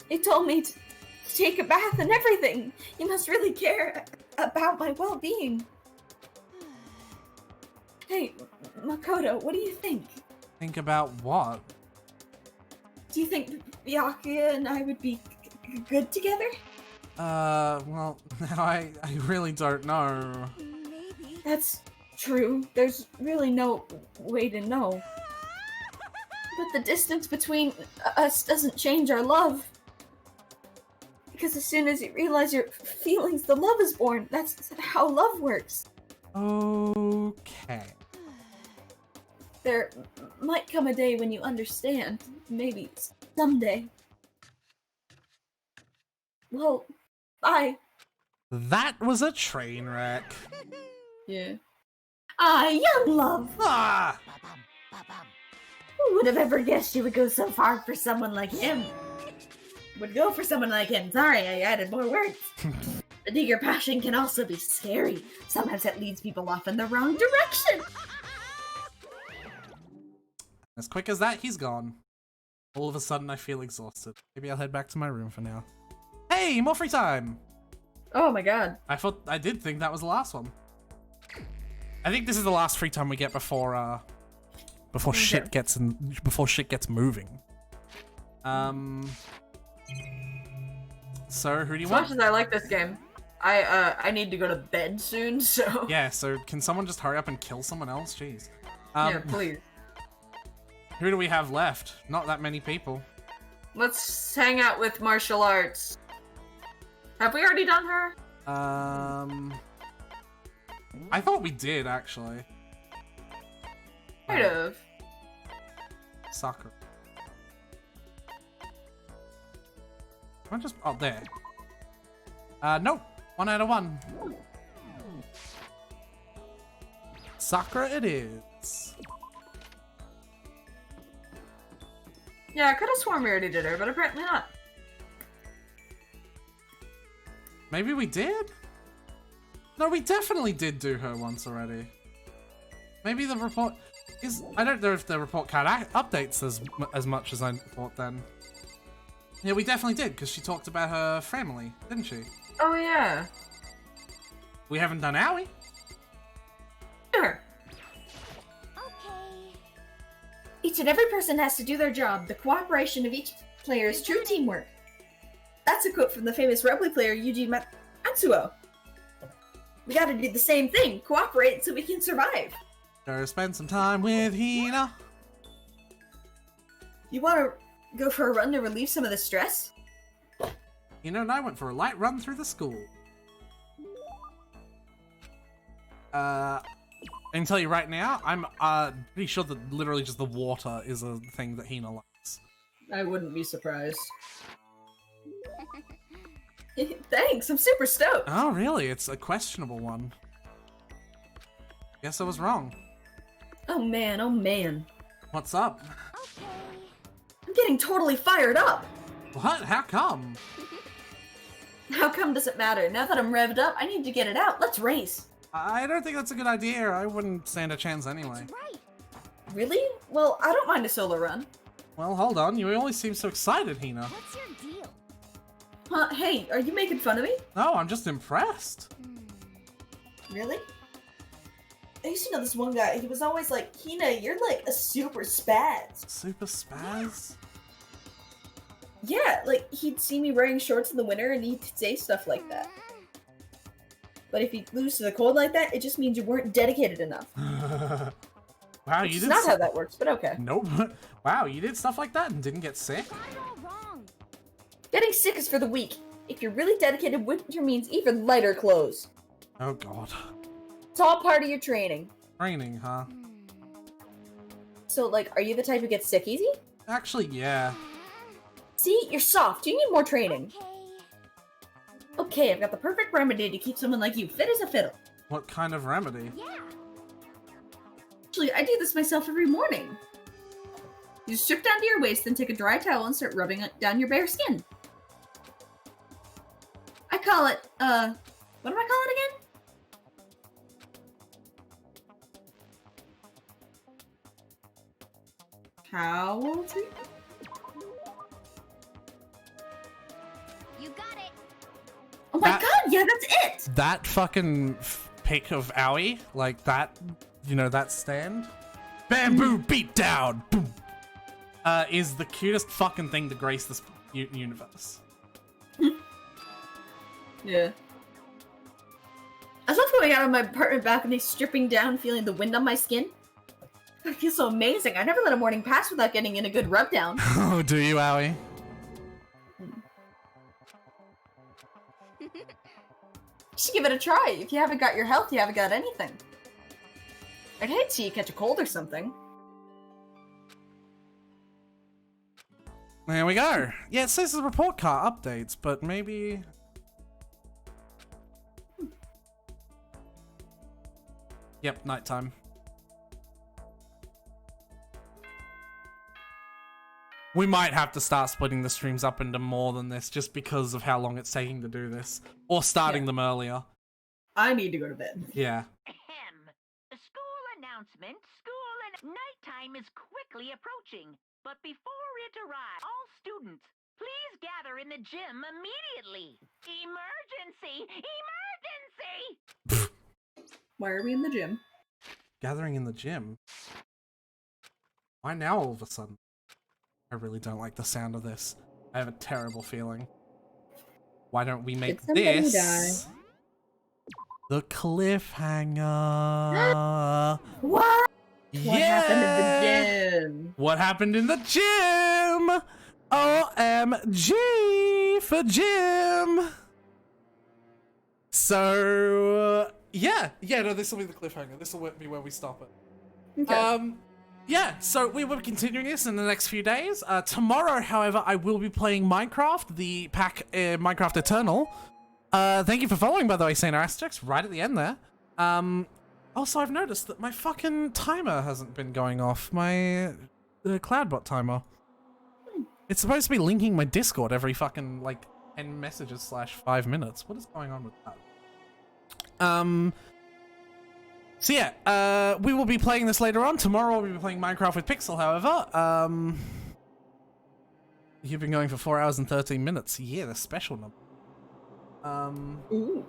He told me to take a bath and everything. You must really care about my well-being. Hey, Makoto, what do you think? Think about what? Do you think Byakuya and I would be good together? Well, now I really don't know. That's true. There's really no way to know. But the distance between us doesn't change our love. Because as soon as you realize your feelings, the love is born. That's how love works. Okay. There might come a day when you understand. Maybe someday. Well, bye. That was a train wreck. Yeah. Young love. Ah! Who would have ever guessed you would go so far for someone like him? Would go for someone like him. Sorry, I added more words. But eager passion can also be scary. Sometimes it leads people off in the wrong direction. As quick as that, he's gone. All of a sudden, I feel exhausted. Maybe I'll head back to my room for now. Hey, more free time! Oh my god. I did think that was the last one. I think this is the last free time we get before shit gets moving. So who do you want? As much as I like this game, I need to go to bed soon, so... Yeah, so can someone just hurry up and kill someone else? Jeez. Yeah, please. Who do we have left? Not that many people. Let's hang out with martial arts. Have we already done her? I thought we did, actually. Kind of. Sakura. I'm just... Oh, there. Nope. 1 out of 1. Sakura it is. Yeah, I could have sworn we already did her, but apparently not. Maybe we did? No, we definitely did do her once already. Maybe the report is... I don't know if the report card updates as much as I thought then. Yeah, we definitely did, because she talked about her family, didn't she? Oh, yeah. We haven't done Aoi. Sure. Each and every person has to do their job. The cooperation of each player is true teamwork. That's a quote from the famous rugby player Yuji Matsuo. We gotta do the same thing. Cooperate so we can survive. Gotta spend some time with Hina. You wanna go for a run to relieve some of the stress? Hina and I went for a light run through the school. I can tell you right now, I'm pretty sure that literally just the water is a thing that Hina likes. I wouldn't be surprised. Thanks, I'm super stoked. Oh, really? It's a questionable one. Guess I was wrong. Oh man, oh man. What's up? I'm getting totally fired up. What? How come? How come doesn't matter. Now that I'm revved up, I need to get it out. Let's race. I don't think that's a good idea. I wouldn't stand a chance anyway. Really? Well, I don't mind a solo run. Well, hold on. You always seem so excited, Hina. What's your deal? Hey, are you making fun of me? No, I'm just impressed. Really? I used to know this one guy. He was always like, Hina, you're like a super spaz. Super spaz? Yeah, like he'd see me wearing shorts in the winter and he'd say stuff like that. But if you lose to the cold like that, it just means you weren't dedicated enough. Wow, Which you is did not how that works, but okay. Nope. Wow, you did stuff like that and didn't get sick? Getting sick is for the weak. If you're really dedicated, winter means even lighter clothes. Oh god. It's all part of your training. Training, huh? So, like, are you the type who gets sick easy? Actually, yeah. See, you're soft. You need more training. Okay, I've got the perfect remedy to keep someone like you fit as a fiddle. What kind of remedy? Actually, I do this myself every morning. You strip down to your waist, then take a dry towel and start rubbing it down your bare skin. I call it, what do I call it again? Towel treatment? You got it. Oh my god, yeah, that's it! That fucking pic of Owie, like that, you know, that stand? Bamboo beatdown! Boom! Is the cutest fucking thing to grace this universe. Yeah. I love going out on my apartment balcony, stripping down, feeling the wind on my skin. I feel so amazing. I never let a morning pass without getting in a good rub down. Oh, do you, Owie? You should give it a try. If you haven't got your health, you haven't got anything. I'd hate to see you catch a cold or something. There we go. Yeah, it says the report card updates, but maybe... Yep, nighttime. We might have to start splitting the streams up into more than this just because of how long it's taking to do this. Or starting them earlier. I need to go to bed. Yeah. School announcement. Nighttime is quickly approaching. But before it arrives, all students, please gather in the gym immediately. Emergency! Emergency! Why are we in the gym? Gathering in the gym? Why now all of a sudden? I really don't like the sound of this. I have a terrible feeling. Why don't we make this the cliffhanger? What? Yeah! What happened in the gym? What happened in the gym? OMG for gym! So, yeah, no, this will be the cliffhanger. This will be where we stop it. Okay. Yeah, so we will be continuing this in the next few days. Tomorrow, however, I will be playing Minecraft, the pack Minecraft Eternal. Thank you for following, by the way, Saint Asterix, right at the end there. Also, I've noticed that my fucking timer hasn't been going off. My Cloudbot timer. It's supposed to be linking my Discord every fucking, like, 10 messages / 5 minutes. What is going on with that? So yeah, we will be playing this later on. Tomorrow we'll be playing Minecraft with Pixel, however. You've been going for 4 hours and 13 minutes. Yeah, the special number. Ooh.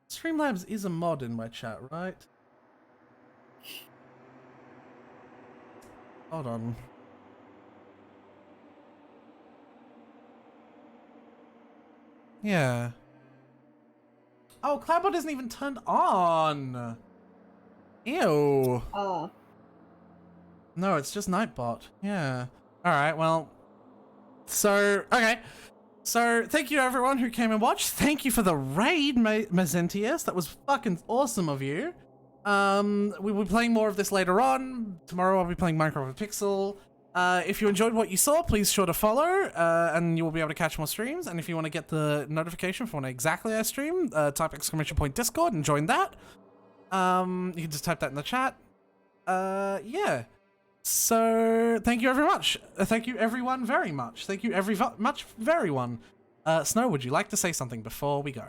Streamlabs is a mod in my chat, right? Hold on. Yeah. Oh, Cloudbot isn't even turned on. Ew. No, it's just Nightbot. Yeah. Alright, well. So, okay. So, thank you to everyone who came and watched. Thank you for the raid, Mazentius. That was fucking awesome of you. We will be playing more of this later on. Tomorrow I'll be playing Minecraft with Pixel. If you enjoyed what you saw, please sure to follow, and you will be able to catch more streams. And if you want to get the notification for when exactly I stream, type !Discord and join that. You can just type that in the chat. Yeah. So, thank you very much. Thank you everyone very much. Thank you very one. Snow, would you like to say something before we go?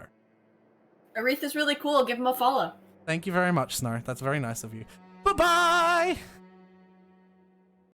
Aretha's really cool. Give him a follow. Thank you very much, Snow. That's very nice of you. Bye-bye!